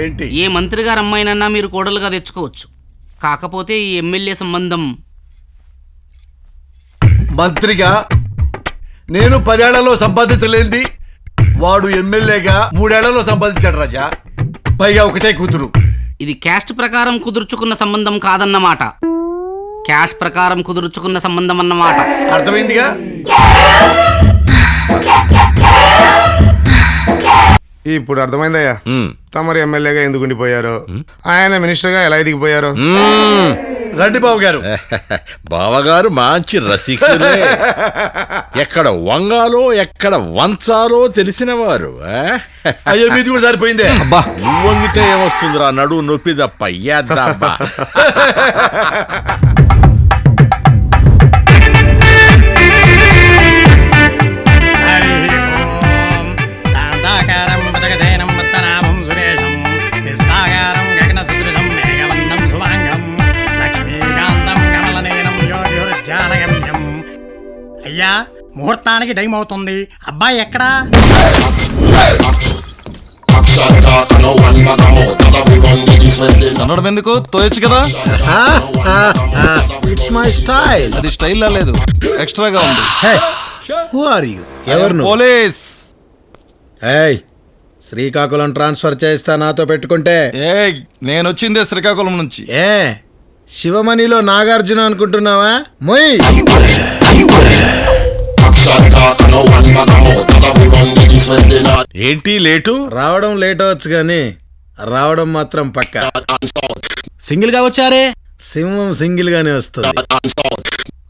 ఏంటి? ఏ మంత్రి గారు అమ్మాయినన్నా మీరు కోడలుగా తెచ్చుకోవచ్చు. కాకపోతే ఈ ఎమ్మెల్యే సంబంధం మంత్రిగా నేను 10 ఏళ్లలో సంపాదించలేంది వాడు ఎమ్మెల్యేగా 3 ఏళ్లలో సంపాదించాడు రాజా. పైగా ఒకటే కూతురు. ఇది క్యాస్ట్ ప్రకారం కుదుర్చుకున్న సంబంధం కాదన్నమాట. క్యాష్ ప్రకారం కుదుర్చుకున్న సంబంధం అన్నమాట. అర్థమైందిగా? ఇప్పుడు అర్థమైందయ్యా తమరు ఎమ్మెల్యేగా ఎందుకు ఉండిపోయారో, ఆయన మినిస్టర్గా ఎలా ఎదిగిపోయారో. రండి బాబు గారు. బావగారు మంచి రసికులే. ఎక్కడ వంగాలో ఎక్కడ వంచాలో తెలిసిన వారు. అయ్యో మీది కూడా సరిపోయిందే. అబ్బా నువ్వు వంగితే ఏమొస్తుందిరా, నడువు నొప్పి తప్ప. అయ్యాడ్డా అయ్యా ముహూర్తానికి టైం అవుతుంది. అబ్బాయి ఎక్కడా? కన్నడం ఎందుకు తోయచ్చు కదా. It's my style. అది స్టైల్ లా లేదు, ఎక్స్ట్రాగా ఉంది. Who are you? ఎవరు? పోలీస్. ఏయ్, శ్రీకాకుళం ట్రాన్స్ఫర్ చేస్తా నాతో పెట్టుకుంటే. ఏయ్, నేను వచ్చిందే శ్రీకాకుళం నుంచి. ఏ శివమణిలో నాగార్జున అనుకుంటున్నావా? మొయ్. ఏంటి లేటు? రావడం లేట్ అవచ్చు గాని రావడం మాత్రం పక్క. సింగిల్ గా వచ్చారే, సింహం సింగిల్ గానే వస్తుంది.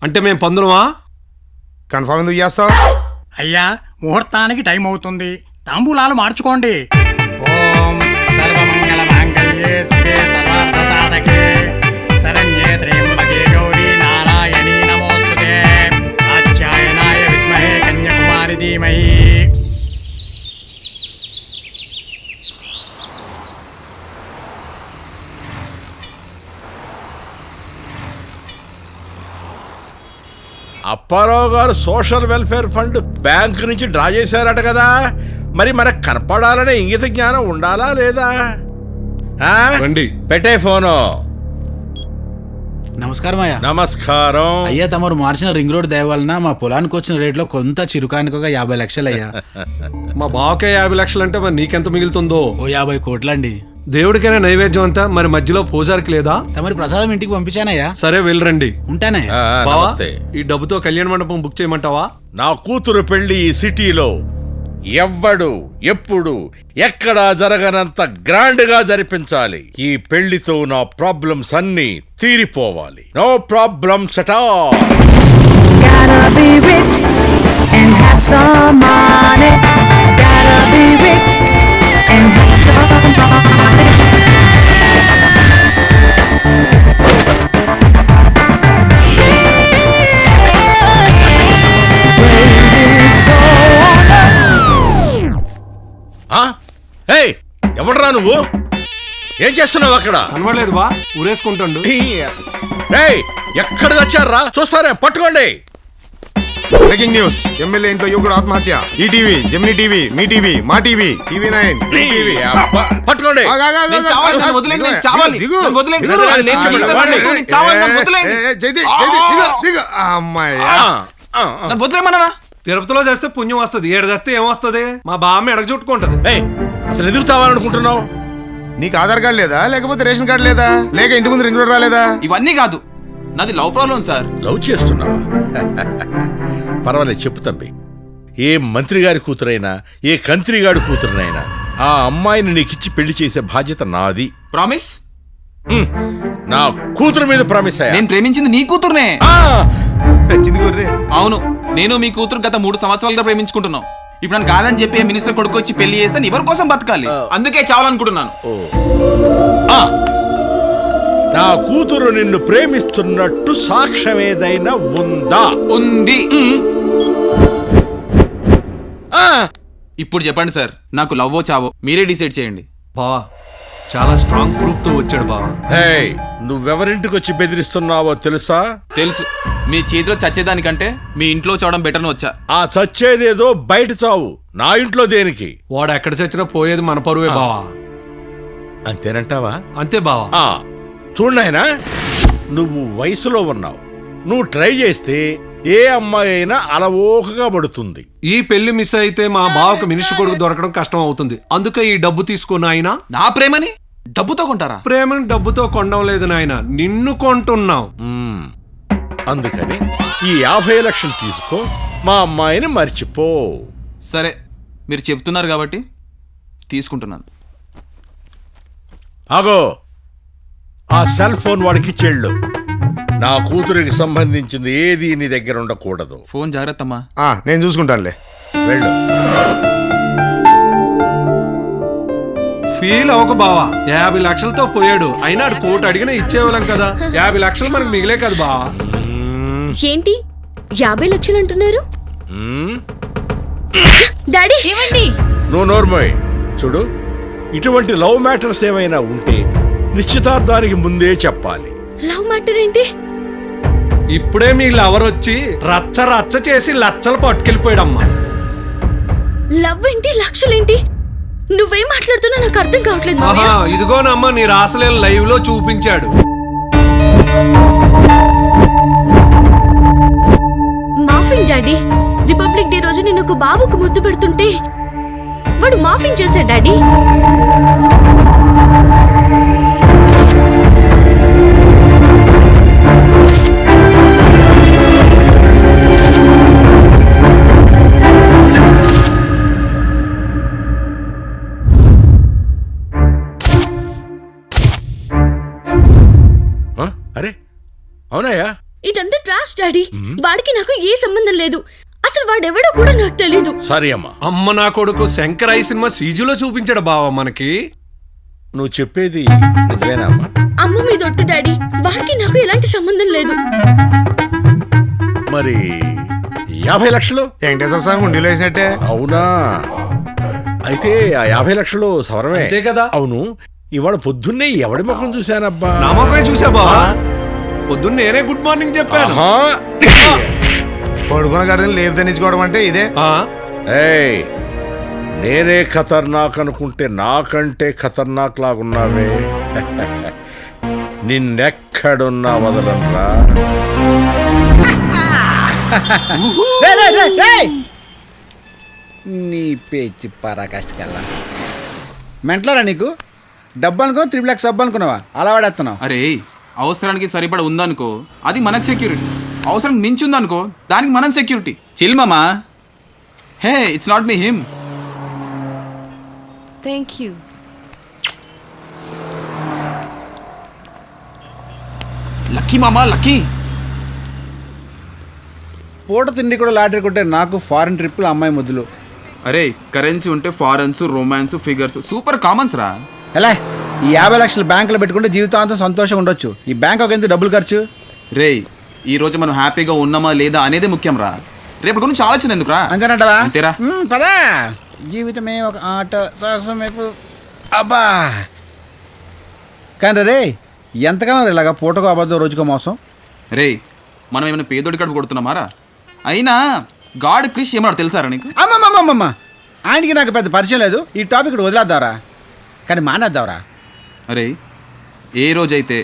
అంటే మేము పందులమా? కన్ఫర్మ్ ఎందుకు చేస్తావు? అయ్యా ముహూర్తానికి టైం అవుతుంది. తాంబూలాలు మార్చుకోండి. ఓం సర్వమంగళ మాంగళ్యే శివే సర్వార్థ సాధకే శరణ్యే త్ర్యంబకే గౌరీ నారాయణీ నమోస్తుతే కాత్యాయనాయ విద్మహే కన్యాకుమారి ధీమహి. అప్పారావు గారు సోషల్ వెల్ఫేర్ ఫండ్ బ్యాంక్ నుంచి డ్రా చేశారట కదా. మరి మనకు కనపడాలనే ఇంగిత జ్ఞానం ఉండాలా లేదా? రండి. పెట్టే ఫోను. నమస్కారం అయ్యా. నమస్కారం అయ్యా, తమరు మార్చిన రింగ్ రోడ్ దయవలన మా పొలానికి వచ్చిన రేట్లో కొంత చిరుకానికి ఒక 50 లక్షలు అయ్యా. మా బావకే 50 లక్షలు అంటే మరి నీకెంత మిగులుతుందో? ఓ 50 కోట్లండి. దేవుడికైనా నైవేద్యం అంతా, మరి మధ్యలో పూజారికి లేదా? తమరి ప్రసాదం ఇంటికి పంపించానయ్యా. సరే వెళ్ళరండి. ఉంటానయ్యా. బావా, నమస్తే. ఈ డబ్బుతో కళ్యాణ మండపం బుక్ చేయమంటావా? నా కూతురు పెళ్లి ఈ సిటీలో ఎవ్వడు ఎప్పుడు ఎక్కడా జరగనంత గ్రాండ్ గా జరిపించాలి. ఈ పెళ్లితో నా ప్రాబ్లమ్స్ అన్ని తీరిపోవాలి. No problems at all. Gotta be rich and have some money. Gotta be rich and have some money. ఎవడరా నువ్వు? ఏం చేస్తున్నావు అక్కడ? కనబడలేదు బా, ఊరేసుకుంటాడు. ఎక్కడ తెచ్చారా? చూస్తారే, పట్టుకోండి. బ్రేకింగ్ న్యూస్, ఎమ్మెల్యే ఇంట్లో యువకుడు ఆత్మహత్య. ఈటీవీ, జెమినీ టీవీ, మీ టీవీ, మా టీవీ, టీవీ9, టీవీ. పట్టుకోండి. తిరుపతిలో చేస్తే పుణ్యం వస్తుంది, ఏడు చేస్తే ఏమొస్తుంది? మా బామ్మ ఎడగ చుట్టుకుంటది. అసలు ఎదురు చావాలనుకుంటున్నావు? నీకు ఆధార్ కార్డు లేదా, లేకపోతే రేషన్ కార్డు లేదా, లేక ఇంటి ముందు రింగ్ రోడ్ రాలేదా? ఇవన్నీ కాదు, నాది లవ్ ప్రాబ్లం సార్. లవ్ చేస్తున్నావా? పర్వాలేదు, చెప్పు తమ్మి. ఏ మంత్రి గారి కూతురైనా, ఏ కంత్రి గారి కూతురునైనా ఆ అమ్మాయిని నీకిచ్చి పెళ్లి చేసే బాధ్యత నాది. ప్రామిస్? నా కూతురు మీద ప్రామిస్ అయ్యా. నేను ప్రేమించింది నీ కూతురునే. అవును, నేను మీ కూతురు గత 3 సంవత్సరాలుగా ప్రేమించుకుంటున్నాం. ఇప్పుడు నన్ను కాదని చెప్పి మినిస్టర్ కొడుకు వచ్చి పెళ్లి చేస్తే ఎవరి కోసం బతకాలి? అందుకే చావాలనుకుంటున్నాను. నా కూతురు నిన్ను ప్రేమిస్తున్నట్టు సాక్ష్యం ఏదైనా ఉందా? ఉంది. ఇప్పుడు చెప్పండి సార్, నాకు లవ్వో చావో మీరే డిసైడ్ చేయండి. బావా, చాలా స్ట్రాంగ్ ప్రూఫ్ తో వచ్చాడు బావా. నువ్వెవరింటికి వచ్చి బెదిరిస్తున్నావో తెలుసా? తెలుసు. మీ చేతిలో చచ్చేదానికంటే మీ ఇంట్లో చావడం బెటర్ని వచ్చా. ఆ చచ్చేదేదో బయట చావు, నా ఇంట్లో దేనికి? వాడు ఎక్కడ చచ్చినా పోయేది మన పరువే బావా. అంతేనంటావా? అంతే బావా. ఆ, చూడు నాయనా, నువ్వు వయసులో ఉన్నావు. నువ్వు ట్రై చేస్తే ఏ అమ్మాయి అయినా అలవోకగా పడుతుంది. ఈ పెళ్లి మిస్ అయితే మా బావకు మినిస్టర్ కొడుకు దొరకడం కష్టం అవుతుంది. అందుకే ఈ డబ్బు తీసుకున్న ఆయన. నా ప్రేమని డబ్బుతో కొంటారా? ప్రేమను డబ్బుతో కొనడం లేదు నాయన, నిన్ను కొంటున్నావు. అందుకని ఈ 50 లక్షలు తీసుకో, మా అమ్మాయిని మర్చిపో. సరే, మీరు చెప్తున్నారు కాబట్టి తీసుకుంటున్నాను. ఆగో, ఆ సెల్ ఫోన్ వాడికి చెళ్ళు. నా కూతురికి సంబంధించింది ఏది నీ దగ్గర ఉండకూడదు. ఫోన్ జాగ్రత్తమ్మా. నేను చూసుకుంటానులే. వెళ్ళు. ఫీల్ అవ్వక బావా, 50 లక్షలతో పోయాడు. అయినా 1 కోటి అడిగినా ఇచ్చేవాళ్ళం కదా. 50 లక్షలు మనకు మిగిలే కదా బావా. ఏంటి 50 లక్షలు అంటున్నారు? డాడీ ఏమండి? నువ్వు నోర్మోయ్. చూడు, ఇటువంటి లవ్ మ్యాటర్స్ ఏమైనా ఉంటే నిశ్చితార్థానికి ముందే చెప్పాలి. లవ్ మ్యాటర్ ఏంటి? ఇప్పుడే మీ లవర్ వచ్చి రచ్చ రచ్చ చేసి లచ్చలు పట్టుకెళ్ళిపోయాడమ్మా. లవ్ ఏంటి, లక్షలేంటి? నువ్వేం మాట్లాడుతున్నా నాకు అర్థం కావట్లేదు మావయ్య. ఆహా, ఇదిగోనమ్మా నీ రాసలేని లైవ్ లో చూపించాడు. Morphing daddy. రిపబ్లిక్ డే రోజు నేను ఒక బాబుకు ముద్దు పెడుతుంటే వాడు మాఫింగ్ చేశాడు డాడీ. అరే అవునాయా? ఇదంతా ట్రాష్ డాడీ. వాడికి నాకు ఏ సంబంధం లేదు. అసలు వాడెవడో కూడా నాకు తెలీదు. సరే అమ్మా. అమ్మ నా కొడుకు శంకరాయి సినిమా సీజులో చూపించాడు బావ మనకి. నువ్వు చెప్పేది నిజమేనా అమ్మా? అమ్మ మీద ఒట్టు డాడీ, వాడికి నాకు ఎలాంటి సంబంధం లేదు. మరి 50 లక్షలు? వెంకటేశ్వర స్వామి ఉండిలో వేసినట్టే. అవునా? అయితే ఆ 50 లక్షలు సవరమే. అంతే కదా. అవును, ఇవాళ పొద్దున్నే ఎవడి ముఖం చూశానబ్బా? నా ముఖమే చూసా బావా. పొద్దున్న నేనే గుడ్ మార్నింగ్ చెప్పాను. పడుకున్న గడిని లేపు తెచ్చుకోవడం అంటే ఇదే. ఏయ్, నేనే ఖతర్నాక్ అనుకుంటే నాకంటే ఖతర్నాక్ లాగున్నావే. నిన్నెక్కడున్నా వదలనరా. నీ పేచి పరాకాష్ఠకల్లా మెంటలరా నీకు. డబ్బు అనుకో 3 lakhs సబ్బు అనుకున్నావా? అలా వాడేస్తున్నావు. అరే, అవసరానికి సరిపడ ఉందనుకో అది మనకు సెక్యూరిటీ. అవసరం మించి ఉందనుకో దానికి మనం సెక్యూరిటీ. చిల్ మామా. Hey, it's not me him. Thank you. Lucky మామా, లక్కీ. పూట తిండి కూడా లాటరీ కొట్టే నాకు ఫారెన్ ట్రిప్పులు, అమ్మాయి ముద్దులు. అరే, కరెన్సీ ఉంటే ఫారెన్స్, రొమాన్స్, ఫిగర్స్ సూపర్ కామన్స్ రా. ఎలా ఈ 50 లక్షలు బ్యాంకులో పెట్టుకుంటే జీవితాంతం సంతోషంగా ఉండొచ్చు. ఈ బ్యాంక్ ఒక ఎంత డబ్బులు ఖర్చు. రే, ఈ రోజు మనం హ్యాపీగా ఉన్నామా లేదా అనేదే ముఖ్యం రా. రేపు గురించి ఆలోచన ఎందుకురా? అంతేనంటవా? అంతేరా. పదా, జీవితమే ఒక ఆట, సాహసమేపు. అబ్బా, కానీ రే ఎంతకాలం ఇలాగా పూటకో అబద్ధం రోజుకో మోసం. రే, మనం ఏమైనా పేదోడి కడుపు కొడుతున్నామారా? అయినా గాడ్ క్రిష్ ఏమన్నా తెలుసారా నీకు? అమ్మమ్మమ్మమ్మ, ఆయనకి నాకు పెద్ద పరిచయం లేదు. ఈ టాపిక్ ఇక్కడ వదిలేద్దావరా, కానీ మానేద్దావరా. అరే, ఏ రోజైతే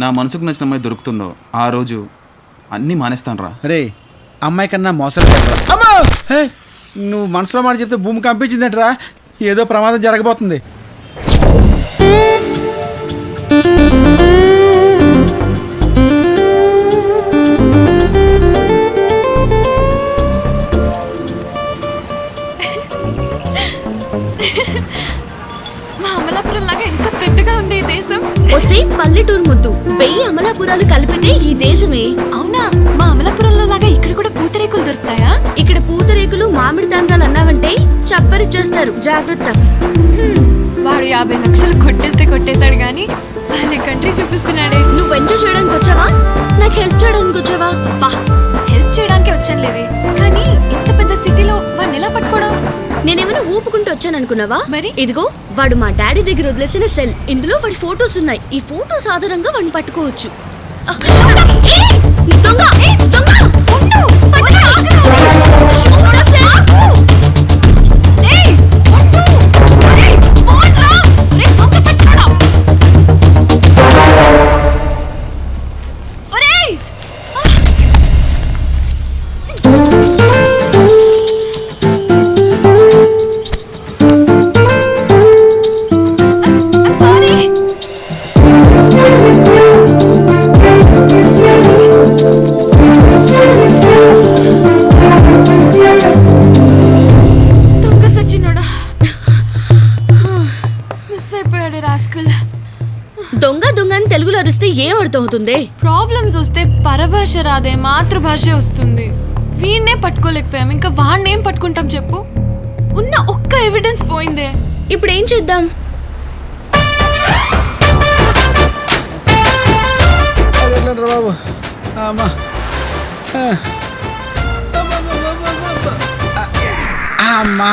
నా మనసుకు నచ్చిన అమ్మాయి దొరుకుతుందో ఆ రోజు అన్నీ మానేస్తాను రా. రే, అమ్మాయి కన్నా మోసాలు అమ్మా. హే, నువ్వు మనసులో మాట చెప్తే భూమి కంపించిందట్రా. ఏదో ప్రమాదం జరగబోతుంది. మా అమలాపురం లాగా ఎంత పెద్దగా ఉంది ఈ దేశం. ఒసే పల్లెటూరు ముద్దు, 1000 అమలాపురాలు కలిపితే ఈ దేశమే. అవునా? మా అమలాపురంలో లాగా ఇక్కడ కూడా పూతరేకులు దొరుకుతాయా? ఇక్కడ పూతరేకులు, మామిడి తండ్రాలు అన్నావంటే చప్పరిచ్చేస్తారు, జాగ్రత్త. వాడు 50 లక్షలు కొట్టేస్తే కొట్టేశాడు గానీ వాళ్ళ కంట్రీ చూపిస్తున్నాడే. నువ్వు ఎంజాయ్ చేయడానికి వచ్చావా, నాకు హెల్ప్ చేయడానికి వచ్చావా? హెల్ప్ చేయడానికి వచ్చాను లేవే, కానీ ఇంత పెద్ద సిటీలో వాడిని ఎలా పట్టుకోవడం? నేనేమైనా ఊపుకుంటూ వచ్చాననుకున్నావా? మరి ఇదిగో వాడు మా డాడీ దగ్గర వదిలేసిన సెల్. ఇందులో వాడి ఫోటోస్ ఉన్నాయి. ఈ ఫోటోస్ ఆధారంగా వాడిని పట్టుకోవచ్చు. అర్థమవుతుంది? ప్రాబ్లమ్స్ వస్తే పరభాష రాదే, మాతృభాషే వస్తుంది. వీణ్ణే పట్టుకోలేకపోయాం, ఇంకా వాణ్ణేం పట్టుకుంటాం చెప్పు? ఉన్న ఒక్క ఎవిడెన్స్ పోయిందే. ఇప్పుడు ఏం చేద్దాం? బాబు అమ్మా అమ్మా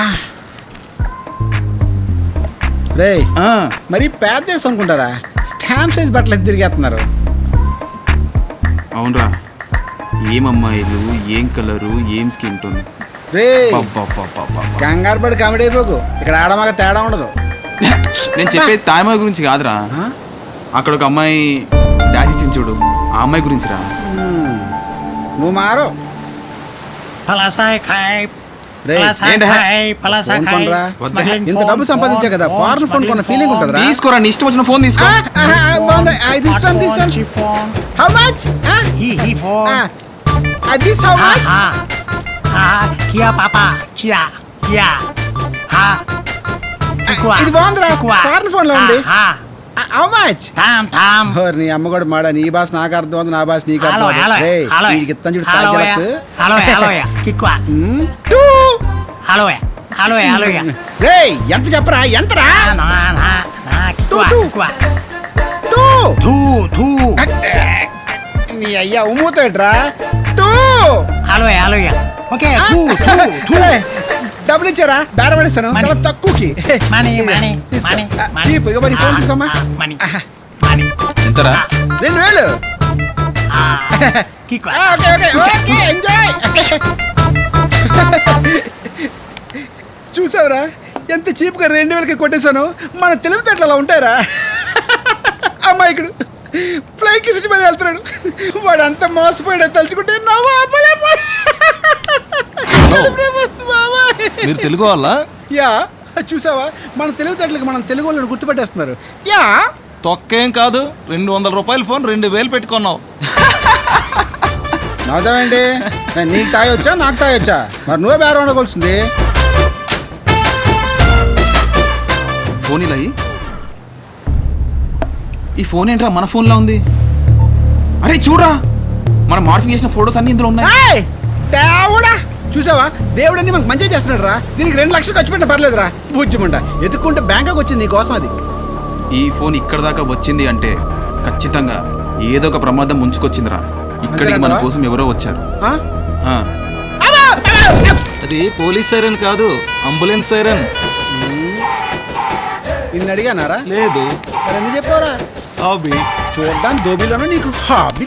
రే మరి పేద దేశం అనుకుంటారా? స్టాంప్ సైజ్ బట్టలు తిరిగేస్తున్నారు. అవునరా, ఏం అమ్మాయిలు, ఏం కలరు, ఏం స్కిన్ టోన్. రే కంగారు పడి కామెడీ అయిపోకు, ఇక్కడ ఆడమాగ తేడా ఉండదు. నేను చెప్పేది తాయమ్మాయి గురించి కాదురా, అక్కడ ఒక అమ్మాయి డాష్ ఇచ్చింది చూడు, ఆ అమ్మాయి గురించి రా. నువ్వు మారు. ఇంత డబ్బు సంపాదించా కదా, ఫారెన్ ఫోన్ కొన్న ఫీలింగ్ ఉంటుందిరా. తీసుకోరా, నీ ఇష్టం వచ్చిన ఫోన్ తీసుకో. ఇది బాగుందిరా, ఫారెన్ ఫోన్ లో ఉంది. How much? నీ అమ్మ కూడా మాడా, నీ భాష నాకు అర్థం అవుతుంది, నా భాష నీకు అర్థం ఎంత చెప్పరా? ఎంతరా? నీ అయ్యా ఉమ్ముతాడ్రా. డబ్బులు ఇచ్చారా? బేరం పడిస్తాను చాలా తక్కువకి. ఫోన్ తీసుకోమ్మా. ఎంతరా? 2000. ఎంజాయ్. చూసావురా ఎంత చీప్ గా 2000కి కొట్టేశాను. మన తెలివితేటలు అలా ఉంటారా? అమ్మాయికుడు ఫ్లై కిసి మరి వెళ్తున్నాడు. వాడు అంత మోసపోయాడు తలుచుకుంటే నవ్వు ఆపలేము. మీరు తెలుగు వాళ్ళ? యా, చూసావా మన తెలివితేటలకు మనం తెలుగు వాళ్ళని గుర్తుపెట్టేస్తున్నారు. యా, తొక్కేం కాదు, 200 రూపాయల ఫోన్ 2000 పెట్టుకున్నావు. నవ్వుతావేంటి? నీకు తాగొచ్చా నాకు తాగొచ్చా? మరి నువ్వే బేరం ఉండవలసింది. ఫోన్ ఇలా ఈ ఫోన్ ఏంట్రా మన ఫోన్లో ఉంది? అరే చూడరా, మనం మార్ఫింగ్ చేసిన ఫొటోస్ అన్ని ఇందులో ఉన్నాయి. దేవుడా, చూసావా దేవుడని మనకు మంచిగా చేస్తున్నాడు రా. దీనికి 2 లక్షలు ఖర్చు పెట్టిన పర్లేదురా. బుజ్జిమంట ఎత్తుకుంటే బ్యాంకాక్ వచ్చింది నీకోసం. అది ఈ ఫోన్ ఇక్కడ దాకా వచ్చింది అంటే ఖచ్చితంగా ఏదో ఒక ప్రమాదం ముంచుకొచ్చిందిరా. ఇక్కడికి మన కోసం ఎవరో వచ్చారు. అది పోలీస్ సైరన్ కాదు, అంబులెన్స్ సైరన్. నిన్ను అడిగానారా? లేదు. మరి ఎందుకు చెప్పారా? హాబీ చూడ్డానికి దోబీలోనే నీకు హాబీ.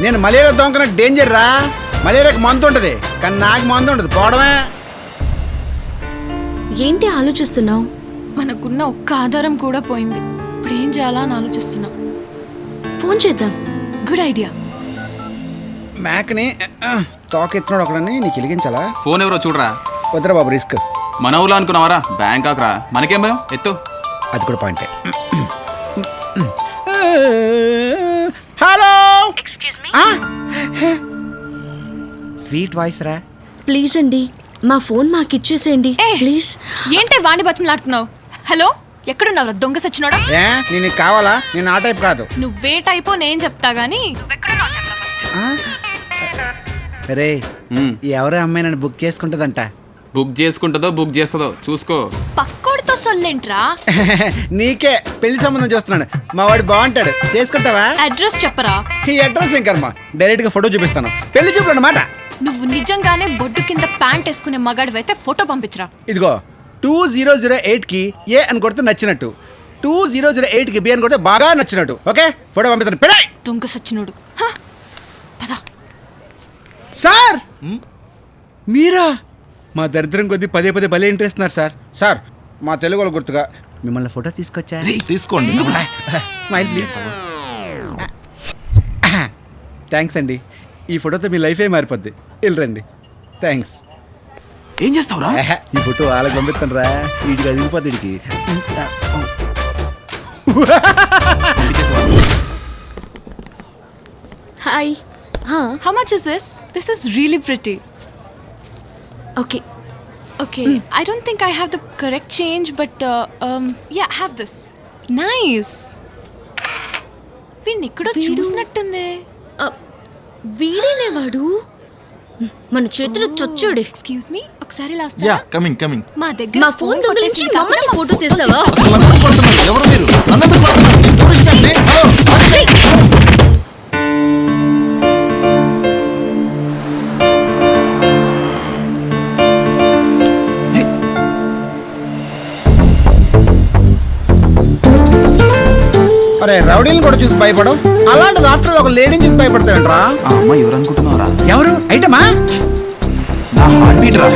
నేను మలేరియా దొంగన డేంజర్ రా. మలేరియాకి మందు ఉంటుంది కానీ నాకు మందు ఉండదు, పోవడమే. ఏంటి ఆలోచిస్తున్నావు? మనకున్న ఒక్క ఆధారం కూడా పోయింది. ఇప్పుడు ఏం చేయాలా అని ఆలోచిస్తున్నా. ఫోన్ చేద్దాం. Good idea. మేకని తోకెత్తున్నాడు ఒకడని నీకు వెలిగించాలా? ఫోన్ ఎవరో చూడరా. వద్దురా బాబు, రిస్క్. మన ఊళ్ళో అనుకున్నావారా? బ్యాంకాక్ రా, మనకేం భయం, ఎత్తు. అది కూడా పాయింటే. హలో, స్వీట్ వాయిస్ రా. ప్లీజ్ అండి, మా ఫోన్ మాకు ఇచ్చేసేయండి ప్లీజ్. ఏంటి వాణి బతిమలాడుతున్నావు? హలో, ఎక్కడున్నావురా దొంగ సచ్చినోడా? నేను కావాలా? నేను ఆ టైప్ కాదు. నువ్వే టైపో నేను చెప్తా గానీ. రే, ఎవరో అమ్మాయి నన్ను బుక్ చేసుకుంటుందంట. బుక్ చేసుకుంటుందో బుక్ చేస్తుందో చూసుకో. పక్కోడితో సొల్లేంట్రా? నీకే పెళ్లి సంబంధం చూస్తున్నాడు. మా వాడు బాగుంటాడు, చేసుకుంటావా? అడ్రస్ చెప్పరా? ఈ అడ్రస్ ఏం కర్మ, డైరెక్ట్ గా ఫోటో చూపిస్తాను. పెళ్లి చూపులు అన్నమాట. నువ్వు నిజంగానే బొడ్డు కింద ప్యాంట్ వేసుకునే మగాడివైతే ఫోటో పంపించరా. ఇదిగో 2008 కి ఏ అని కొడితే నచ్చినట్టు, 2008 కి బి అని కొడితే బాగా నచ్చినట్టు. ఓకే, ఫోటో పంపిస్తాను. దొంగ సచ్చినోడు. సార్ మీరా? మా దరిద్రం కొద్దీ పదే పదే భలే ఇంట్రెస్ట్ సార్. సార్, మా తెలుగు వాళ్ళు గుర్తుగా మిమ్మల్ని ఫోటో తీసుకొచ్చా. తీసుకోండి. Smile please. థ్యాంక్స్ అండి, ఈ ఫోటోతో మీ లైఫే మారిపోద్ది. వెళ్ళరండి. థ్యాంక్స్. ఏం చేస్తావురా? ఈ ఫోటో వాళ్ళకి పంపిస్తాను రా. వీడికి అదిగిపోద్ది. వీడికి hi. How much is this? This is really pretty. Okay. Okay. I don't think I have the correct change, but yeah, have this. Nice. వీడిని ఎక్కడో చూసినట్టుంది. వీడేనే వాడు. మన చేతులు చొచ్చుడు. ఎక్స్క్యూజ్ మీ, ఒకసారి ఇలా యా వస్తారా? Coming coming. మా దగ్గర మా ఫోన్ దొంగిలించి మమ్మల్ని ఫోటో తీస్తావా? ఎవరు మీరు? నన్నెందుకు కొడుతున్నారు? నేను టూరిస్ట్ అండి. హలో. అరే రౌడీని కూడా చూసి భయపడం, అలాంటిది ఆఫ్టర్ ఒక లేడీని చూసి భయపడతాడంట్రా. ఆ అమ్మాయి ఎవరు అనుకుంటున్నారా? ఎవరు ఐటమా? నా హార్ట్ బీట్ రా.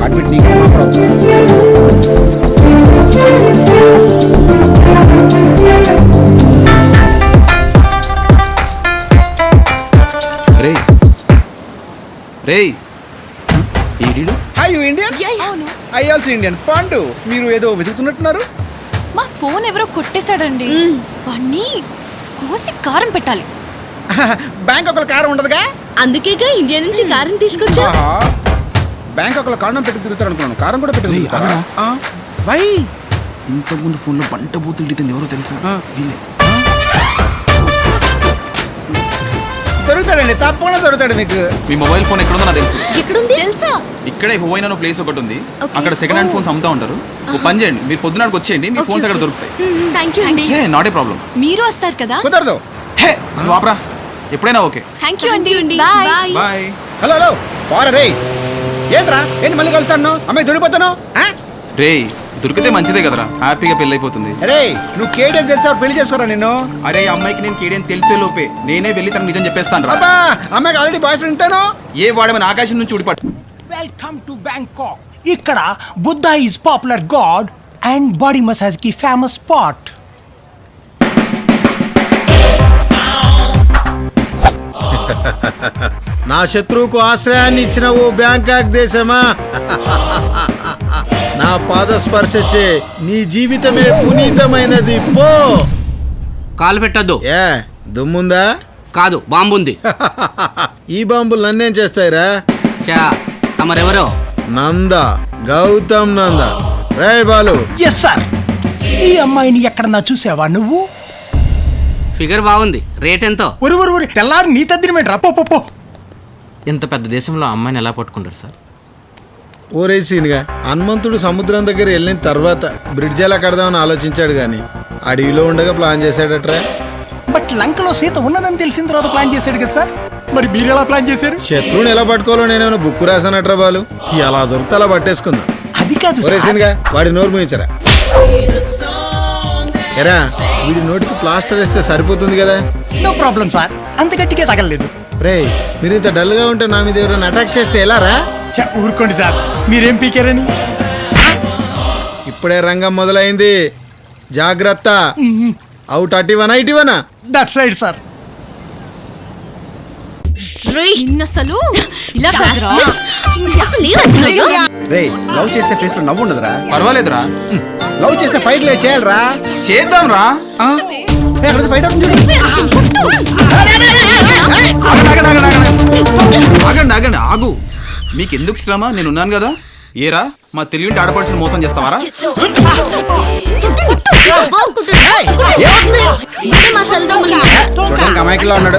హార్ట్ బీట్ నీకు రే రే ఈడీడు. Hi you Indian? అవును, ఐ ఆల్సో ఇండియన్. పాండు, మీరు ఏదో వెతుకుతున్నట్టున్నారు. మా ఫోన్ ఎవరో కొట్టేశాడండి. వాణ్ణి కోసి కారం పెట్టాలి. బ్యాంక్ ఒకళ్ళ కారం ఉండదుగా. అందుకేగా ఇండియా నుంచి కారం తీసుకొచ్చా. బ్యాంక్ ఒకళ్ళ కారణం పెట్టి తిరుగుతారు అనుకున్నాను, కారం కూడా పెట్టి తిరుగుతారా? వై? ఇంతకుముందు ఫోన్లో బంట బూతులు తింది ఎవరో తెలుసా? వీళ్ళే. దొరుకుతాడండి, తప్పకుండా దొరుకుతాడు మీకు. మీ మొబైల్ ఫోన్ ఎక్కడుందో నాకు తెలుసు. ఎక్కడుంది తెలుసా? ఇక్కడే హువైనా ప్లేస్ ఒకటి ఉంది. Okay. అక్కడ సెకండ్ హ్యాండ్ ఫోన్స్ అమ్ముతా ఉంటారు. ఒక పని చేయండి, మీరు పొద్దునాడికి వచ్చేయండి, మీ ఫోన్స్ అక్కడ దొరుకుతాయి. థ్యాంక్ యూ అండి. Not a problem. మీరు వస్తారు కదా? కుదరదు. హే నువ్వు ఆపరా, ఎప్పుడైనా ఓకే. థ్యాంక్ యూ అండి. Bye. Bye. Bye. Hello hello పోరా రే. ఏంట్రా ఏంటి మళ్ళీ కలుస్తాను? అమ్మాయి దొరికిపోతాను. రే దొరికితే మంచిదే కదరా, హ్యాపీగా పెళ్ళి అయిపోతుంది. రే నువ్వు కేడీ తెలిసావు, పెళ్లి చేసుకోరా నిన్ను. అరే అమ్మాయికి నేను కేడని తెలిసే లోపే నేనే వెళ్ళి తనకు నిజం చెప్పేస్తాను రా. అబ్బా అమ్మాయికి ఆల్రెడీ బాయ్ ఫ్రెండ్ ఉంటాను. ఏ వాడమని ఆకాశం నుంచి ఊడిపట్టు. Welcome to Bangkok. ఇక్కడ Buddha is popular god and body massage కి ఫేమస్ స్పాట్. నా శత్రువుకు ఆశ్రయాన్ని ఇచ్చిన ఓ బ్యాంకాక్ దేశమా, నా పాద స్పర్శచే నీ జీవితమే పునీతమైనది. పో. కాలు పెట్టొద్దు. ఏ దుమ్ముందా? కాదు, బాంబుంది. ఈ బాంబులు నన్నేం చేస్తాయిరా? చా, తమరెవరో? నంద, గౌతమ్ నంద. రే బాలు. Yes sir. ఈ అమ్మాయిని ఎక్కడన్నా చూసావా నువ్వు? ఫిగర్ బాగుంది. రేట్ ఎంతో? ఒరి తెల్లారి నీ తద్దినమేంట్రా. పో. ఇంత పెద్ద దేశంలో అమ్మాయిని ఎలా పట్టుకుంటారు సార్? ఓరేసీన్గా హనుమంతుడు సముద్రం దగ్గర వెళ్ళిన తర్వాత బ్రిడ్జ్ ఎలా కడదామని ఆలోచించాడు కానీ అడవిలో ఉండగా ప్లాన్ చేశాడట్రా. బట్ లంకలో సీత ఉన్నదని తెలిసిన తర్వాత ప్లాన్ చేశాడు కదా సార్. మరి మీరు ఎలా ప్లాన్ చేశారు? శత్రువుని ఎలా పట్టుకోవాలో నేనేమైనా బుక్ రాసానట్రా బాలు. ఎలా దొరికితే అలా పట్టేసుకుందాం. అది కాదు ఓరేసీన్గా వాడి నోరు మూయించరా. ఎరా వీడి నోటికి ప్లాస్టర్ వేస్తే సరిపోతుంది కదా. నో ప్రాబ్లం సార్, అంత గట్టిగా తగలలేదు. రే మీరు ఇంత డల్గా ఉంటే నా మీద ఎవరైనా అటాక్ చేస్తే ఎలా రా? ఊరుకోండి సార్, మీరేం పీకారని. ఇప్పుడే రంగం మొదలైంది, జాగ్రత్త. అవుట్ అటివనా ఇటివనా? That side sir. అసలు ఇలా కాదురా. రే లవ్ చేస్తే ఫేస్ లో నవ్వు ఉండదురా. పర్వాలేదురా, లవ్ చేస్తే ఫైట్ లే చేయాలరా. చేద్దాం రా. ఫైట్ ఆగండి ఆగు. మీకు ఎందుకు శ్రమ, నేను ఉన్నాను కదా. ఏరా మా తెలివింటి ఆడపడిచిన మోసం చేస్తావారా? అమాయకుల్లో ఉన్నాడు.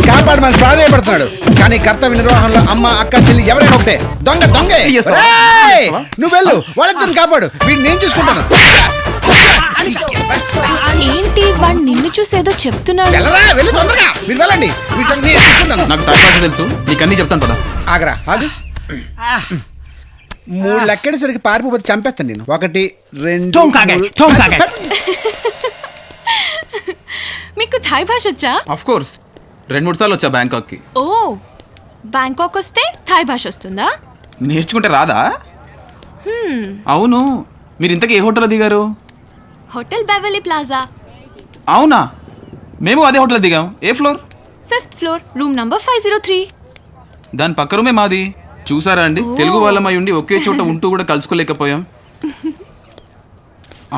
కాపాడమని ప్రాధాయపడుతున్నాడు కానీ కర్తవ్య నిర్వహణలో అమ్మ అక్క చెల్లి ఎవరైనా ఒకటే. దొంగే నువ్వు వెళ్ళు, వాళ్ళిద్దరిని కాపాడు, వీడిని నేను చూసుకుంటాను. ఏంటి వాడు నిన్ను చూసేదో చెప్తున్నాడు. వెళ్ళి తొందరగా మీరు వెళ్ళండి, నాకు టైం తెలుసు, నీకు అన్ని చెప్తాను పద. ఆగరా ఆగు. 3 లెక్కేసరికి పారిపోతే చంపేస్తాను నేను. 1 2 మీకు థాయ్ భాష వచ్చా? ఆఫ్ కోర్స్ 2-3 సార్లు వచ్చా బ్యాంకాక్ కి. ఓ, బ్యాంకాక్ వస్తే థాయ్ భాష వస్తుందా? నేర్చుకుంటే రాదా? అవును, మీరు ఇంతకీ ఏ హోటల్ దిగారు? Hotel Beverly Plaza. అవునా, మేము అదే హోటల్ దిగాం. ఏ floor? 5th floor, room number 503. దాని పక్క రూమే మాది. చూసారా అండి, తెలుగు వాళ్ళమై ఉండి ఒకే చోట ఉంటూ కూడా కలుసుకోలేకపోయాం.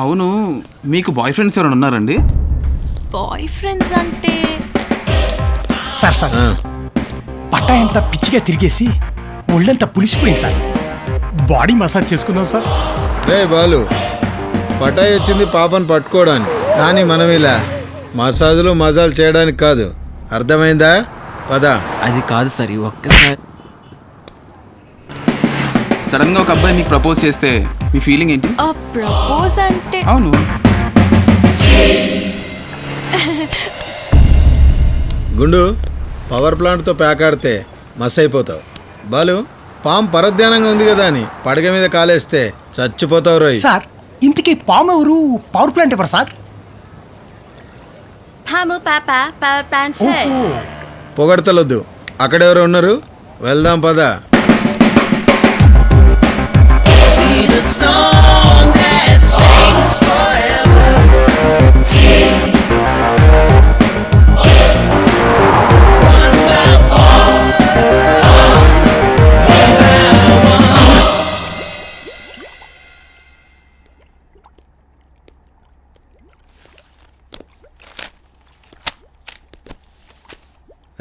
అవును, మీకు బాయ్ ఫ్రెండ్స్ ఎవరైనా ఉన్నారండి? బాయ్ ఫ్రెండ్స్ అంటే సార్ పట్టా ఎంత పిచ్చిగా తిరిగేసి ఒళ్ళంతా పులిసిపోయింది సార్. బాడీ మసాజ్ చేసుకుందాం సార్. రే బాలు, పటాయి వచ్చింది పాపను పట్టుకోవడానికి, కానీ మనం ఇలా మసాజులు మజాలు చేయడానికి కాదు. అర్థమైందా? పద. అది కాదు సార్, ఈ ఒక్కసారి. సడన్ గా ఒక అబ్బాయి మీకు ప్రపోజ్ చేస్తే మీ ఫీలింగ్ ఏంటి? ప్రపోజ్ అంటే అవును, గుండు, పవర్ ప్లాంట్తో ప్యాకాడితే మస్ అయిపోతావు. బాలు, పాము పరధ్యానంగా ఉంది కదా అని పడగ మీద కాలేస్తే చచ్చిపోతావు రోయ్. సార్ ఇంతకీ పాము ఎవరు, పవర్ ప్లాంట్ ఎవరు సార్? పొగడతలొద్దు, అక్కడెవరు ఉన్నారు, వెళ్దాం పద.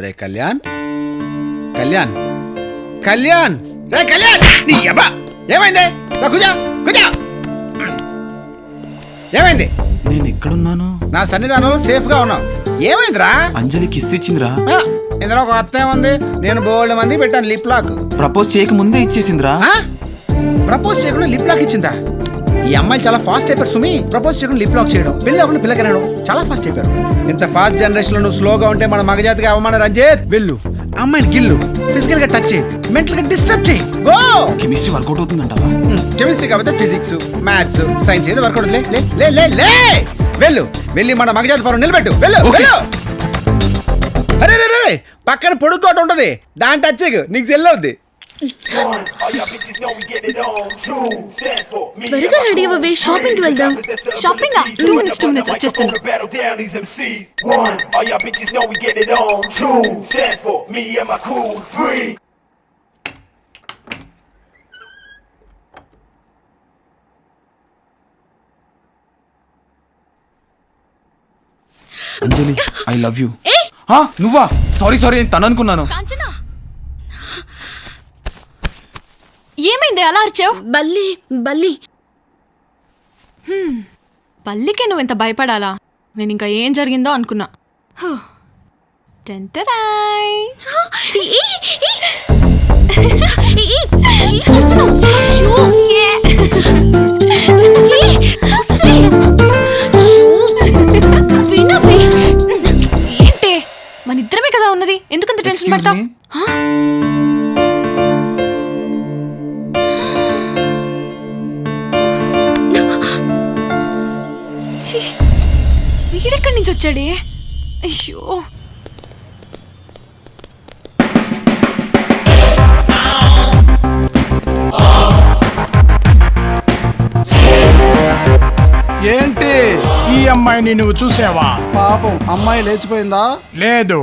రే కళ్యాణ్, కళ్యాణ్, కళ్యాణ్, రే కళ్యాణ్, నీ అబ్బా ఏమైంది? కుజా కుజా, ఏమైంది? నేను ఎక్కడున్నాను? నా సన్నిధానంలో సేఫ్ గా ఉన్నావు. ఏమైందిరా? అంజలి కిస్ ఇచ్చిందిరా. ఇందులో ఒక అర్థం ఏముంది? నేను బోల్డ్ మంది పెట్టాను లిప్ లాక్. ప్రపోజ్ చేయక ముందే ఇచ్చేసిందిరా. ప్రపోజ్ చేయకుండా లిప్ లాక్ ఇచ్చిందా? ఈ అమ్మాయిలు చాలా ఫాస్ట్ అయిపోయారు సుమి. ప్రపోజ్ చేయకుండా లిప్ లాక్ చేయడం, పెళ్ళి అవ్వకుండా పిల్లకనడం చాలా ఫాస్ట్ అయిపోయారు. ఇంత ఫాస్ట్ జనరేషన్ లో నువ్వు స్లోగా ఉంటే మన మగజాతికి అవమానం. రంజిత్, వెళ్ళు, అమ్మాయిని గిల్లు, ఫిజికల్ గా టచ్ చేయి, మెంటల్ గా డిస్టర్బ్ చేయి. గో. కెమిస్ట్రీ వర్కౌట్ అవుతుందంటావా? కెమిస్ట్రీ కాకపోతే ఫిజిక్స్, మ్యాథ్స్, సైన్స్ ఏదో వర్కౌట్. లే లే లే లే లే వెళ్ళు, వెళ్ళి మన మగజాతి పరం నిలబెట్టు. వెళ్ళు వెళ్ళు. అరే రే రే, పక్కన పొడుక్కోట ఉంటది, దాని టచ్ చేయకు, నీకు చెల్లవుద్ది. త్వరగా రెడీ అవ్వవే, షాపింగ్ కి వెళ్దాం. షాపింగ్ 2 minutes వచ్చేస్తాను. అంజలి, ఐ లవ్ యూ. నువ్వా? సారీ సారీ, తను అనుకున్నాను. కాంచనా, ఏమైంది అలా అరిచావు? బల్లి బల్లి. బల్లికే నువ్వు ఎంత భయపడాలా? నేను ఇంకా ఏం జరిగిందో అనుకున్నా. టెంటరాయ్. ఏంటి, మన ఇద్దరమే కదా ఉన్నది, ఎందుకంత టెన్షన్ పడతావు? వీడెక్కడి నుంచి వచ్చాడే? అయ్యో, ఏంటి ఈ అమ్మాయిని నువ్వు చూసావా? పాపం అమ్మాయి లేచిపోయిందా? లేదు,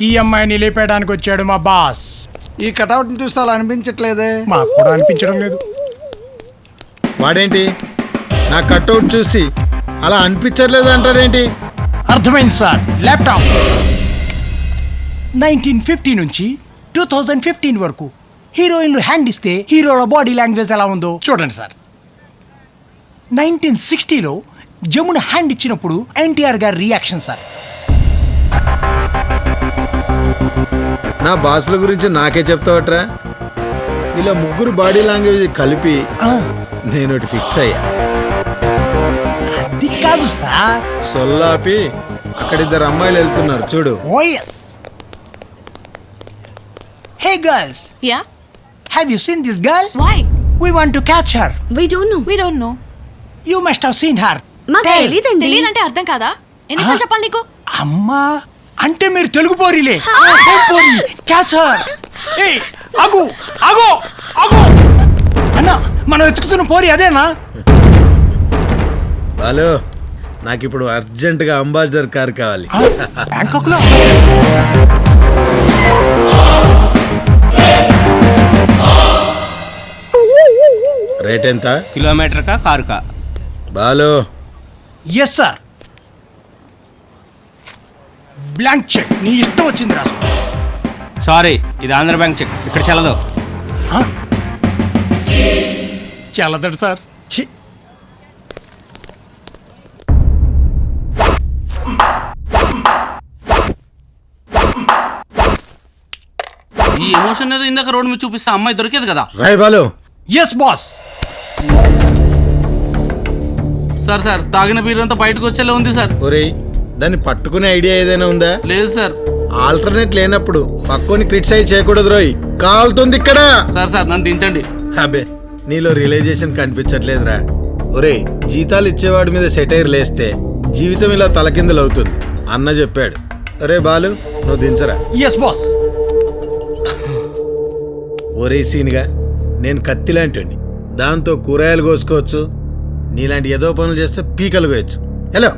ఈ అమ్మాయిని లేపేయడానికి వచ్చాడు మా బాస్. ఈ కటౌట్ చూస్తే అలా అనిపించట్లేదే. మాకు కూడా అనిపించడం లేదు. వాడేంటి నా కట్అవుట్ చూసి అలా అనిపించట్లేదు అంటారేంటి? అర్థమైంది సార్. ల్యాప్టాప్ 1950 నుంచి 2015 వరకు హీరోయిన్లు హ్యాండ్ ఇస్తే హీరోల బాడీ లాంగ్వేజ్ ఎలా ఉందో చూడండి సార్. 1960లో జమున హ్యాండ్ ఇచ్చినప్పుడు ఎన్టీఆర్ గారి రియాక్షన్ సార్. నా బాసుల గురించి నాకే చెప్తావట్రా? ఇలా ముగ్గురు బాడీ లాంగ్వేజ్ కలిపి నేను ఒకటి ఫిక్స్ అయ్యా. అది కాదు సార్. సొల్లాపి అక్కడ ఇద్దరు అమ్మాయిలు వెళ్తున్నారు చూడు. OS. Hey girls. Yeah. Have you seen this girl? Why? We want to catch her. We don't know. We don't know. You must have seen her. మాకు తెలీదండి. తెలియదంటే అర్థం కాదా? ఎన్నిసార్లు చెప్పాలి నీకు? అమ్మా అంటే మీరు తెలుగు పోరిలే. Catch her. ఏయ్ ఆగు ఆగు ఆగు. అన్న మనం వెతుకుతున్న పోరి అదేనా? హలో, నాకు ఇప్పుడు అర్జెంటుగా అంబాసిడర్ కార్ కావాలి. బ్యాంకాక్ లో రేట్ ఎంత? కిలోమీటర్ కా కారు కా? Balu. Yes sir. Blank cheque నీ ఇష్టం వచ్చింది రాసు. సారీ, ఇది ఆంధ్ర బ్యాంక్ చెక్, ఇక్కడ చెల్లదు. చల్లదండి సార్. ఛీ, ఈ ఎమోషన్ ఏదో ఇందాక రోడ్ మీద చూపిస్తే అమ్మాయి దొరికేది కదా. Rai Balu. Yes boss. Sir తాగిన బీరంతా బయటకు వచ్చేలా ఉంది సార్. ఒరేయ్, దాన్ని పట్టుకునే ఐడియా ఏదైనా ఉందా? లేదు సార్. ఆల్టర్నేట్ లేనప్పుడు పక్కని క్రిటిసైజ్ చేయకూడదు రోయ్, కాలుతుంది ఇక్కడ. సార్ నన్ను దించండి. అబే, నీలో రియలైజేషన్ కనిపించట్లేదురా. ఒరేయ్, జీతాలు ఇచ్చేవాడి మీద సెటైర్ లేస్తే జీవితం ఇలా తలకిందులు అవుతుంది అన్న చెప్పాడు. అరే బాలు, నువ్వు దించరా. Yes boss. ఒరే సీన్గా, నేను కత్తి లాంటివాడిని, దాంతో కూరగాయలు కోసుకోవచ్చు, నీలాంటి ఏదో పనులు చేస్తే పీకలు కోయచ్చు. హలో,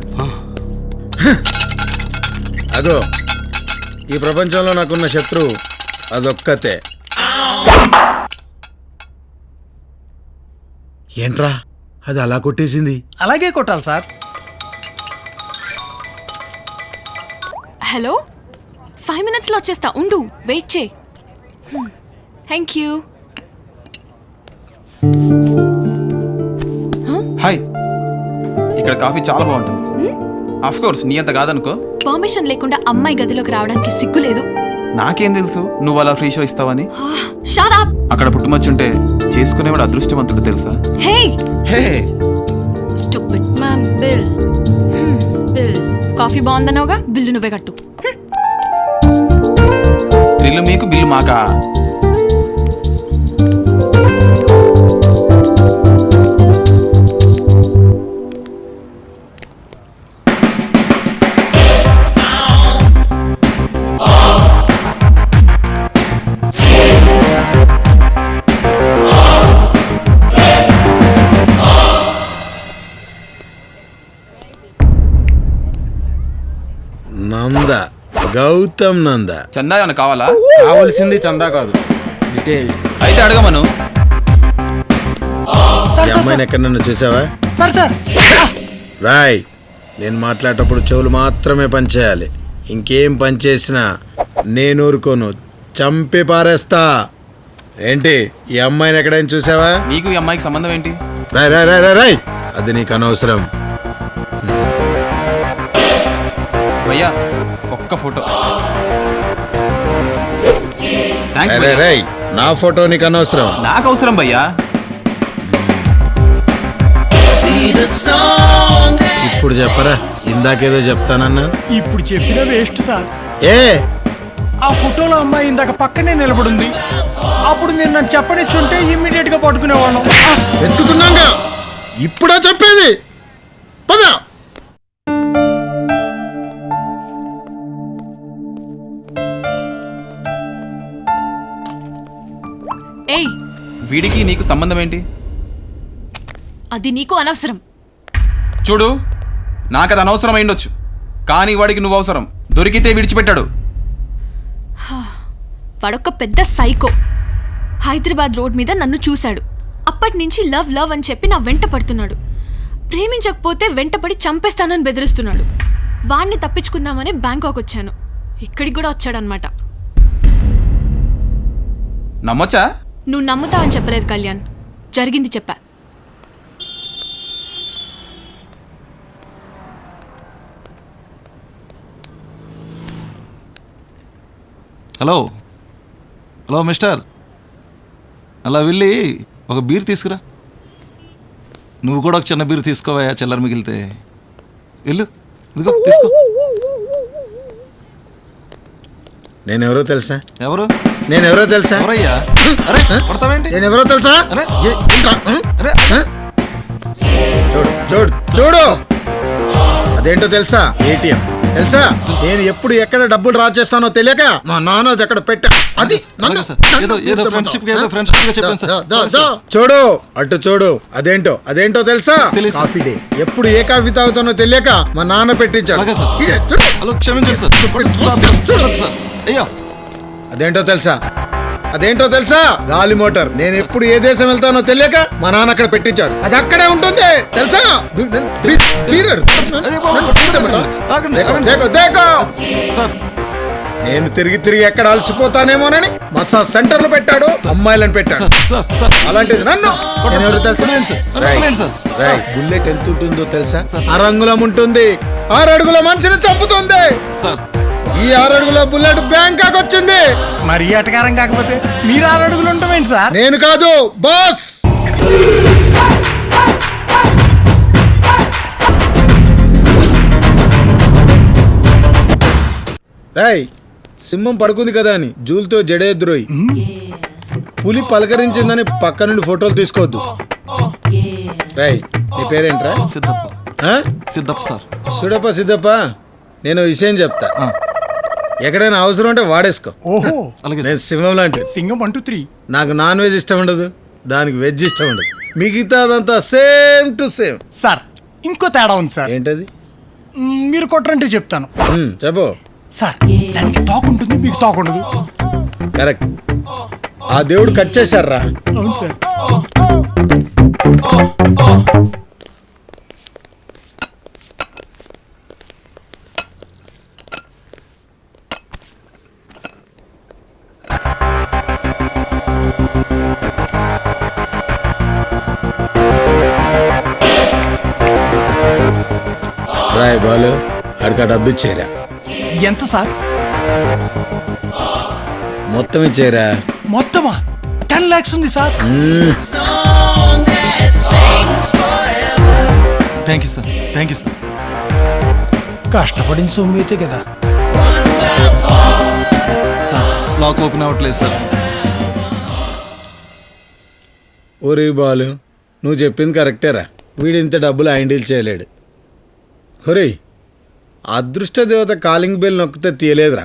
అగో ఈ ప్రపంచంలో నాకున్న శత్రువు అదొక్కతే. ఏంట్రా అది అలా కొట్టేసింది? అలాగే కొట్టాలి సార్. హలో, 5 minutesలో వచ్చేస్తా, ఉండు, వెయిట్ చేయి. Thank you. హాయ్, ఇక్కడ కాఫీ చాలా బాగుంటుంది. ఆఫ్ కోర్స్ నీ అంత కాదనుకో. పర్మిషన్ లేకుండా అమ్మాయి గదిలోకి రావడానికి సిగ్గు లేదు. నాకేం తెలుసు నువ్వు అలా ఫ్రీ షో ఇస్తావని. Shut up. అక్కడ పుట్టుమచ్చుంటే చేసుకునేవాడు అదృష్టవంతుడు తెలుసా. Hey hey, stupid ma'am. Bill coffee బాగుందన్నావుగా, బిల్లు నువ్వే కట్టు. బిల్లు మీకు, బిల్లు మాకా? నంద, గౌతమ్ నంద. చందా ఏమైనా కావాలా? కావాల్సింది చందా కాదు, డీటెయిల్స్. అయితే అడగమను. ఈ అమ్మాయిని ఎక్కడన్నా చూసావా? రాయ్, నేను మాట్లాడేటప్పుడు చెవులు మాత్రమే పనిచేయాలి. ఇంకేం పనిచేసినా నేను ఊరుకోను, చంపి పారేస్తా. ఏంటి, ఈ అమ్మాయిని ఎక్కడైనా చూసావా? నీకు ఈ అమ్మాయికి సంబంధం ఏంటి? రాయ్ రాయ్ రాయ్ రాయ్ రాయ్, అది నీకు అనవసరం. భయ్యా ఒక్క ఫోటో. థ్యాంక్స్ రాయ్ భయ్యా. రాయ్, నా ఫోటో నీకు అనవసరం. నాకు అవసరం భయ్యా. ఇప్పుడు చెప్పరా, ఇందాకేదో చెప్తానన్నా. ఇప్పుడు చెప్పిన వేస్ట్ సార్. ఏ, ఆ ఫోటోలో అమ్మాయి ఇందాక పక్కనే నిలబడింది. అప్పుడు నేను నన్ను చెప్పనిచ్చుంటే ఇమ్మీడియట్ గా పట్టుకునేవాళ్ళం. వెతుకుతున్నాగా, ఇప్పుడా చెప్పేది? పద. ఏయ్, వీడికి నీకు సంబంధం ఏంటి? అది నీకు అనవసరం. చూడు, నాకు అది అనవసరం అయిండొచ్చు, కానీ వాడికి నువ్వు అవసరం. దొరికితే విడిచిపెట్టాడు. వాడొక్క పెద్ద సైకో. హైదరాబాద్ రోడ్ మీద నన్ను చూశాడు. అప్పటి నుంచి లవ్ లవ్ అని చెప్పి నా వెంట పడుతున్నాడు. ప్రేమించకపోతే వెంటపడి చంపేస్తానని బెదిరిస్తున్నాడు. వాణ్ణి తప్పించుకుందామని బ్యాంకాక్ వచ్చాను. ఇక్కడికి కూడా వచ్చాడనమాట. నమ్మొచ్చా? నువ్వు నమ్ముతావని చెప్పలేదు కళ్యాణ్, జరిగింది చెప్పా. హలో హలో మిస్టర్, అలా వెళ్ళి ఒక బీర్ తీసుకురా. నువ్వు కూడా ఒక చిన్న బీర్ తీసుకోవా, చిల్లర మిగిలితే. వెళ్ళు, ఇదిగో తీసుకో. నేనెవరో తెలుసా? ఎవరు? నేనెవరో తెలుసా? ఎవరయ్యా? అరే కొడతావేంటి? నేనెవరో తెలుసా? అరే అరే, చూడు చూడు చూడు, అదేంటో తెలుసా? ఏటీఎం తెలుసా? నేను ఎప్పుడు ఎక్కడ డబ్బులు డ్రా చేస్తానో తెలియక మా నాన్న అది ఎక్కడ పెట్టా. అది చూడు, అటు చూడు, అదేంటో తెలుసా? Coffee day. ఎప్పుడు ఏ కాఫీ తాగుతానో తెలియక మా నాన్న పెట్టించాడు. హలో, క్షమించండి సార్. అయ్యో, అదేంటో తెలుసా? గాలి మోటార్. నేను ఎప్పుడు ఏ దేశం వెళ్తానో తెలియక మా నాన్న అక్కడ పెట్టించాడు. అది అక్కడే ఉంటుంది తెలుసా? నేను తిరిగి తిరిగి ఎక్కడ అలసిపోతానేమోనని మసాజ్ సెంటర్లు పెట్టాడు, అమ్మాయిలను పెట్టాడు. అలాంటిది నన్ను నేను ఎవరు తెలుసా? రేయ్, బుల్లెట్ ఎంత ఉంటుందో తెలుసా? 6 అంగుళం ఉంటుంది. 6 అడుగుల మనిషిని చంపుతుంది. ఈ 6 అడుగుల బుల్లెట్ బ్యాంకాక్ వచ్చింది. మరి అటకారం కాకపోతే మీరు 6 అడుగులు ఉంటామేంటి సార్? నేను కాదు, బాస్. రాయ్, సింహం పడుకుంది కదా అని జూలతో జడేద్రోయి. పులి పలకరించిందని పక్క నుండి ఫోటోలు తీసుకోవద్దు. రాయ్, నీ పేరేంట్రా? సిద్ధప్ప. ఆ? సిద్ధప్ప సార్. సిద్ధప్ప, నేను విషయం చెప్తా. ఎక్కడైనా అవసరం ఉంటే వాడేసుకో. ఓహో, నేను సింహం లాంటి సింగం 1 2 3. నాకు నాన్ వెజ్ ఇష్టం ఉండదు, దానికి వెజ్ ఇష్టం ఉండదు. మిగతాదంతా సేమ్ టు సేమ్. సార్, ఇంకో తేడా ఉంది సార్. ఏంటది? మీరు కొట్టరంటే చెప్తాను. చెప్పు. సార్, దానికి తోక ఉంటుంది, మీకు తోక ఉండదు. కరెక్ట్. ఆ దేవుడు కట్ చేశారా? అవును సార్. రాయ్ బాలు, అడిగా డబ్బు ఇచ్చేరా. ఎంత సార్? మొత్తం ఇచ్చేరా. మొత్తమా? 10 lakhs ఉంది sir. Thank you sir, thank you sir. కష్టపడిన సొమ్ము అయితే కదా సార్. లాక్ ఓపెన్ అవ్వట్లేదు సార్. ఓరే బాలు, నువ్వు చెప్పింది కరెక్టేరా. వీడు ఇంత డబ్బులు హ్యాండిల్ చేయలేడు. ఒరే, అదృష్ట దేవత కాలింగ్ బెల్ నొక్కితే తీయలేదురా.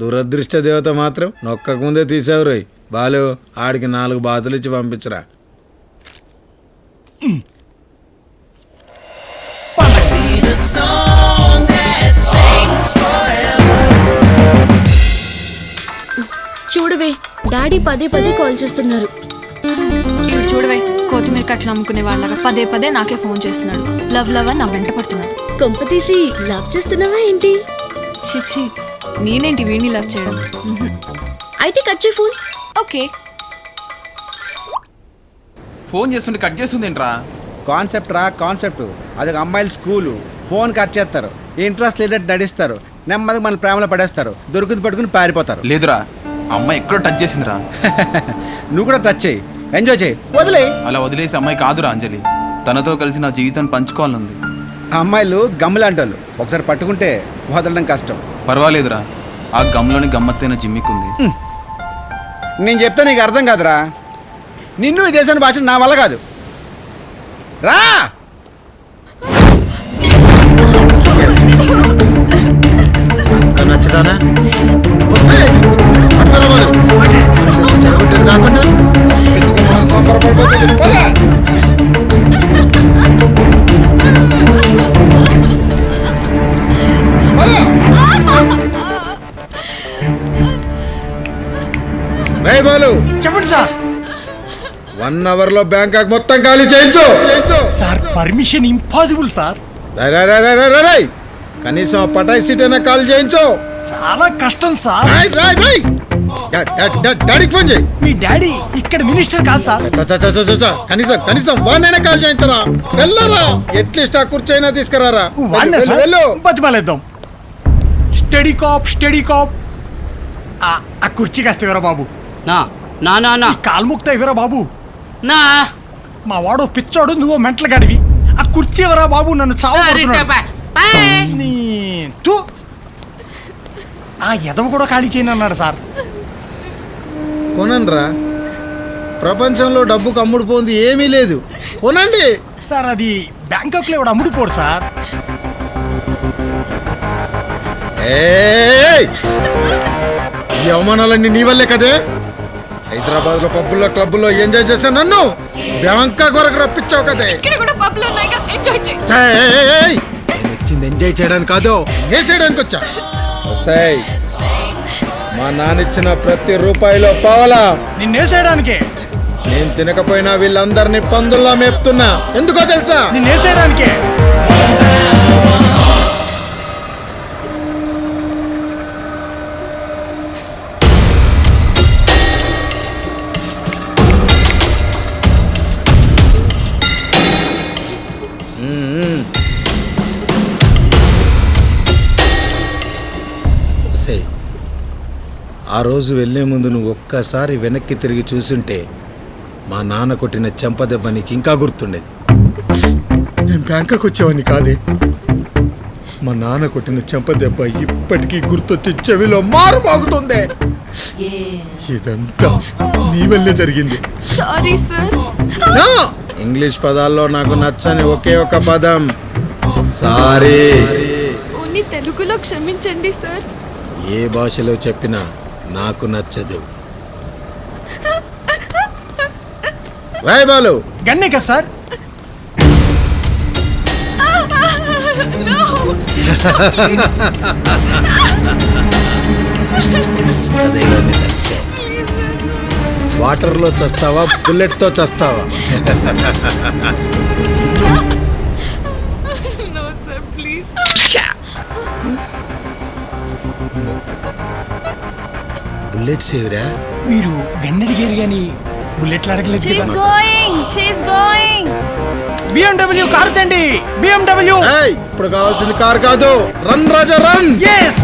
దురదృష్ట దేవత మాత్రం నొక్కకముందే తీసావు రోయ్. బాలు, ఆడికి 4 బాతులు ఇచ్చి పంపించరా. చూడవే, డాడీ పదే పదే కాల్ చేస్తున్నారు. ఇప్పుడు చూడవే, కొత్తిమీర కట్టలు అమ్ముకునే వాళ్ళగా పదే పదే నాకే ఫోన్ చేస్తున్నాడు. లవ్ లవ్ అని నా వెంట పడుతున్నాడు. కొంప తీసి లవ్ చేస్తున్నావా ఏంటి? చిచ్చి, నేనేంటి వీడిని లవ్ చేయడం? అయితే కట్ చేయి ఫోన్. ఓకే. ఫోన్ చేస్తుంటే కట్ చేస్తుంది ఏంట్రా? కాన్సెప్ట్ రా, కాన్సెప్ట్. అది అమ్మాయిల స్కూలు. ఫోన్ కట్ చేస్తారు, ఇంట్రెస్ట్ లేదంటే నడిస్తారు, నెమ్మదిగా మన ప్రేమలో పడేస్తారు, దొరుకుని పట్టుకుని పారిపోతారు. లేదురా, అమ్మాయి ఎక్కడో టచ్ చేసిందిరా. నువ్వు కూడా టచ్ చేయి, ఎంజాయ్ చేయి, వదిలే. అలా వదిలేసి అమ్మాయి కాదురా అంజలి. తనతో కలిసి నా జీవితాన్ని పంచుకోవాలనుంది. అమ్మాయిలు గమ్ములాంటి వాళ్ళు, ఒకసారి పట్టుకుంటే వదలడం కష్టం. పర్వాలేదురా, ఆ గమ్లోని గమ్మత్తైన జిమ్మికుంది. నేను చెప్తే నీకు అర్థం కాదురా. నిన్ను ఈ దేశాన్ని భాష నా వల్ల కాదు. రా. అంత నచ్చదానా? కాకుండా సంబరపడిపోతుంది. రేయ్ బాలు, చెప్పండి సార్. 1 అవర్లో బ్యాంకాక్ మొత్తం ఖాళీ చేయించు. Sir, permission impossible sir. Rai, కనీసం పటాయి సీట్ అయినా ఖాళీ చేయించు. చాలా కష్టం సార్. డాడీకి ఫోన్ చేయి. మీ డాడీ ఇక్కడ మినిస్టర్ కాదు సార్. కనీసం వాడినైనా కాల్ చేయించరా. వెళ్ళరా, ఎట్లీస్ట్ ఆ కుర్చీ అయినా తీసుకురారా. వెళ్ళు, బతిమాలేద్దాం. Study cop, study cop. ఆ కుర్చీ కాస్త ఇవ్వరా బాబు. కాల్ముక్త ఇవ్వరా బాబు. మా వాడు పిచ్చోడు, నువ్వు మెంటలు గడివి. ఆ కుర్చీ ఇవ్వరా బాబు, నన్ను చావు. ఆ ఎదవ కూడా ఖాళీ చేయను అన్నాడు సార్. కొనండ్రా, ప్రపంచంలో డబ్బుకు అమ్ముడుపోయింది ఏమీ లేదు. కొనండి సార్. అది బ్యాంకాక్లో కూడా అమ్ముడుపోడు సార్. ఈ అవమానాలన్నీ నీ వల్లే కదే. హైదరాబాద్ లో పబ్బుల్లో క్లబ్బుల్లో ఎంజాయ్ చేసా నన్ను బ్యాంకాక్ వరకు రప్పించావు కదే. వచ్చింది ఎంజాయ్ చేయడానికి కాదు, వేసేయడానికి వచ్చా. మా నాన్నిచ్చిన ప్రతి రూపాయిలో పావలా నిన్నేసేయడానికే. నేను తినకపోయినా వీళ్ళందరినీ పందుల్లా మేపుతున్నా. ఎందుకో తెలుసా? నిన్నేసేయడానికే. సే ఆ రోజు వెళ్ళే ముందు నువ్వు ఒక్కసారి వెనక్కి తిరిగి చూసుంటే మా నాన్న కొట్టిన చెంపదెబ్బ నీకు ఇంకా గుర్తుండేది. నేను బ్యాంకాక్ వచ్చేవాడిని కాదే. మా నాన్న కొట్టిన చెంపదెబ్బ ఇప్పటికీ గుర్తొచ్చి చెవిలో మారుమోగుతుంది. ఇదంతా నీ వల్లే జరిగింది. Sorry sir. ఇంగ్లీష్ పదాల్లో నాకు నచ్చని ఒకే ఒక పదం సారీ. ఓన్లీ తెలుగులో క్షమించండి సార్. ఏ భాషలో చెప్పినా నాకు నచ్చదు. రాయ్ బాలు. గన్నే కదా సార్. వాటర్లో చస్తావా, బుల్లెట్తో చస్తావా? No sir please. బుల్లెట్స్ ఎదురా? మీరు గన్ అడిగారు కానీ బుల్లెట్లు అడగలేదు కదా. BMW కారు తండి. BMW. ఇప్పుడు కావాల్సిన కార్ కాదు, రన్ రాజా రన్. yes.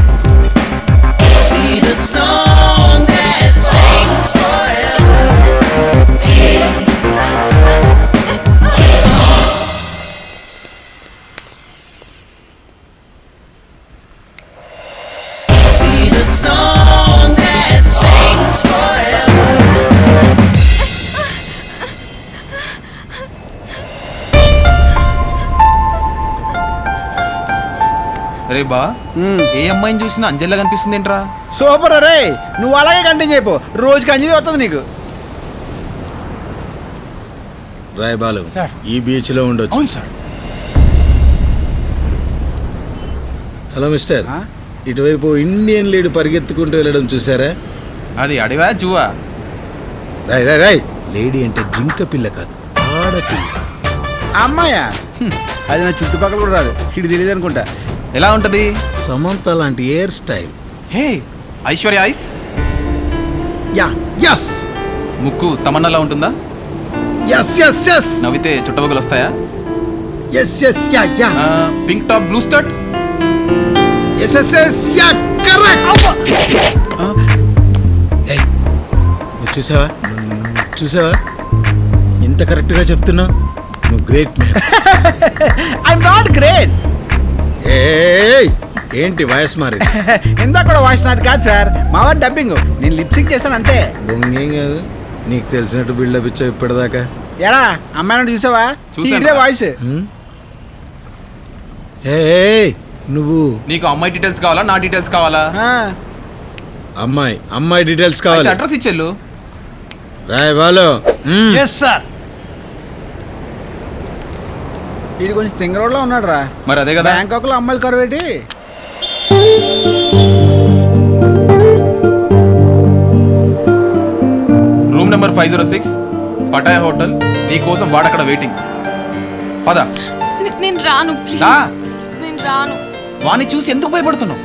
రే బా, ఏ అమ్మాయిని చూసినా అంజలిలా కనిపిస్తుంది ఏంట్రా? సూపర్ రే, నువ్వు అలాగే కంటిన్యూ అయిపో. రోజుకి అంజలి వస్తుంది నీకు. రాయ్ బాలు సార్. ఈ బీచ్ లో ఉండొచ్చు. అవును సార్. హలో మిస్టర్, ఇటువైపు ఇండియన్ లీడ్ పరిగెత్తుకుంటూ వెళ్ళడం చూసారా? అది అడివా జువా? రాయ్ రాయ్ రాయ్, లేడీ అంటే జింక పిల్ల కాదు, ఆడపిల్ల. అమ్మాయా? అది నా చుట్టుపక్కల కూడా రాదు. ఇటు తెలియదు అనుకుంటా. ఎలా ఉంటది? సమంత లాంటి hair style. Hey, Aishwarya eyes. Yeah yes. ముక్కు తమన్నాలా ఉంటుందా? Yes yes yes. నవ్వితే చుట్టబొగ్గలు వస్తాయా? Yes yes yeah yeah. Pink top blue skirt. Yes yes yes yeah correct. ఏయ్, నువ్వు చూసావా? చూసావా ఇంత కరెక్ట్గా చెప్తున్నావు? నువ్వు great man. I'm not great. ఏయ్, ఏంటి వాయిస్ మారి? ఇందాక కూడా వాయిస్ నాది కాదు సార్, మా వాడు డబ్బింగ్. నేను లిప్సింగ్ చేస్తాను అంతే. బొంగేం కాదు, నీకు తెలిసినట్టు బిల్డప్ ఇచ్చావు ఇప్పటిదాకా. ఎరా అమ్మాయి చూసావా? చూసాను. ఇదే వాయిస్. ఏయ్ నువ్వు, నీకు అమ్మాయి డీటెయిల్స్ కావాలా, నా డీటెయిల్స్ కావాలా? అమ్మాయి డీటెయిల్స్ కావాలి. అడ్రస్ ఇచ్చేళ్ళు. రాయ్ బాలు. Yes sir. వీడు కొంచెం తింగరోడ్లో ఉన్నాడు రా. మరి అదే కదా. బ్యాంకాక్ లో అమ్మాయిలు కరువేటి. Room number 506 Pattaya hotel. నీ కోసం వాడక్కడ వెయిటింగ్. పద. నేను రాను ప్లీజ్. రా. నేను రాను. వాడిని చూసి ఎందుకు భయపడుతున్నావు?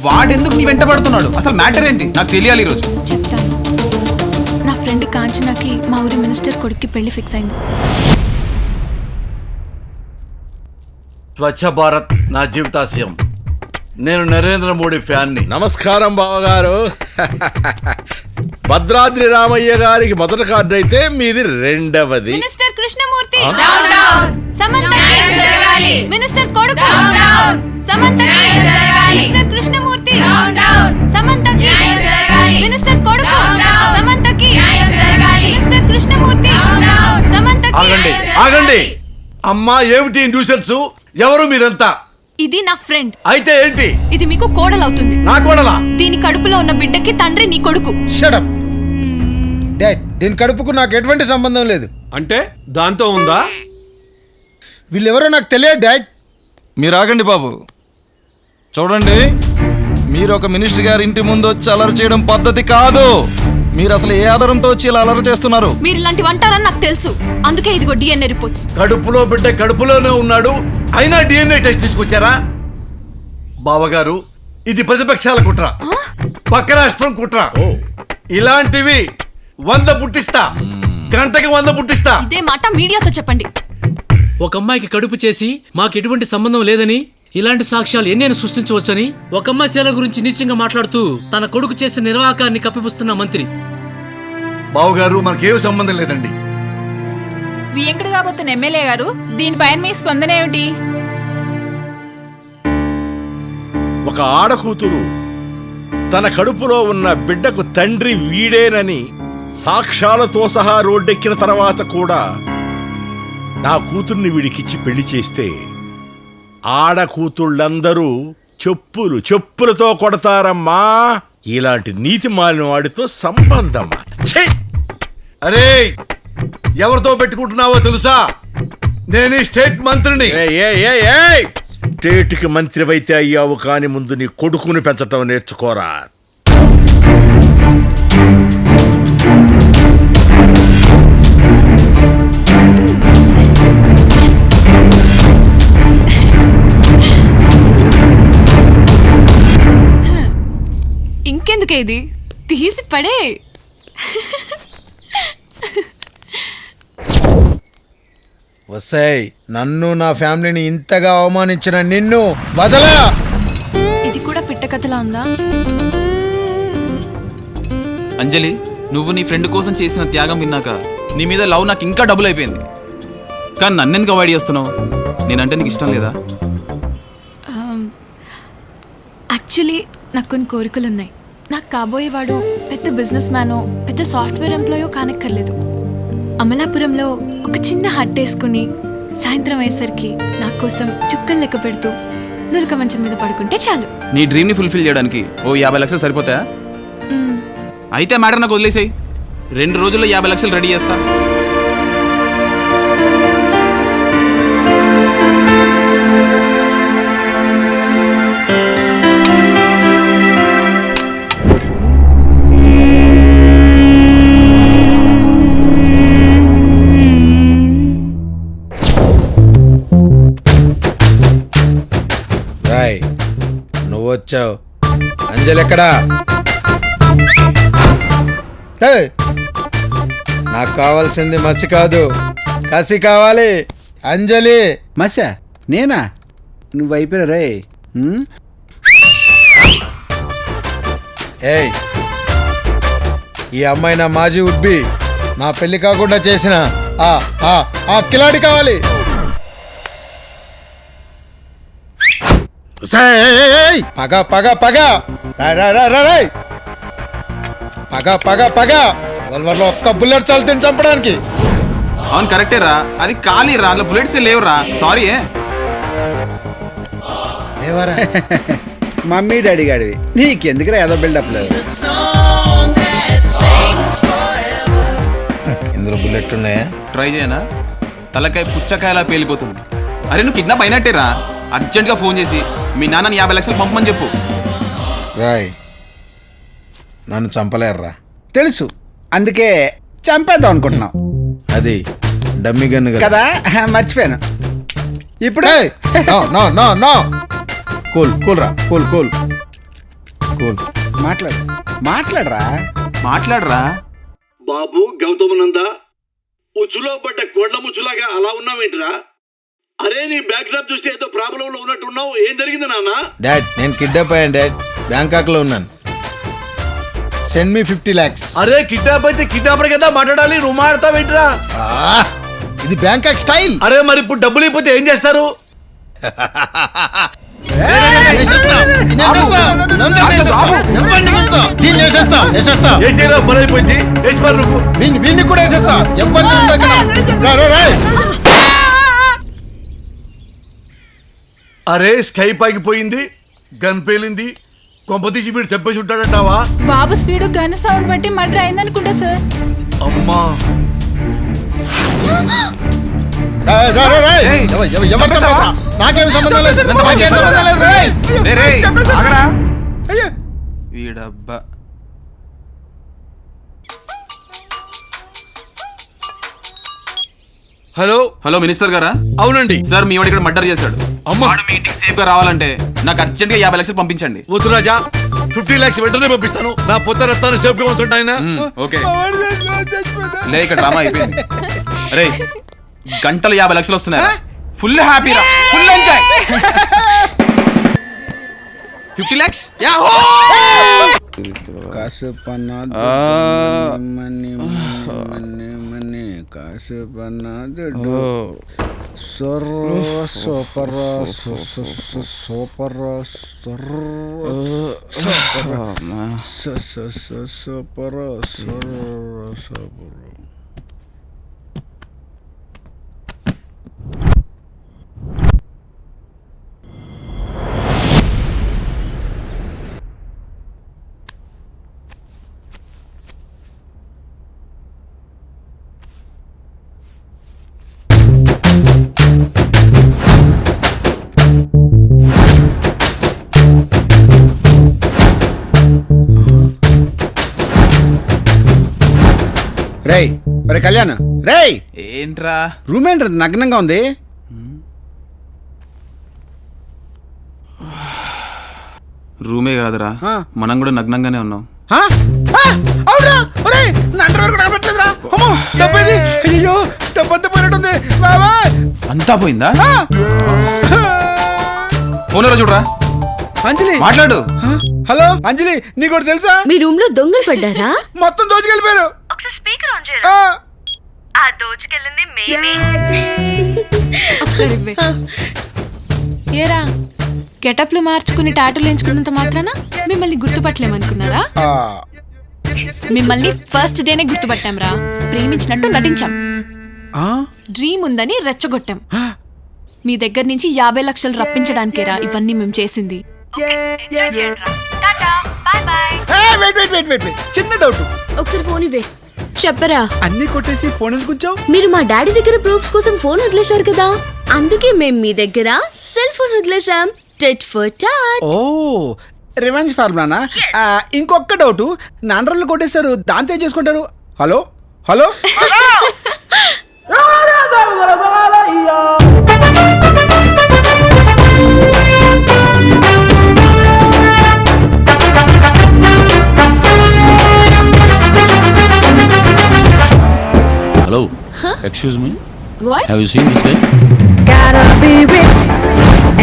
వాడెందుకు నీ వెంట పడుతున్నాడు? అసలు మ్యాటర్ ఏంటి నాకు తెలియాలి ఈరోజు. చెప్తాను. నా ఫ్రెండ్ కాంచనాకి మా ఊరి మినిస్టర్ కొడుక్కి పెళ్లి ఫిక్స్ అయింది. స్వచ్ఛ భారత్ నా జీవితాశయం. నేను నరేంద్ర మోడీ ఫ్యాన్ని. నమస్కారం బావగారు. భద్రాద్రి రామయ్య గారికి మొదటి కార్డు అయితే మీది రెండవది. మినిస్టర్ కృష్ణమూర్తి సమంతకి మినిస్టర్ కొడుకు సమంతకి మినిస్టర్ కృష్ణమూర్తి సమంతకి మినిస్టర్ కొడుకు సమంతకి మినిస్టర్ కృష్ణమూర్తి సమంతకి. ఆగండి ఆగండి. అమ్మా, ఏమిటి న్యూసెన్స్? ఎవరు మీరంతా? ఇది నా ఫ్రెండ్. అయితే ఏంటి? ఇది మీకు కోడలవుతుంది. నా కోడలా? దీని కడుపులో ఉన్న బిడ్డకి తండ్రి నీ కొడుకు. Shut up dad. దీని కడుపుకు నాకు ఎటువంటి సంబంధం లేదు. అంటే దాంతో ఉందా? వీళ్ళెవరో నాకు తెలియదు డాడ్. మీరు ఆగండి బాబు. చూడండి, మీరు ఒక మినిస్టర్ గారి ఇంటి ముందు వచ్చి అలరి చేయడం పద్ధతి కాదు. మీరు అసలు ఏ ఆధారంతో వచ్చి ఇలా అలరి చేస్తున్నారు? మీరు ఇలాంటి వంటారని నాకు తెలుసు. అందుకే ఇదిగో DNA రిపోర్ట్స్. కడుపులో బిడ్డ కడుపులోనే ఉన్నాడు, అయినా DNA టెస్ట్ తీసుకొచ్చారా? బావగారు, ఇది ప్రతిపక్షాల కుట్ర, పక్క రాష్ట్రం కుట్ర. ఇలాంటివి 100 పుట్టిస్తా, గంటకి 100 పుట్టిస్తా. ఇదే మాట మీడియాతో చెప్పండి. ఒక అమ్మాయికి కడుపు చేసి మాకు ఎటువంటి సంబంధం లేదని ఇలాంటి సాక్ష్యాలు ఎన్నైనా సృష్టించవచ్చని ఒక అమ్మాయి శీల గురించి నీచంగా మాట్లాడుతూ తన కొడుకు చేసిన నిర్వాకాన్ని కప్పిపుస్తున్న మంత్రి. బావగారు మనకేం సంబంధం లేదండి. వియంకుడు కాబోతున్న ఎమ్మెల్యే గారు దీనిపైన మీ స్పందన ఏమిటి? ఒక ఆడకూతురు తన కడుపులో ఉన్న బిడ్డకు తండ్రి వీడేనని సాక్ష్యాలతో సహా రోడ్డెక్కిన తర్వాత కూడా నా కూతుర్ని వీడికిచ్చి పెళ్లి చేస్తే ఆడకూతుళ్ళందరూ చెప్పులతో కొడతారమ్మా. ఇలాంటి నీతి మాలిన వాడితో సంబంధమా? ఛీ! అరే ఎవరితో పెట్టుకుంటున్నావో తెలుసా? నేను ఈ స్టేట్ మంత్రిని. స్టేట్కి మంత్రివైతే అయ్యావు కానీ ముందు నీ కొడుకుని పెంచటం నేర్చుకోరా. ఇంకెందుకే ఇది, తీసి పడే. వస్తాయి నన్ను నా ఫ్యామిలీని ఇంతగా అవమానించిన నిన్ను వదలా. ఇది కూడా పిట్ట కథలా ఉందా? అంజలి, నువ్వు నీ ఫ్రెండ్ కోసం చేసిన త్యాగం విన్నాక నీ మీద లవ్ నాకు ఇంకా డబుల్ అయిపోయింది. కానీ నన్నెందుకు అవాయిడ్ చేస్తున్నావు? నేనంటే నీకు ఇష్టం లేదా? యాక్చువల్లీ నాకు కొన్ని కోరికలు ఉన్నాయి. నాకు కాబోయేవాడు పెద్ద బిజినెస్ మ్యానో పెద్ద సాఫ్ట్వేర్ ఎంప్లాయో కానక్కర్లేదు. అమలాపురంలో ఒక చిన్న హట్ వేసుకుని సాయంత్రం అయ్యేసరికి నా కోసం చుక్కలు లెక్క పెడుతూ నులక మంచం మీద పడుకుంటే చాలు. నీ డ్రీమ్ని ఫుల్ఫిల్ చేయడానికి ఓ 50 లక్షలు సరిపోతాయా? అయితే మ్యాటర్ నాకు వదిలేసాయి. 2 రోజుల్లో 50 లక్షలు రెడీ చేస్తా. రాయ్ నువ్వు వచ్చావు. అంజలి ఎక్కడా? నాకు కావాల్సింది మసి కాదు, కసి కావాలి. అంజలి. మసా నేనా? నువ్వు అయిపోయినా రే. ఏయ్ ఈ అమ్మాయి నా మాజీ ఉబ్బి, నా పెళ్లి కాకుండా చేసిన ఆ కిలాడి కావాలి. పగ పగ పగ పగ పగ పగ వల్వర్లో ఒక్క బుల్లెట్ చాలు తిని చంపడానికి. అవును కరెక్టే రా, అది ఖాళీ రా, అందులో బుల్లెట్స్ లేవురా. సారీ. మమ్మీ డాడీ గాడివి, నీకెందుకురా ఏదో బిల్డప్ లేదు. ఇందులో బుల్లెట్ ఉన్నాయా? ట్రై చేయనా? తలకాయ పుచ్చకాయలా పేలిపోతుంది. అరే నువ్వు కిడ్నాప్ అయినట్టే రా. అర్జెంట్గా ఫోన్ చేసి మీ నాన్నని 50 లక్షలు పంపమని చెప్పు. రాయ్ నన్ను చంపలేరురా. తెలుసు, అందుకే చంపేద్దాం అనుకుంటున్నాం. అది డమ్మి గన్ను కదా, మర్చిపోయాను. ఇప్పుడు కూల్ కూల్ రా, కూల్ కూల్ కూల్. మాట్లాడరా. బాబు గౌతమనంద, ఉచ్చులో పడ్డ కోడ్ల ముచ్చులాగా అలా ఉన్నావేంటిరా? అరే నీ బ్యాక్ డ్రాప్ చూస్తే ఏదో ప్రాబ్లంలో ఉన్నట్టున్నావు. ఏం జరిగింది నాన్న? డాడ్ నేను కిడ్నాప్ అయ్యాను డాడ్. బ్యాంకాక్ లో ఉన్నాను. Send me 50 lakhs. అరే కిడ్నాప్ అయితే కిడ్నాపర్ కదా మాట్లాడాలి, నువ్వు మాట్లాడతావేంట్రా? ఇది బ్యాంకాక్ స్టైల్. అరే మరి ఇప్పుడు డబ్బులు అయిపోతే ఏం చేస్తారు? వీన్ని కూడా వేసేస్తా. అరే స్కై పైకిపోయింది, గన్ పేలింది. కొంపతీసి వీడు చెప్పేసి ఉంటాడంటావా? బాబు స్పీడ్ గన్ సౌండ్ బట్టి మర్డర్ అయిందనుకుంటా సార్. అమ్మా నాకేం సంబంధం లేదు. వీడబ్బా. హలో మినిస్టర్ గారా? అవునండి సార్, మీ వాడు ఇక్కడ మర్డర్ చేశాడు. అమ్మా మీటింగ్ సేఫ్ గా రావాలంటే నాకు అర్జెంట్ గా 50 లక్షలు పంపించండి. వద్దు రాజా, 50 lakhs వెంటనే పంపిస్తాను. నా పొత్త రత్తాన్ని సేఫ్ గా ఉంచండి ఆయన. ఓకే లే, ఇక్కడ డ్రామా అయిపోయింది. అరే గంటలు 50 లక్షలు వస్తున్నాయి. ఫుల్ హ్యాపీ రా, ఫుల్ ఎంజాయ్. 50 lakhs? కాసేపన్నా మనీ కాసేపన్నా సూపర్ రేయ్ ఒరే కళ్యాణ్ రేయ్ ఏంట్రా? రూమ్ ఏంట్రా నగ్నంగా ఉంది? రూమే కాదురా, మనం కూడా నగ్నంగానే ఉన్నాం. అవునా? ఒరే నా అండర్వేర్ కూడా కనబడట్లేదురా. అమ్మో డబ్బేది? అయ్యో డబ్బంతా పోయినట్టుంది బాబా. అంతా పోయిందా? ఫోన్లో చూడరా. అంజలి మాట్లాడు. హలో అంజలి, నీకు కూడా తెలుసా? మీ రూమ్ లో దొంగలు పడ్డారా? మొత్తం దోచుకెళ్ళిపోయారు. ఒకసారి స్పీకర్ ఆన్ చేయరా. ఆ దోచుకెళ్ళింది మేమే. ఒకసారి ఇవ్వే. ఏరా గెటప్లు మార్చుకుని టాటూలు ఎంచుకున్నంత మాత్రాన మిమ్మల్ని గుర్తుపట్టలేమనుకున్నారా? మిమ్మల్ని ఫస్ట్ డేనే గుర్తుపట్టాం రా. ప్రేమించినట్టు నటించాం, డ్రీమ్ ఉందని రెచ్చగొట్టాం. మీ దగ్గర నుంచి 50 లక్షలు రప్పించడానికేరా ఇవన్నీ మేము చేసింది. చిన్న డౌట్, ఒకసారి ఫోన్ ఇవ్వే. చెప్పరా. అన్ని కొట్టేసి ఫోన్ ఎందుకుంచావు? మీరు మా డాడీ దగ్గర ప్రూఫ్స్ కోసం ఫోన్ వదిలేశారు కదా, అందుకే మేము మీ దగ్గర సెల్ ఫోన్ వదిలేసాం. Tit for tat. ఓ రివెంజ్ ఫార్ములానా? ఇంకొక డౌట్, నాన్నలు కొట్టేశారు, దాంతో ఏం చేసుకుంటారు? Hello hello hello excuse me, What? Have you seen this guy? Gotta be rich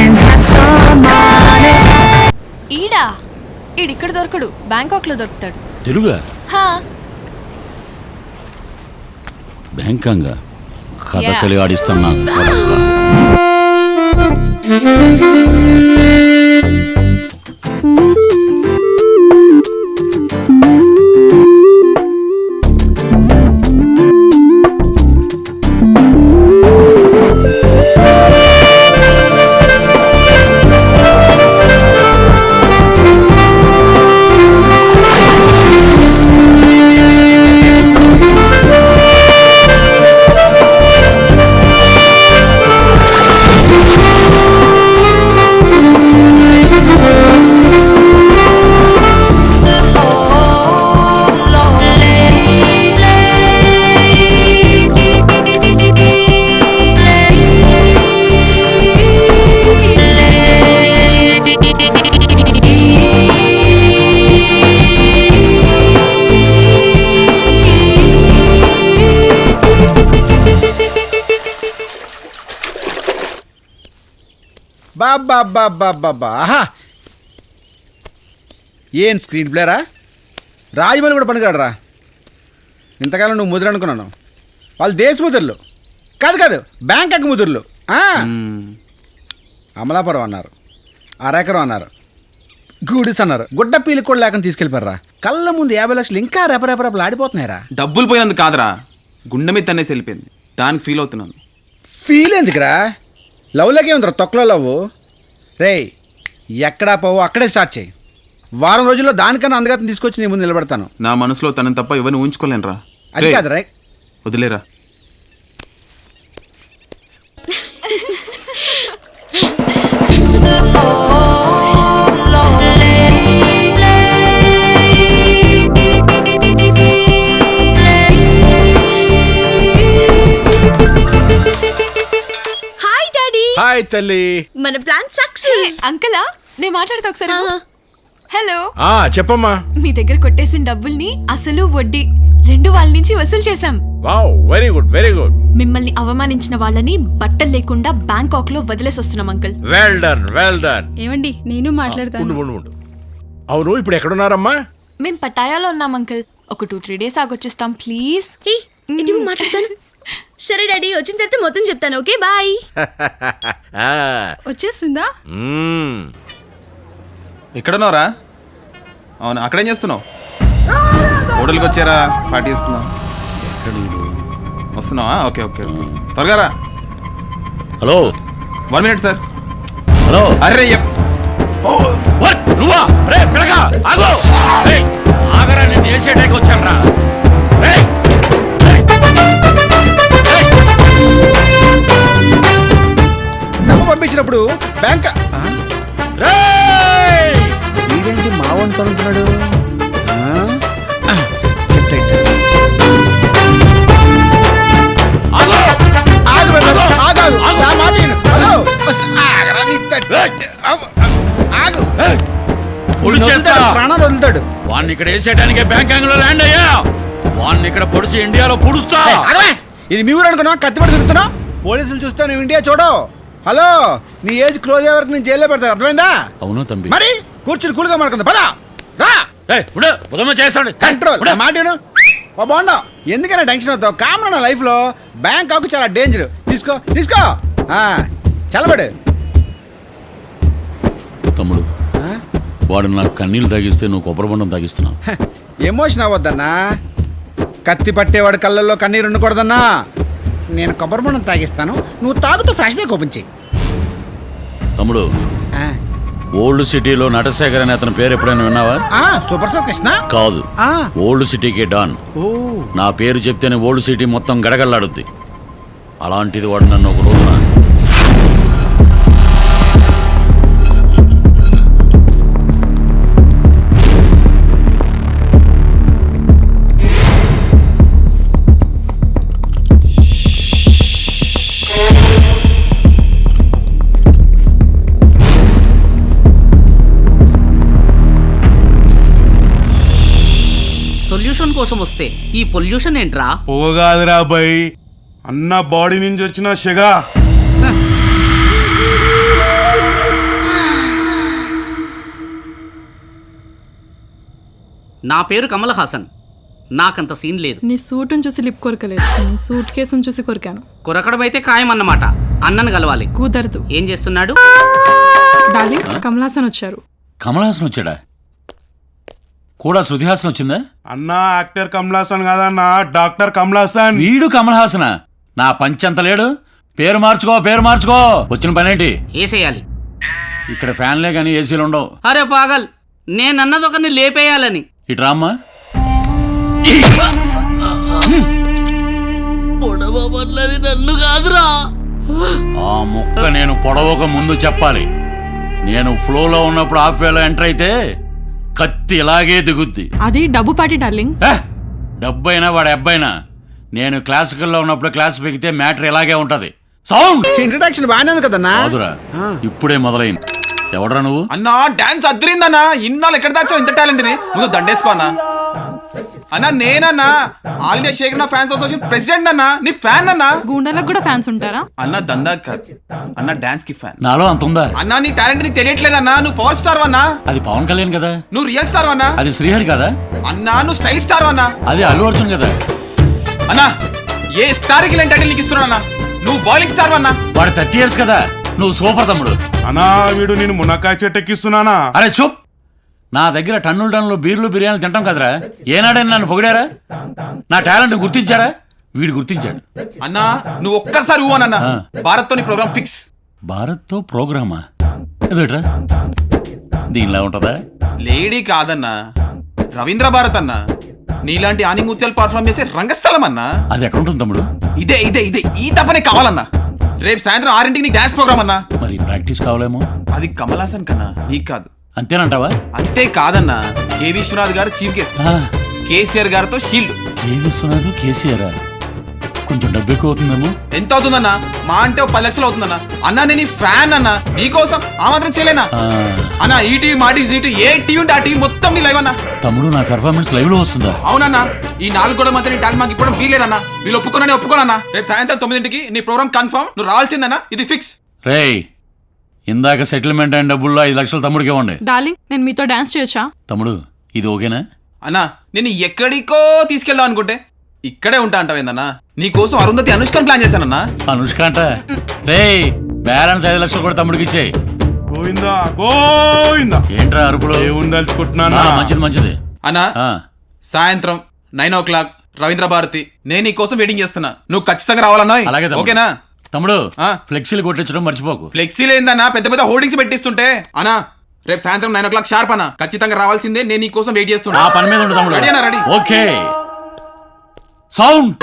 and have some money. ఈడా ఈడిక్కడ దొరకడు, బ్యాంకాక్ లో దొరుకుతాడు. తెలుగా? హా బ్యాంకంగా Yeah. కథకలి ఆడిస్తున్నా. బాబా ఆహా, ఏం స్క్రీన్ ప్లేరా? రాజమౌళి కూడా పనికిరాడరా. ఇంతకాలం నువ్వు ముద్ర అనుకున్నాను, వాళ్ళు దేశ ముద్రలు కాదు బ్యాంకాక్ ముద్రలు. అమలాపురం అన్నారు, అరెకరం అన్నారు, గూడిస్ అన్నారు, గుడ్డ పీలి కూడా లేకుండా తీసుకెళ్ళిపోయారా. కళ్ళ ముందు 50 లక్షలు ఇంకా రెపరెపరెపలు ఆడిపోతున్నాయరా. డబ్బులు పోయినందుకు కాదురా, గుండె మీద తన్నేసి వెళ్ళిపోయింది, దానికి ఫీల్ అవుతున్నాను. ఫీల్ ఎందుకురా? లవ్లోకే ఉందిరా తొక్కలో లవ్. రే ఎక్కడా పోవు అక్కడే స్టార్ట్ చేయి. వారం రోజుల్లో దానికన్నా అందగతం తీసుకొచ్చి నీ ముందు నిలబెడతాను. నా మనసులో తనని తప్ప ఎవరిని ఊహించుకోలేనురా. అది కాదురా, వదిలేరా. హాయ్ తల్లి. మన ప్లాన్ సక్సెస్. అంకలా నేను మాట్లాడతా ఒకసారి. హలో చెప్పమ్మా. మీ దగ్గర కొట్టేసిన డబ్బుల్ని అసలు వడ్డీ రెండు వాళ్ళ నుంచి వసూలు చేశాం. Wow, very good, very good. మిమ్మల్ని అవమానించిన వాళ్ళని బట్టలు లేకుండా బ్యాంకాక్ లో వదిలేసి వస్తున్నాం uncle. Well done, well done. ఏమండి నేను మాట్లాడతాను. ఉండు. అవును, ఇప్పుడు ఎక్కడున్నారమ్మా? మేం పటాయాలో ఉన్నాం అంకుల్. ఒక 2-3 days ఆగొచ్చేస్తాం ప్లీజ్. ఇటు మాట్లాడతాను. సరే డాడీ, వచ్చిన తర్వాత మొత్తం చెప్తాను. Okay bye. వచ్చేస్తుందా? ఎక్కడున్నావురా? అవునా, అక్కడేం చేస్తున్నావు? హోటల్కి వచ్చారా? పార్టీ చేసుకున్నావు? వస్తున్నావా? ఓకే ఓకే ఓకే, త్వరగా రా. Hello, 1 minute sir. హలో. అరే నువ్వా? రే పిల్లగా ఆగు. రేయ్, ఆగరా, నేను ఏ చేయడానికి వచ్చానురా? రేయ్, డబ్బు పంపించినప్పుడు బ్యాంక్ రేయ్, వీడేంటి మా వాడిని తనుతున్నాడు? ప్రాణాలు వదులుతాడు. వాడిని ఇక్కడ వేసేయడానికే బ్యాంకాంగ్ లో ల్యాండ్ అయ్యా. వాడిని ఇక్కడ పొడిచి ఇండియాలో పొడుస్తా. ఇది మీ ఊరు అనుకున్నా? కత్తిపడి తిరుగుతున్నా? పోలీసులు చూస్తే నువ్వు ఇండియా చూడు. హలో, నీ ఏజ్ క్లోజ్ అయ్యే వరకు నేను జైల్లో పెడతాను, అర్థమైందా? అవును తంబి. మరి కూర్చుని కూలుగా మాడుకుందా? పదా రా. చేస్తాడు కంట్రోల్. మాటను బాగుండా. ఎందుకైనా టెన్షన్ అవుతావు? కామన్ నా లైఫ్ లో. బ్యాంకాక్ చాలా డేంజర్. తీసుకో తీసుకో, చల్లబడు. తమ్ముడు, వాడు నాకు కన్నీళ్ళు తాగిస్తే నువ్వు కొబ్బరి బొండం తాగిస్తున్నావు. ఎమోషన్ అవ్వద్దన్నా. కత్తి పట్టేవాడు కళ్ళల్లో కన్నీరు ఉండకూడదన్నా. నేను కొబ్బరి బొండం తాగిస్తాను, నువ్వు తాగుతూ ఫ్లాష్ బ్యాక్ ఓపెన్ చెయ్యి. తమ్ముడు, ఓల్డ్ సిటీలో నటశేఖర్ అనే అతని పేరు ఎప్పుడైనా విన్నావా? సూపర్ స్టార్ కృష్ణ కాదు, ఓల్డ్ సిటీకి డాన్. నా పేరు చెప్తేనే ఓల్డ్ సిటీ మొత్తం గడగల్లాడుద్ది. అలాంటిది వాడు నన్ను ఒక రోజున సొల్యూషన్ కోసం వస్తే ఈ పొల్యూషన్ ఏంట్రా? పోగాదిరా బై, అన్న బాడీ నుంచి వచ్చిన షెగా. నా పేరు కమల్ హాసన్. నాకంత సీన్ లేదు. నీ సూటును చూసి లిప్ కొరకలేదు, సూట్ కేసును చూసి కొరికాను. కొరకడం అయితే ఖాయం అన్నమాట. అన్నను కలవాలి. కుదరదు. ఏం చేస్తున్నాడు? డార్లింగ్, కమల్ హాసన్ వచ్చారు. కమల్ హాసన్ వచ్చాడా? కూడా శృతి హాసన్ వచ్చిందా? అన్న యాక్టర్ కమల్ హాసన్ కాదన్న, డాక్టర్ కమల్ హాసన్. వీడు కమల్ హాసనా? నా పంచంత లేడు. పేరు మార్చుకో, పేరు మార్చుకో. వచ్చిన పనేంటి? ఏసేయాలి. ఇక్కడ ఫ్యాన్లే కానీ ఏసీలు ఉండవు. అరే పాగల్, నేనన్నది ఒకరిని లేపేయాలని. ఇటు రామ్మా. పొడవబడ్లది నన్ను కాదురా. ఆ ముక్క నేను పొడవక ముందు చెప్పాలి. నేను ఫ్లోలో ఉన్నప్పుడు హాఫ్ వేలో ఎంటర్ అయితే కత్తి ఇలాగే దిగుద్ది. అది డబ్బు పాటి డార్లింగ్. డబ్బైనా వాడి అబ్బాయినా, నేను క్లాసికల్లో ఉన్నప్పుడు క్లాస్ పెగితే మ్యాటర్ ఇలాగే ఉంటది. సౌండ్ ఇంట్రడక్షన్ బాగానే ఉంది కదన్నా. కాదురా, ఇప్పుడే మొదలైంది. ఎవడరా నువ్వు? అన్నా డాన్స్ అద్దరిందన్నా. ఇన్నాళ్ళు ఎక్కడ దాచావు ఇంత టాలెంట్ ని? ముందు దండేసుకో అన్నా. అన్నా నేనన్నా ఆల్ ఇండియా షేక్ నా ఫ్యాన్స్ అసోసియేషన్ ప్రెసిడెంట్ అన్నా. నీ ఫ్యాన్ అన్నా. గుండెలకు కూడా ఫ్యాన్స్ ఉంటారా? అన్న దందా కాదు అన్న, డాన్స్ కి ఫ్యాన్. నాలో అంత ఉందా? అన్నా నీ టాలెంట్ నీకు తెలియట్లేదన్నా. నువ్వు పవర్ స్టార్ అన్నా. అది పవన్ కళ్యాణ్ కదా. నువ్వు రియల్ స్టార్ అన్నా. అది శ్రీహరి కదా. అన్నా నువ్వు స్టైల్ స్టార్ అన్నా. అది అల్లు అర్జున్ కదా. అన్నా ఏ స్టార్ కి లేని టైటిల్ నీకు ఇస్తున్నా. నువ్వు బాయిలింగ్ స్టార్ అన్నా. వాడు 30 years కదా. నువ్వు సూపర్ తమ్ముడు. అన్నా వీడు నేను మునక్కాయ చెట్టు ఎక్కిస్తున్నానా? అరే చూప్. నా దగ్గర టన్నులు బీర్లు బిర్యానీలు తింటాం కదరా. ఏనాడని నన్ను పొగిడారా? నా టాలెంట్ గుర్తించారా? వీడు గుర్తించాడు. అన్నా నువ్వు ఒక్కసారి ఊవనన్నా, భారత్ తో నీ ప్రోగ్రామ్ ఫిక్స్. భారత్ తో ప్రోగ్రామా? ఎదుట్రా దీనిలా ఉంటదా? లేడీ కాదన్నా, రవీంద్ర భారత్ అన్నా. నీలాంటి ఆనిముత్యాలు పర్ఫార్మ్ చేసే రంగస్థలం అన్నా. అది ఎక్కడ ఉంటుంది తమ్ముడు? ఇదే ఇదే ఇదే ఈ తప్పనే కావాలన్నా. రేపు సాయంత్రం 6 నీ డాన్స్ ప్రోగ్రామ్ అన్నా. మరి ప్రాక్టీస్ కావాలేమో. అది కమల్ హాసన్ కన్నా నీకు కాదు. అంతేనంటావా? అంతే కాదన్నా, కే విశ్వనాథ్ గారు చీఫ్ గెస్ట్, కేసీఆర్ గారితో షీల్డ్. కే విశ్వనాథ్ కేసీఆర్ కొంచెం డబ్బు ఎక్కువ అవుతుందేమో. ఎంత అవుతుందన్నా? మా అంటే 10 లక్షలు అవుతుందన్నా. అన్నా నేను ఫ్యాన్ అన్నా, నీకోసం ఆ మాత్రం చేయలేనా అన్నా? ఈ టీవీ మా టీవీ జీటీ ఏ టీవీ ఉంటే ఆ టీవీ మొత్తం నీ లైవ్ అన్నా. తమ్ముడు నా పెర్ఫార్మెన్స్ లైవ్ లో వస్తుందా? అవునన్నా, ఈ 4 గోడల మధ్య నీ టాలెంట్ మాకు ఇప్పుడు వీలేదన్నా. వీళ్ళు ఒప్పుకోనన్నా. రేపు సాయంత్రం 9ంటికి నీ ప్రోగ్రామ్ కన్ఫర్మ్, నువ్వు రావాల్సిందన్నా, ఇది ఫిక్స్. రేయ్, ఇందాక సెటిల్మెంట్ అయిన డబ్బుల్లో 5 లక్షలు తమ్ముడికి ఇవ్వండి. డార్లింగ్ నేను మీతో డాన్స్ చేయొచ్చా? తమ్ముడు ఇది ఓకేనా? అన్నా నేను ఎక్కడికో తీసుకెళ్దాం అనుకుంటే ఇక్కడే ఉంటా అంటావేందన్నా? నీకోసం అరుంధతి అనుష్కని ప్లాన్ చేశానన్నా. అనుష్క అంట. రేయ్, బ్యాలెన్స్ 5 లక్షలు కూడా తమ్ముడికి ఇచ్చేయి. గోవిందా గోవిందా. ఏంట్రా అరుపులు? ఏముందలుచుకుంటున్నానా? మంచిది అన్నా సాయంత్రం 9 o'clock రవీంద్ర భారతి, నేను నీ కోసం వెయిటింగ్ చేస్తున్నా. నువ్వు ఖచ్చితంగా రావాలన్నా. అలాగే తమ్ముడు. ఓకేనా తమ్ముడు? ఫ్లెక్సీలు కొట్టించడం మర్చిపోకు. ఫ్లెక్సీలు ఏందన్నా, పెద్ద పెద్ద హోర్డింగ్స్ పెట్టిస్తుంటే. అన్నా రేపు సాయంత్రం 9 o'clock షార్ప్ అన్నా, ఖచ్చితంగా రావాల్సిందే. నేను నీ కోసం వెయిట్ చేస్తున్నా. ఆ పని మీద ఉండు తమ్ముడు. రెడీ అన్నా? రెడీ. ఓకే. సౌండ్.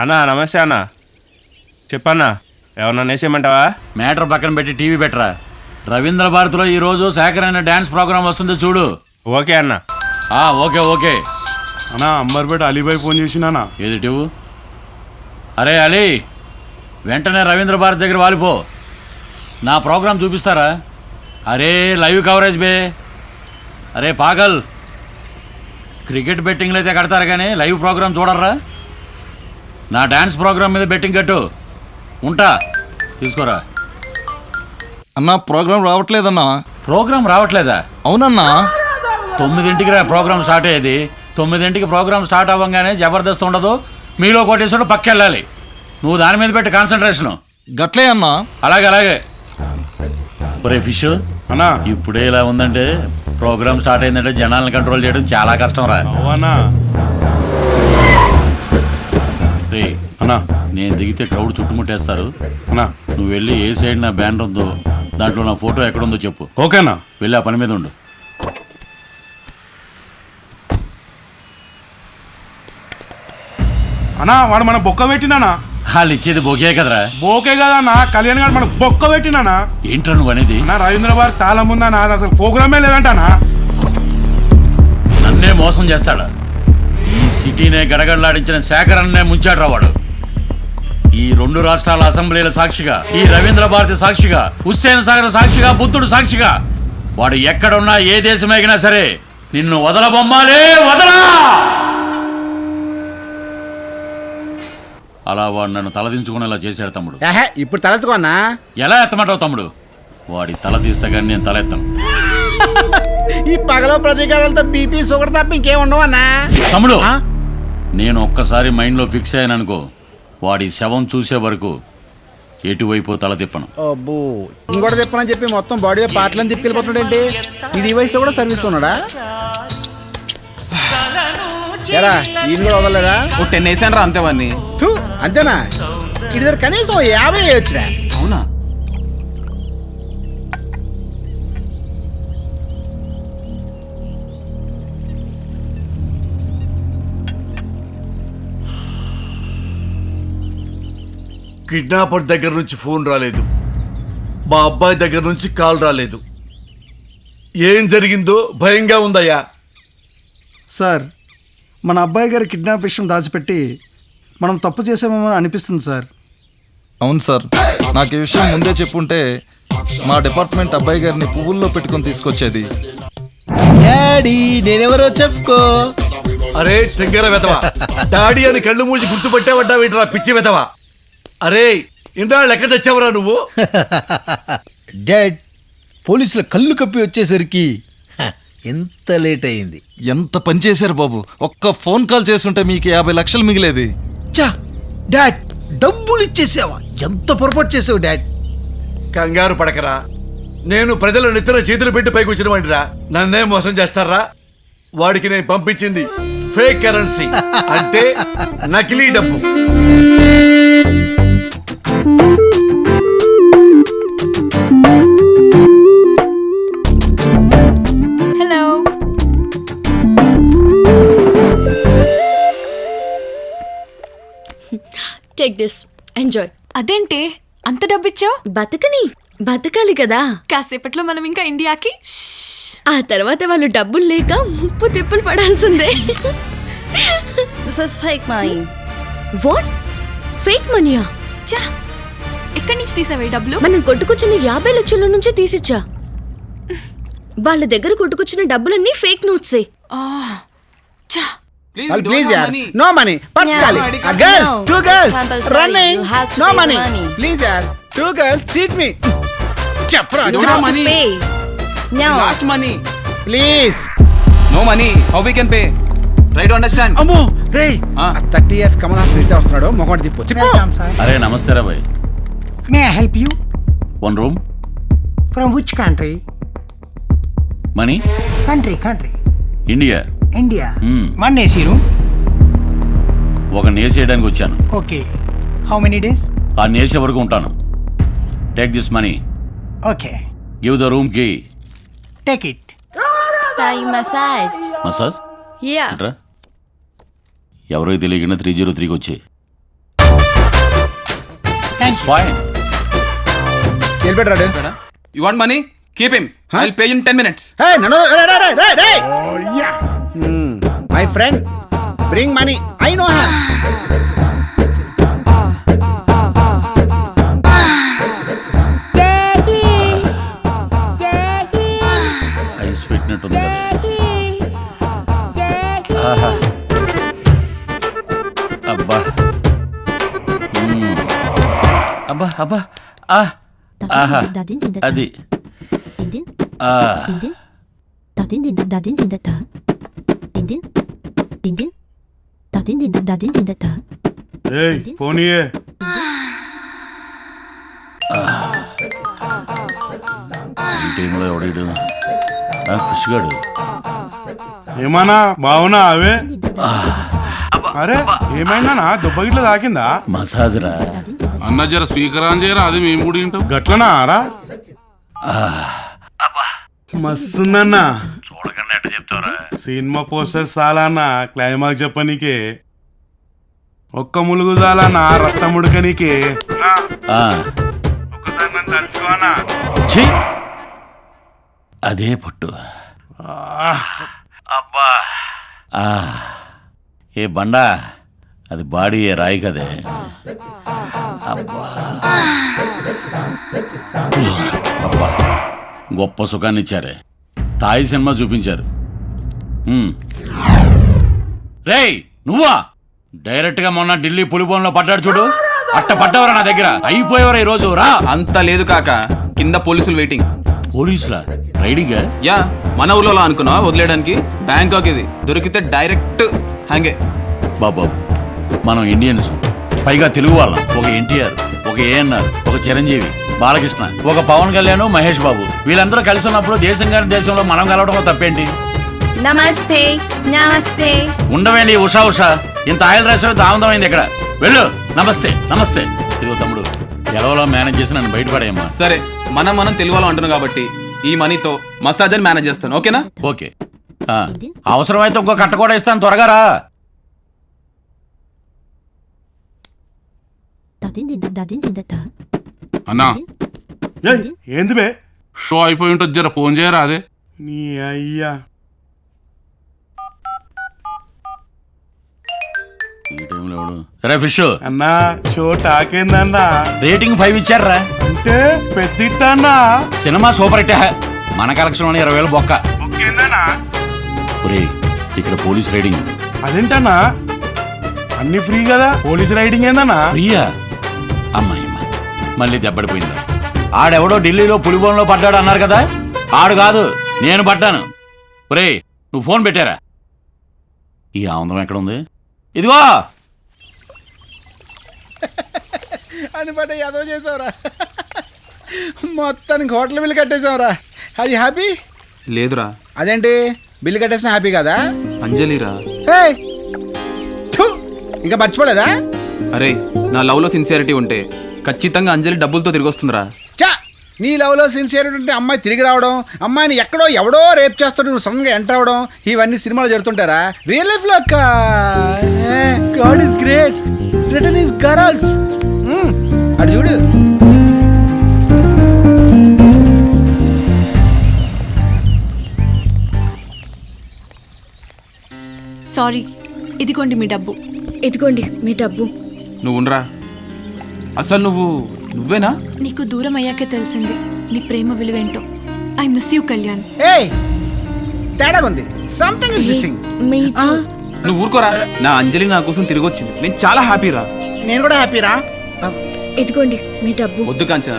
అన్నా నమస్తే అన్నా. చెప్పన్నా, ఏమన్నా నేసేయమంటావా? మ్యాటర్ పక్కన పెట్టి టీవీ పెట్టరా. రవీంద్ర భారతిలో ఈ రోజు శేఖర్ అనే డాన్స్ ప్రోగ్రామ్ వస్తుంది చూడు. ఓకే అన్నా. ఓకే అన్నా అంబర్పేట అలీబాయ్ ఫోన్ చేసినానా? ఏది టీవు? అరే అలీ, వెంటనే రవీంద్ర భారతి దగ్గర వాలిపో. నా ప్రోగ్రాం చూపిస్తారా? అరే లైవ్ కవరేజ్ బే. అరే పాగల్, క్రికెట్ బెట్టింగ్లు అయితే కడతారు కానీ లైవ్ ప్రోగ్రాం చూడర్రా? నా డాన్స్ ప్రోగ్రాం మీద బెట్టింగ్ కట్టు. ఉంటా, తీసుకోరా. అన్నా ప్రోగ్రాం రావట్లేదన్నా. ప్రోగ్రాం రావట్లేదా? అవునన్నా. 9ంటికి ప్రోగ్రామ్ స్టార్ట్ అయ్యేది. 9ంటికి ప్రోగ్రామ్ స్టార్ట్ అవ్వగానే జబర్దస్త్ ఉండదు. మీలో కొట్టేసాడు పక్కెళ్ళాలి. నువ్వు దాని మీద పెట్టి కాన్సన్ట్రేషన్. గట్లే అన్నా. అలాగే. ఒరే ఫిష్ అన్నా, ఇప్పుడే ఇలా ఉందంటే ప్రోగ్రామ్ స్టార్ట్ అయిందంటే జనాలను కంట్రోల్ చేయడం చాలా కష్టం రా. అన్నా నేను దిగితే క్రౌడ్ చుట్టుముట్టేస్తారు. అన్నా నువ్వు వెళ్ళి ఏ సైడ్ నా బ్యానర్ ఉందో దాంట్లో నా ఫోటో ఎక్కడుందో చెప్పు. ఓకేనా? వెళ్ళి ఆ పని మీద ఉండు. అన్నా వాడు మన బొక్క పెట్టినానా? వాళ్ళు ఇచ్చేది బోకే కదరా. బోకే కదన్నా, కళ్యాణ్ గారు మన బొక్క పెట్టినానా? ఏంట్రా నువ్వు అనేది? నా రవీంద్ర భారతి తాళం ఉందా? నాది అసలు ప్రోగ్రామే లేదంటానా? నన్నే మోసం చేస్తాడా? ఈ సిటీనే గడగడలాడించిన శేఖర్ అన్నే ముంచాడ్రా వాడు. ఈ 2 రాష్ట్రాల అసెంబ్లీల సాక్షిగా, ఈ రవీంద్ర భారతి సాక్షిగా, హుస్సేన్ సాగర్ సాక్షిగా, బుద్ధుడు సాక్షిగా, వాడు ఎక్కడున్నా ఏ దేశమేగినా సరే నిన్ను వదలబొమ్మాలే, వదలా. అలా వాడు నన్ను తలదించుకునేలా చేశాడు తమ్ముడు. ఇప్పుడు తలెత్తుకోన్నా? ఎలా ఎత్తమంటావు తమ్ముడు? వాడి తల తీస్తే కానీ నేను తలెత్తను. ఈ పగలో ప్రతీకారాలతో బీపీ షుగర్ తప్ప ఇంకేం ఉండవన్నా? తమ్ముడు నేను ఒక్కసారి మైండ్లో ఫిక్స్ అయ్యాననుకో, వాడి శవం చూసే వరకు ఎటువైపు తల తిప్పను. అబ్బో, ఇంకోటి తిప్పనని చెప్పి మొత్తం బాడీ పార్ట్లను తిప్పిపోతున్నాడేంటి? ఈ డివైస్ లో కూడా సర్వీస్ ఉన్నాడా? ఎరా ఈయన కూడా వదలలేదా? 10 వేసాను రా అంతే వాడిని. అంతేనా? ఇది దగ్గర కనీసం 50 వేయొచ్చురా. అవునా? కిడ్నాపర్ దగ్గర నుంచి ఫోన్ రాలేదు. మా అబ్బాయి దగ్గర నుంచి కాల్ రాలేదు. ఏం జరిగిందో భయంగా ఉందయ్యా. సార్, మన అబ్బాయి గారి కిడ్నాప్ విషయం దాచిపెట్టి మనం తప్పు చేసామేమో అనిపిస్తుంది సార్. అవును సార్, నాకు ఈ విషయం ముందే చెప్పుంటే మా డిపార్ట్మెంట్ అబ్బాయి గారిని పువ్వుల్లో పెట్టుకొని తీసుకొచ్చేది. డాడీ నేనెవరో చెప్పుకో. అరే సింగర వెదవా, డాడీ అని కళ్ళు మూసి గుర్తుపట్టావడ్డా వీటిరా పిచ్చి వెదవా. అరే ఇంద్రాళ్ళు ఎక్కడ తెచ్చావురా నువ్వు? డాడ్, పోలీసుల కళ్ళు కప్పి వచ్చేసరికి ఎంత లేట్ అయింది. ఎంత పని చేశారు బాబు. ఒక్క ఫోన్ కాల్ చేస్తుంటే మీకు 50 లక్షలు మిగిలేది. చా డాడ్, డబ్బులు ఇచ్చేసావా? ఎంత పొరపాటు చేసావు డాడ్. కంగారు పడకరా, నేను ప్రజల నెత్తిన చేతులు పెట్టి పైకి వచ్చిన వాడిరా. నన్నే మోసం చేస్తారా? వాడికి నేను పంపించింది ఫేక్ కరెన్సీ, అంటే నకిలీ డబ్బు. హలో. Take this, enjoy. అదేంటి అంత డబ్బిచ్చావు? బతకని, బతకాలి కదా. కాసేపట్లో మనం ఇంకా ఇండియాకి ఆ తర్వాత వాళ్ళు డబ్బులు లేక ముప్పు తిప్పులు పడాల్సిందే. This is fake money. What? Fake మనీయా? చా, ఎక్కడి నుంచి తీసావే డబ్బులు? మనం కొట్టుకొచ్చిన 50 లక్షల నుంచి తీసిచ్చా. వాళ్ళ దగ్గర కొట్టుకొచ్చిన డబ్బులన్నీ ఫేక్ నోట్సే. ప్లీజ్ యార్, నో మనీ, పర్స్ ఖాళీ. Girls, 2 girls running, no money. Please యార్, 2 girls చీట్ మీ. చెప్పరా, money. Lost money. Please. No money, how we can pay? Try to understand. అమ్మో రే, 30 years కమల్ హాసన్ ఇట్టే వస్తున్నాడు. మొగోటి తిప్పు. అరే నమస్తే రా భాయ్. May I help you? 1 room. From which country? Money. Country India. India. 1 AC room. ఒక నేసి వేయడానికి వచ్చాను. Okay, how many days? ఆ నేసే వరకు ఉంటాను. Take this money. Okay, give the room కి. Take it. Thai massage. Massage. Yeah. ఎట్రా ఎవరో తెలియకుండా 303కి వచ్చి. ఫైన్. వెళ్ళిపెట్టాడు. You want money? Keep him. I will pay you in 10 minutes. Hey no my friend, bring money. I know her. Ice పెట్టినట్టుంది కదా. ఆహా. అబ్బా. అబ్బా అబ్బా. ఆహా. అది. పోనీయే. టైంలో ఎవడు ఖుషిగాడు. ఏమన్నా బావునా అవే? అరే ఏమైందన్నా, దెబ్బ గిట్ల తాకిందా? మసాజ్ రా అన్న, జర స్పీకర్ ఆన్ చేయరా, అది మేము కూడా వింటాం. గట్లనా రా? మస్తుందన్నా. సినిమా పోస్టర్ చాలన్నా, క్లైమాక్స్ చెప్పనీకే. ఒక్క ములుగు చాలన్నా, రక్తం ఉడకనీకే. అదే పట్టు. ఏ బండా, అది బాడీ ఏ రాయి కదే. అబ్బా, గొప్ప సుఖాన్ని ఇచ్చారే. తాయి సినిమా చూపించారు. రేయ్ నువ్వా? డైరెక్ట్ గా మొన్న ఢిల్లీ పులిబోన్లో పడ్డాడు చూడు, అట్ట పడ్డవరా నా దగ్గర. అయిపోయేవరా ఈ రోజు. రా. అంత లేదు కాక, కింద పోలీసులు వెయిటింగ్. పోలీసులా? రైడింగ్? యా, మన ఊర్లో అనుకున్నా వదిలేయడానికి. బ్యాంకాక్ ఇది, దొరికితే డైరెక్ట్ హ్యాంగే. బాబు, మనం ఇండియన్స్, పైగా తెలుగు వాళ్ళం. ఒక ఎన్టీఆర్, ఒక ఏఎన్ఆర్, ఒక చిరంజీవి, బాలకృష్ణ, ఒక పవన్ కళ్యాణ్, మహేష్ బాబు, వీళ్ళందరూ కలిసి ఉన్నప్పుడు దేశం కాని దేశంలో మనం కలవడం తప్పేంటి? నమస్తే. నమస్తే. ఉండవేండి ఉషా ఉషా, ఇంత ఆయిల్ రైస్ దామందమైంది ఇక్కడ. వెళ్ళు. నమస్తే నమస్తే. ఇదిగో తమ్ముడు, ఎలవలో మేనేజ్ చేసి నన్ను బయటపడేయమ్మా. సరే, మనం తెలుగు వాళ్ళం అంటున్నాం కాబట్టి ఈ మనీతో మసాజ్ అని మేనేజ్ చేస్తాను. ఓకేనా? ఓకే. అవసరమైతే ఇంకో కట్ట కూడా ఇస్తాను, త్వరగా రా. అన్నా ఏంది బే? షో అయిపోయి ఉంటుంది, జర ఫోన్ చేయరా. అదే నీ అయ్యా. రే ఫిష్ అన్నా, షో టాకేందన్నా? రేటింగ్ 5 ఇచ్చారా? అంటే పెద్దిట్టన్నా. Cinema super hit. మన కలెక్షన్ 20,000 బొక్క. ఒరేయ్, ఇక్కడ పోలీస్ రైడింగ్. అదేంటన్నా, అన్ని ఫ్రీ కదా? పోలీస్ రైడింగ్ ఏందన్నా? ఫ్రీయా? అమ్మాయి మళ్ళీ దెబ్బడిపోయిందా? ఆడెవడో ఢిల్లీలో పులిబోన్లో పడ్డాడు అన్నారు కదా, ఆడు కాదు, నేను పడ్డాను. ఒరేయ్, నువ్వు ఫోన్ పెట్టారా? ఈ ఆనందం ఎక్కడ ఉంది? ఇదిగో అని బట్ట ఏదో చేసావురా. మొత్తానికి హోటల్ బిల్లు కట్టేసావురా. అది హ్యాపీ? లేదురా. అదేంటి, బిల్లు కట్టేసిన హ్యాపీ కదా? అంజలిరా. ఇంకా మర్చిపోలేదా? అరే, నా లవ్ లో సిన్సియారిటీ ఉంటే ఖచ్చితంగా అంజలి డబ్బులతో తిరిగి వస్తుందిరా. చా, నీ లవ్లో సిన్సియరిటీ ఉంటే అమ్మాయి తిరిగి రావడం, అమ్మాయిని ఎక్కడో ఎవడో రేప్ చేస్తాడు, నువ్వు సడన్గా ఎంటర్ అవడం, ఇవన్నీ సినిమాలు జరుగుతుంటారా? రియల్ లైఫ్ లో God is great, return is girls. అది చూడు. సారీ. ఇదిగోండి మీ డబ్బు. ఇదిగోండి మీ డబ్బు. నువ్వు ఉండరా. అసలు నువ్వేనా? నీకు దూరం అయ్యాకే తెలిసింది నీ ప్రేమ విలువేంటో. I miss you Kalyan. ఏయ్ తేడాగా ఉంది. Something is missing. నువ్వు ఊరుకోరా. నా అంజలి నా కోసం తిరిగి వచ్చింది. నేను చాలా హ్యాపీ రా. నేను కూడా హ్యాపీ రా. ఇదిగోండి మీ డబ్బు. వద్దు కాంచన,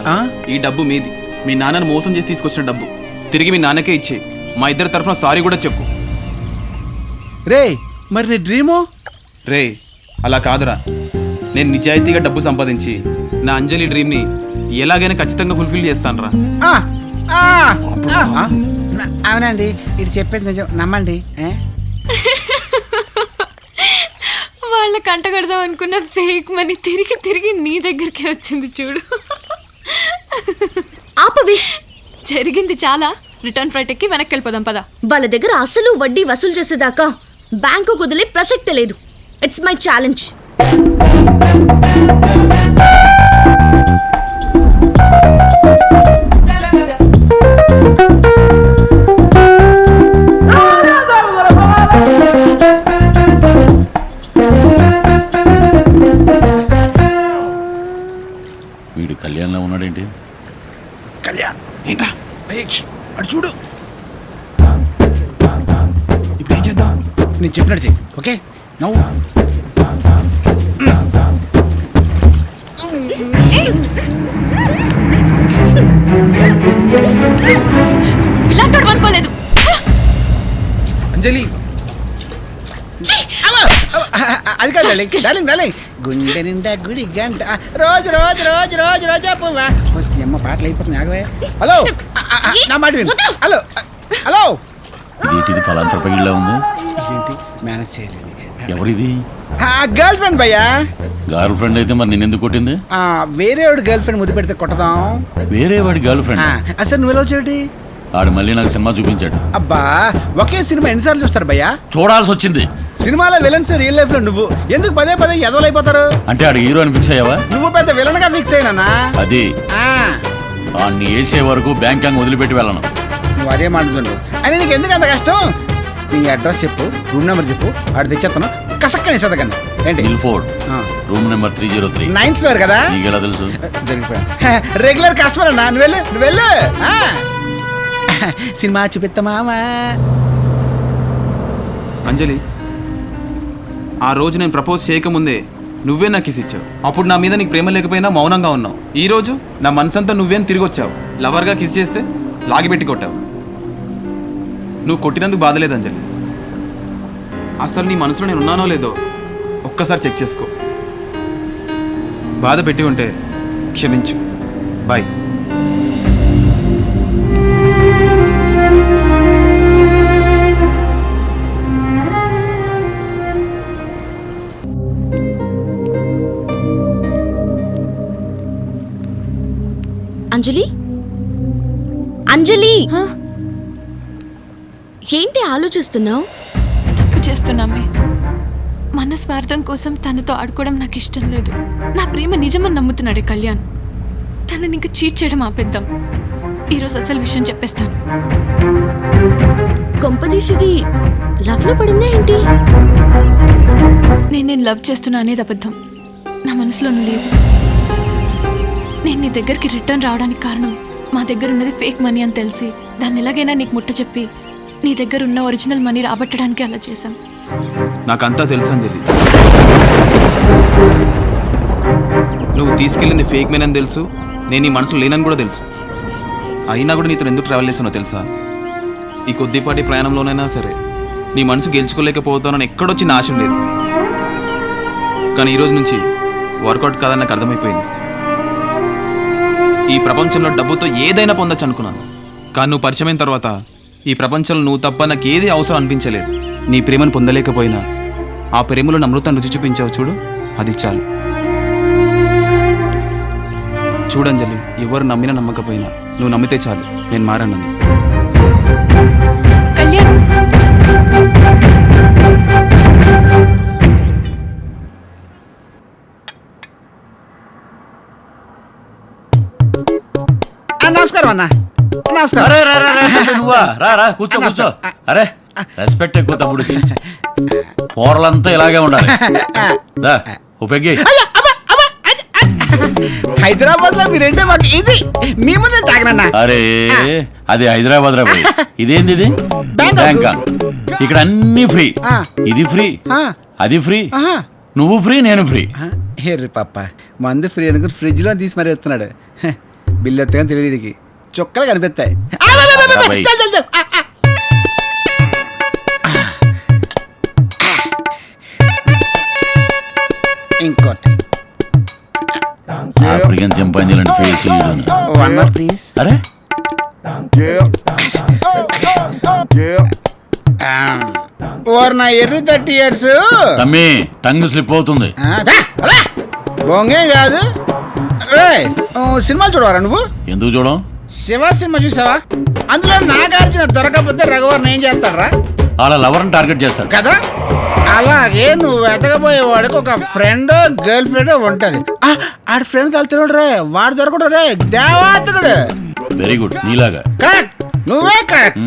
ఈ డబ్బు మీది. మీ నాన్నను మోసం చేసి తీసుకొచ్చిన డబ్బు తిరిగి మీ నాన్నకే ఇచ్చే. మా ఇద్దరి తరఫున సారీ కూడా చెప్పు. రే మరి నీ డ్రీమో? రే అలా కాదురా. నేను నిజాయితీగా డబ్బు సంపాదించి నా అంజలి డ్రీమ్ని ఎలాగైనా ఖచ్చితంగా ఫుల్ఫిల్ చేస్తాను రా. అవునండి, ఇది చెప్పేది నిజం, నమ్మండి. వాళ్ళ కంటగడదాం అనుకున్న ఫేక్ మనీ తిరిగి తిరిగి నీ దగ్గరికి వచ్చింది చూడు. ఆపవి. జరిగింది చాలా. రిటర్న్ ఫ్లైట్ ఎక్కి వెనక్కి వెళ్ళిపోదాం పదా. వాళ్ళ దగ్గర అసలు వడ్డీ వసూలు చేసేదాకా బ్యాంకు కుదిలే ప్రసక్తే లేదు. It's my challenge. వీడు కళ్యాణ్లో ఉన్నాడేంటి? కళ్యాణ్ ఏంట్రా అటు చూడు. ఇప్పుడు ఏం చేద్దాం? నేను చెప్పినట్టు చెయ్యి. ఓకే నవ్వు. ఇలాంటి అనుకోలేదు. అంజలి అది కాదు డార్లింగ్, డార్లింగ్ డార్లింగ్. గుండె నిండా గుడి గంట రోజు రోజు రోజు రోజు రోజా పువ్వా. అమ్మ పాటలు అయిపోతుంది. ఆగవే. హలో నా మాట విను. Hello hello. ఇది ఫలాంతర పగిలిలా ఉంది. మేనేజ్ చేయలేదు. ఎవరిది? గర్ల్ ఫ్రెండ్ భయ్యా. గర్ల్ ఫ్రెండ్ అయితే మరి నిన్నెందుకు కొట్టింది? వేరే వాడు గర్ల్ ఫ్రెండ్ ముద్దు పెడితే కొట్టదాం. వేరే వాడి గర్ల్ ఫ్రెండ్? అసలు నువ్వు ఎలా వచ్చేటి? ఆడు మళ్ళీ నాకు సినిమా చూపించాడు. అబ్బా ఒకే సినిమా ఎన్నిసార్లు చూస్తారు భయ్యా? చూడాల్సి వచ్చింది. సినిమాలో విలన్స్ రియల్ లైఫ్ లో నువ్వు ఎందుకు పదే పదే ఎదవలైపోతారు? అంటే ఆడు హీరో అని ఫిక్స్ అయ్యావా? నువ్వు పెద్ద విలన్ గా ఫిక్స్ అయినా. అది ఆడిని వేసే వరకు బ్యాంకాంగ్ వదిలిపెట్టి వెళ్ళను. నువ్వు అదే మాట్లాడు. అని నీకు ఎందుకు అంత కష్టం? నీ అడ్రస్ చెప్పు, రూమ్ నెంబర్ చెప్పు, ఆడు తెచ్చేస్తాను. కసక్కని సదకండి. ఏంటి? Milford, room number 303, 9th floor కదా? నీకెలా తెలుసు? రెగ్యులర్ కస్టమర్ అన్నా. నువ్వు వెళ్ళు, నువ్వు వెళ్ళు. సినిమా చూపిస్తామా? అంజలి, ఆ రోజు నేను ప్రపోజ్ చేయకముందే నువ్వే నాకు కిస్ ఇచ్చావు. అప్పుడు నా మీద నీకు ప్రేమ లేకపోయినా మౌనంగా ఉన్నావు. ఈ రోజు నా మనసంతా నువ్వేం తిరిగి వచ్చావు. లవర్గా కిస్ చేస్తే లాగిపెట్టి కొట్టావు. నువ్వు కొట్టినందుకు బాధ లేదు అంజలి. అసలు నీ మనసులో నేను ఉన్నానో లేదో ఒక్కసారి చెక్ చేసుకో. బాధ పెట్టి ఉంటే క్షమించు. బాయ్. అంజలి, అంజలి, ఏంటి ఆలోచిస్తున్నావు? తప్పు చేస్తున్నామే. మన స్వార్థం కోసం తనతో ఆడుకోవడం నాకు ఇష్టం లేదు. నా ప్రేమ నిజమని నమ్ముతున్నాడే కళ్యాణ్. తనని ఇంకా చీట్ చేయడం ఆపేద్దాం. ఈరోజు అసలు విషయం చెప్పేస్తాను. కొంపదీసిది లవ్ లో పడిందా ఏంటి? నేను లవ్ చేస్తున్నా అనేది అబద్ధం. నా మనసులోనూ లేదు. నేను నీ దగ్గరికి రిటర్న్ రావడానికి కారణం మా దగ్గర ఉన్నది ఫేక్ మనీ అని తెలిసి దాన్ని ఎలాగైనా నీకు ముట్ట చెప్పి నీ దగ్గర ఉన్న ఒరిజినల్ మనీ రాబట్టడానికి అలా చేశాం. నాకంతా తెలుసు అంజలి. నువ్వు తీసుకెళ్ళింది ఫేక్ మెన్ అని తెలుసు. నేను నీ మనసులో లేనని కూడా తెలుసు. అయినా కూడా నీతో ఎందుకు ట్రావెల్ చేస్తానో తెలుసా? ఈ కొద్దిపాటి ప్రయాణంలోనైనా సరే నీ మనసు గెలుచుకోలేకపోతానని ఎక్కడొచ్చి నా ఆశ లేదు. కానీ ఈరోజు నుంచి వర్కౌట్ కాదని నాకు అర్థమైపోయింది. ఈ ప్రపంచంలో డబ్బుతో ఏదైనా పొందొచ్చు అనుకున్నాను. కానీ నువ్వు పరిచయమైన తర్వాత ఈ ప్రపంచంలో నువ్వు తప్ప నాకు ఏది అవసరం అనిపించలేదు. నీ ప్రేమను పొందలేకపోయినా ఆ ప్రేమలో నమృతాన్ని రుచి చూపించావు చూడు, అది చాలు. చూడంజలి, ఎవరు నమ్మినా నమ్మకపోయినా నువ్వు నమ్మితే చాలు, నేను మారానని. నమస్కారం అన్న. నమస్కారం. కూర్చో కూర్చో. అరే రెస్పెక్ట్ ఎక్కువ తమ్ముడికి. కూరలంతా ఇలాగే ఉండాలి. దా, ఓ పెగ్గి. హైదరాబాద్ లో మీరేంటే మాకు ఇది మీ ముందే తాగనన్నా. అరే అది హైదరాబాద్ రా పోయి. ఇదేంది ఇది? బ్యాంకాక్. ఇక్కడ అన్ని ఫ్రీ. ఇది ఫ్రీ, అది ఫ్రీ, నువ్వు ఫ్రీ, నేను ఫ్రీ. హెర్రి పాప మందు ఫ్రీ అనుకుని ఫ్రిడ్జ్ లో తీసి మరీ ఎత్తున్నాడు. బిల్లు ఎత్తగా తెలియడికి చుక్కలు కనిపిస్తాయి. ఇంకోటి ఆఫ్రికన్ చింపాంజీ లాంటి ఫేస్. ప్లీజ్. అరే ఓర్ నా ఎర్రి 30 years తమ్మి టంగ్ స్లిప్ అవుతుంది. బొంగే కాదు. సినిమాలు చూడవారా నువ్వు? ఎందుకు చూడం? శివ సినిమా చూసావా? అందులో నాగార్జున దొరకకపోతే రఘువర్ని ఏం చేస్తాడరా? అలా లవర్ని టార్గెట్ చేస్తాడు కదా. అలాగే నువ్వు వెతకపోయేవాడికి ఒక ఫ్రెండ్ గర్ల్ ఫ్రెండ్ ఉంటది. ఆడి ఫ్రెండ్ తలుతున్నాడు రే, వాడు దొరకడు రే, దేవాతకుడు. వెరీ గుడ్, నీలాగా. కరెక్ట్, నువ్వే కరెక్ట్.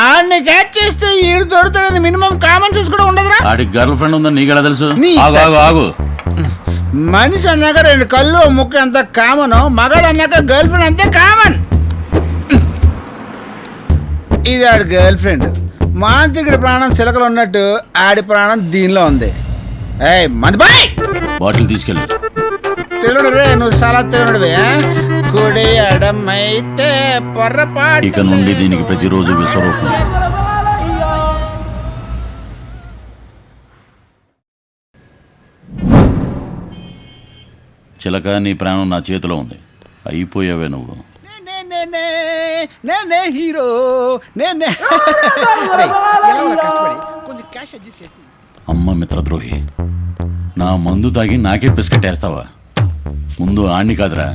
ఆడిని క్యాచ్ చేస్తే ఈడు దొరుకుతాడని మినిమం కామన్ సెన్స్ కూడా ఉండదురా? ఆడికి గర్ల్ ఫ్రెండ్ ఉందని నీకెలా తెలుసు? ఆగు, ఆగు ఆగు. మనిషి అన్నాక 2 కళ్ళు ముక్క ఎంత కామన్, మగాడు అన్నాక గర్ల్ ఫ్రెండ్ అంతే కామన్. ఇది ఆడి గర్ల్ ఫ్రెండ్. మాంత్రికుడి ప్రాణం చిలకలు ఉన్నట్టు ఆడి ప్రాణం దీనిలో ఉంది. ఏయ్ మందుబాయ్, బాటిల్ తీసుకెళ్ళి. తెలుడు రే, నువ్వు చాలా తెలుడువే. కుడి అడమైతే పొర్రపాటు. ఇక నుండి దీనికి ప్రతిరోజు విశ్వరూపం. చిలక, నీ ప్రాణం నా చేతిలో ఉంది. అయిపోయావే నువ్వు. నేనే హీరో, నేనే. కొంచెం క్యాష్ అడ్జస్ట్ చేసి. అమ్మ మిత్రద్రోహి, నా మందు తాగి నాకే బిస్కెట్టేస్తావా? ముందు ఆణ్ణి కాదురా,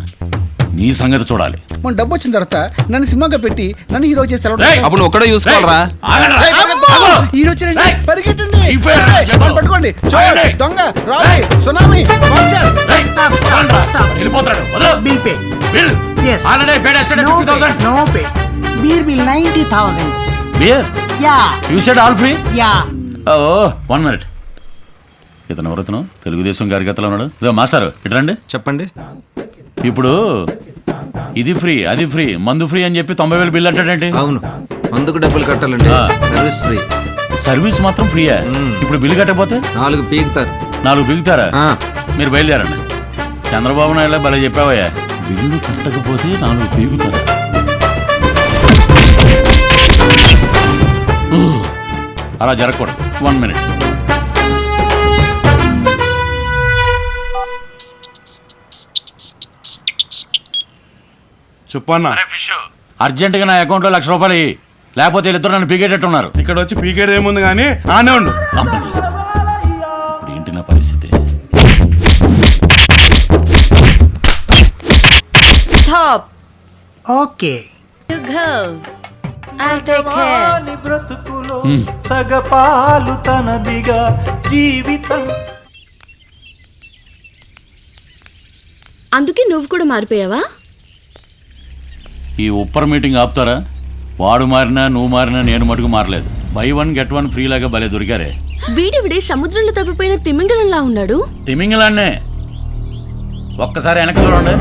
నీ సంగతి చూడాలి. మన డబ్బు వచ్చిన తర్వాత నన్ను సినిమాగా పెట్టి నన్ను హీరో చేస్తే అప్పుడు ఒక్కడే చూసుకోవాలరా? హీరో వచ్చారండి, పరిగెట్టండి, పట్టుకోండి. చోర్, దొంగ, robbery, tsunami, puncture. Beer bill 90,000. Beer? Yeah. You said all free? Yeah. Oh, 1 minute. ఇతను ఎవరితను? తెలుగుదేశం కార్యకర్తలో ఉన్నాడు. ఇదో మాస్టర్, ఇటు రండి. చెప్పండి. ఇప్పుడు ఇది ఫ్రీ, అది ఫ్రీ, మందు ఫ్రీ అని చెప్పి 90,000 బిల్ అంటాడేంటి? అవును, మందుకు డబ్బులు కట్టాలండి. Service free. సర్వీస్ మాత్రం ఫ్రీయా? ఇప్పుడు బిల్లు కట్టకపోతే 4 పీకుతారు. 4 పీకుతారా? మీరు బయలుదేరండి. చంద్రబాబు నాయుడు భలే చెప్పావయ్యా, బిల్లు కట్టకపోతే 4 పీకుతారు. అలా జరగకూడదు. 1 minute. చెప్పన్నా, అర్జెంటుగా నా అకౌంట్లో ₹1,00,000 లేకపోతే వీళ్ళిద్దరు నన్ను పీకేటట్టున్నారు. ఇక్కడ వచ్చి పీకేట్ ఏముంది కానీ ఆనే ఉండు. ఇప్పుడు ఏంటి నా పరిస్థితి? Okay. You go. I'll take care. బ్రతుకులో సగపాలు తనదిగా జీవితం. అందుకే నువ్వు కూడా మారిపోయావా? ఈ ఉప్పర్ మీటింగ్ ఆపుతారా? వాడు మారినా నువ్వు మారినా నేను మటుకు మారలేదు. బై 1 get 1 ఫ్రీ లాగా భలే దొరికారే. వీడివిడే సముద్రంలో తప్పిపోయిన తిమింగలంలా ఉన్నాడు. తిమింగలాన్నే. ఒక్కసారి వెనక చూడండి.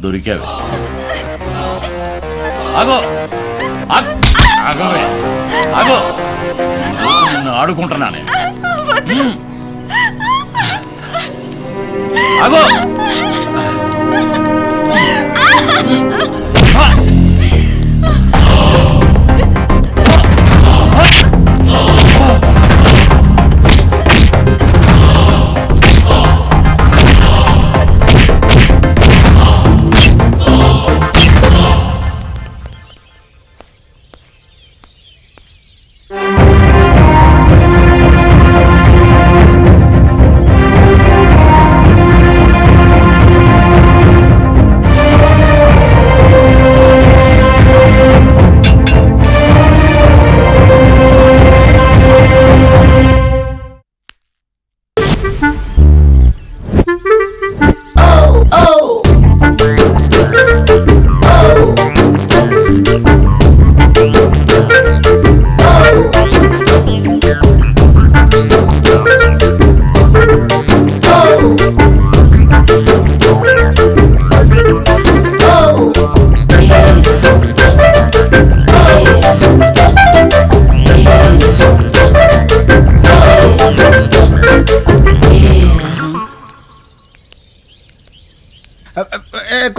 దొరికావు. ఆగో ఆగో, నిన్ను ఆడుకుంటున్నానే. ఆగో.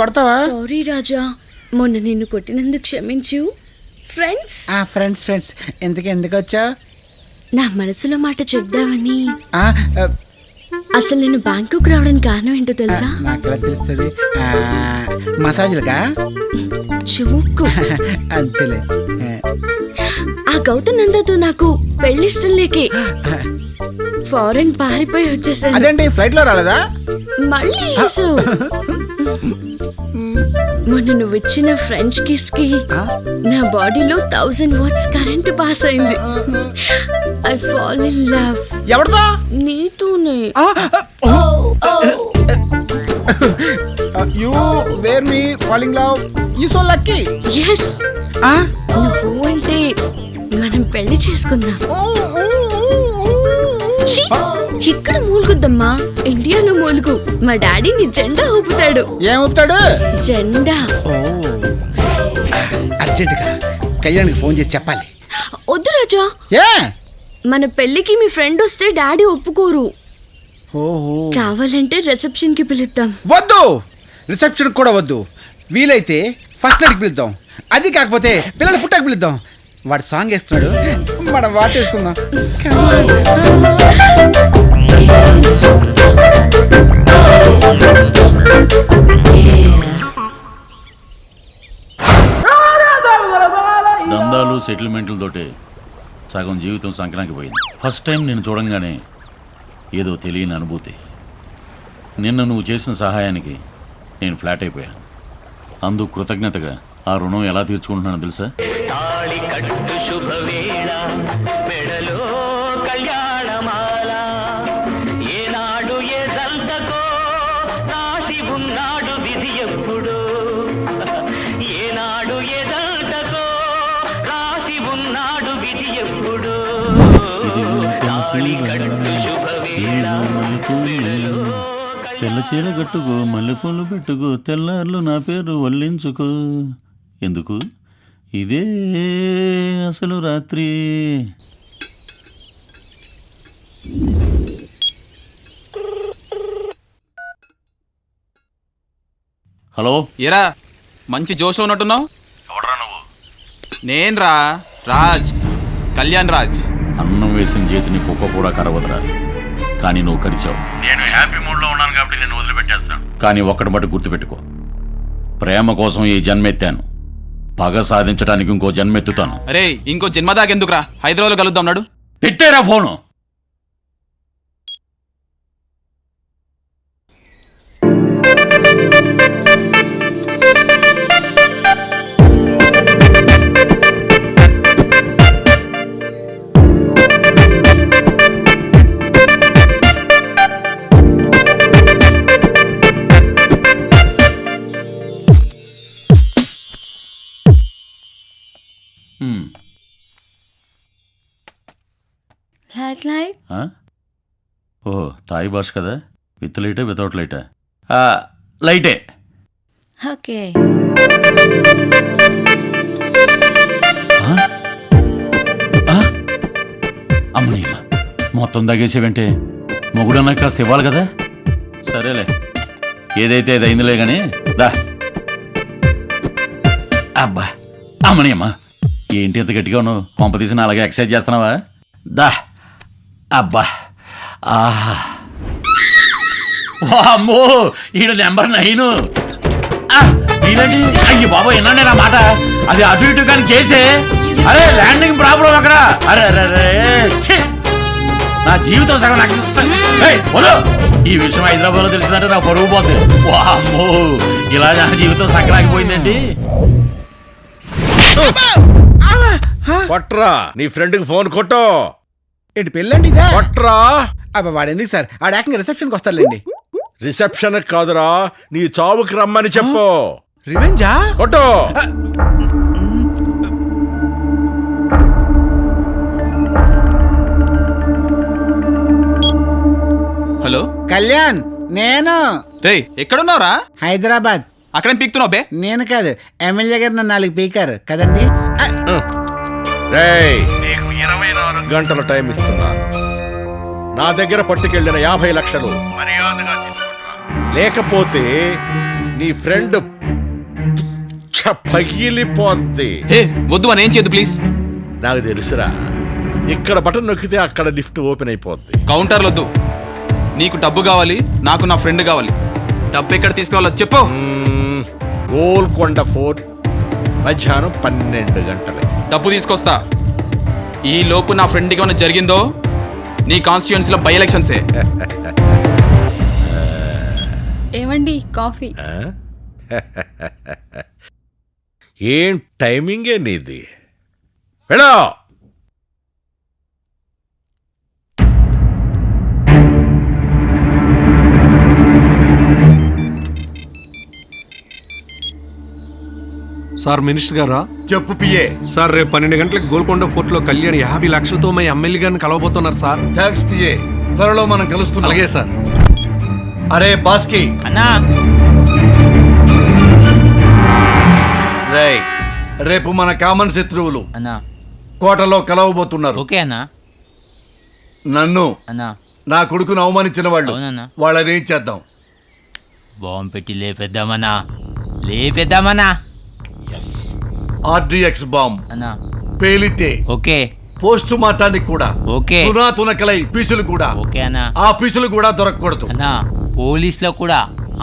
కొడతావా? సారీ రాజా, మొన్న నిన్ను కొట్టినందుకు క్షమించు. ఫ్రెండ్స్ ఫ్రెండ్స్ ఎందుకు వచ్చా? నా మనసులో మాట చెప్దామని. అసలు నేను బ్యాంకుకు రావడానికి కారణం ఏంటో తెలుసా? నాకు తెలుస్తుంది. మసాజ్లుగా చూకు అంతేలే. ఆ గౌతమ్ నందతో నాకు పెళ్లి ఇష్టం లేకే ఫారెన్ పారిపోయి వచ్చేసాను. అదేంటి ఫ్లైట్ లో రాలేదా? మళ్ళీ వేసావు. మొన్న నువ్వు ఇచ్చిన ఫ్రెంచ్ కిస్ కి నా బాడీలో 1000 వాట్స్ కరెంట్ పాస్ అయింది. I fall in love. ఎవరితో? నీతోనే. You were me falling love. You so lucky. yes నువ్వు అంటే మనం పెళ్లి చేసుకుందాం. ఛీ, ఇక్కడ మూలుగుద్దమ్మా, ఇండియాలో మూలుగు. మా డాడీ నీ జెండా ఊపుతాడు. ఏం ఊపుతాడు? జెండా. అర్జెంటుగా కళ్యాణ్కి ఫోన్ చేసి చెప్పాలి. వద్దు రాజా, ఏ మన పెళ్లికి మీ ఫ్రెండ్ వస్తే డాడీ ఒప్పుకోరు. కావాలంటే రిసెప్షన్ కి పిలుద్దాం. వద్దు, రిసెప్షన్ కూడా వద్దు. వీలైతే ఫస్ట్ నైట్కి పిలుద్దాం. అది కాకపోతే పిల్లలు పుట్టాక పిలుద్దాం. వాడు సాంగ్ వేస్తున్నాడు, మనం వాటేసుకుందాం. దందాలు సెటిల్మెంట్లతోటే సగం జీవితం సంక్రాంతికి పోయింది. ఫస్ట్ టైం నేను చూడంగానే ఏదో తెలియని అనుభూతి. నిన్న నువ్వు చేసిన సహాయానికి నేను ఫ్లాట్ అయిపోయాను. అందుకు కృతజ్ఞతగా ఆ రుణం ఎలా తీర్చుకుంటున్నానో తెలుసా? తెల్ల చీర కట్టుకో, మల్లెపూలు పెట్టుకో, తెల్లార్లు నా పేరు వల్లించుకో. ఎందుకు? ఇదే అసలు రాత్రి. హలో, ఏరా మంచి జోష్లో ఉన్నట్టున్నావు. నేను రాజ్, కళ్యాణ్ రాజ్. అన్నం వేసిన చేతిని కుక్క కూడా కరవదురా, కానీ నువ్వు కరిచావు. నేను హ్యాపీ మూడ్లో ఉన్నాను కాబట్టి నేను వదిలిపెట్టేస్తాను. కానీ ఒక్కటి మటు గుర్తుపెట్టుకో, ప్రేమ కోసం ఈ జన్మెత్తాను, పగ సాధించడానికి ఇంకో జన్మెత్తుతాను. అరే ఇంకో జన్మ దాకెందుకురా, హైదరాబాద్లో కలుద్దాం నాడు. పెట్టేరా ఫోను. ఓ తాయి భాష కదా. విత్ లైటే వితౌట్ లైటా? లైటే. ఓకే. అమ్మనీయమ్మ, మొత్తం తగ్గేసేవంటే మొగుడన్నా కాస్త ఇవ్వాలి కదా. సరేలే, ఏదైతే అది అయిందిలే కానీ దా. అబ్బా అమ్మనీయమ్మ, ఏంటి ఎంత గట్టిగా ఉన్నావు? పంప తీసిన అలాగే ఎక్సర్సైజ్ చేస్తున్నావా? దా. అబ్బా అమ్మో, ఈడు నెంబర్ 9. ఇదండి, అయ్యి బాబా విన్నానే నా మాట. అది అటు ఇటు కానీ కేసే. అరే ల్యాండింగ్ ప్రాబ్లం అక్కడ. అరే అరే నా జీవితం సగం నాకు. ఈ విషయం హైదరాబాద్ లో తెలిసిందంటే నాకు పరుగు పోతుంది. అమ్మో, ఇలా నా జీవితం సంక్రాంతిపోయిందండి. కొట్రా, నీ ఫ్రెండ్కి ఫోన్ కొట్టో. ఏంటి పెళ్ళండి ఇదా? కొట్రా. అబ్బా వాడు ఎందుకు సార్, ఆడ ఏకంగా రిసెప్షన్కి వస్తారులేండి. రిసెప్షన్ కాదురా, నీ చావుకి రమ్మని చెప్పు. రివెంజా? కొట్టో. హలో కళ్యాణ్, నేను. రే ఎక్కడున్నావురా? హైదరాబాద్. అక్కడేం పీక్తున్నావు బే? నేను కాదు, ఎమ్మెల్యే గారు నన్ను 4 పీకారు కదండి. రేయ్, నీకు 24 గంటల టైం ఇస్తున్నాను. నా దగ్గర పట్టుకెళ్ళిన 50 లక్షలు మర్యాదగా తీసుకుంటా. లేకపోతే నీ ఫ్రెండ్ పగిలిపోద్ది. హే వద్దు అని ఏం చేయదు ప్లీజ్. నాకు తెలుసురా, ఇక్కడ బటన్ నొక్కితే అక్కడ లిఫ్ట్ ఓపెన్ అయిపోద్ది. కౌంటర్లు వద్దు. నీకు డబ్బు కావాలి, నాకు నా ఫ్రెండ్ కావాలి. డబ్బు ఎక్కడ తీసుకురావాలో చెప్పు. గోల్కొండ ఫోర్ట్ మధ్యాహ్నం 12 గంటలకి. డబ్బు తీసుకొస్తా. ఈ లోపు నా ఫ్రెండ్కి ఏమైనా జరిగిందో నీ కాన్స్టిట్యుయెన్సీలో బై ఎలక్షన్సే. ఏమండి కాఫీ? ఏం టైమింగే నీది. వెళ్ళో. సార్ మినిస్టర్ గారా? చెప్పు పిఏ. సార్ రేపు 12 గంటలకు గోల్కొండ ఫోర్ట్ లో కళ్యాణ్ 50 లక్షలతో మా ఎమ్మెల్యే గారిని కలవబోతున్నారు సార్. థ్యాంక్స్ పిఏ, త్వరలో మనం కలుస్తున్నాం. అలాగే సార్. అరే బాస్కి అన్నా, రేయ్, రేపు మన కామన్ శత్రువులు అన్నా కోటలో కలవబోతున్నారు. ఓకే అన్నా. నన్ను అన్నా, నా కొడుకును అవమానించిన వాళ్ళు, అవునన్నా. వాళ్ళని ఏం చేద్దాం? బాంబు పెట్టి లేపేద్దామన్నా, లేపేద్దామన్నా. ఆర్డిఎక్స్ బాంబ్ అన్నా పేలితే ఓకే, పోస్ట్ మార్టానికి కూడా ఓకే, తునాతునకలై పీసులు కూడా ఓకే అన్నా. ఆ పీసులు కూడా దొరకకూడదు అన్నా పోలీసులో కూడా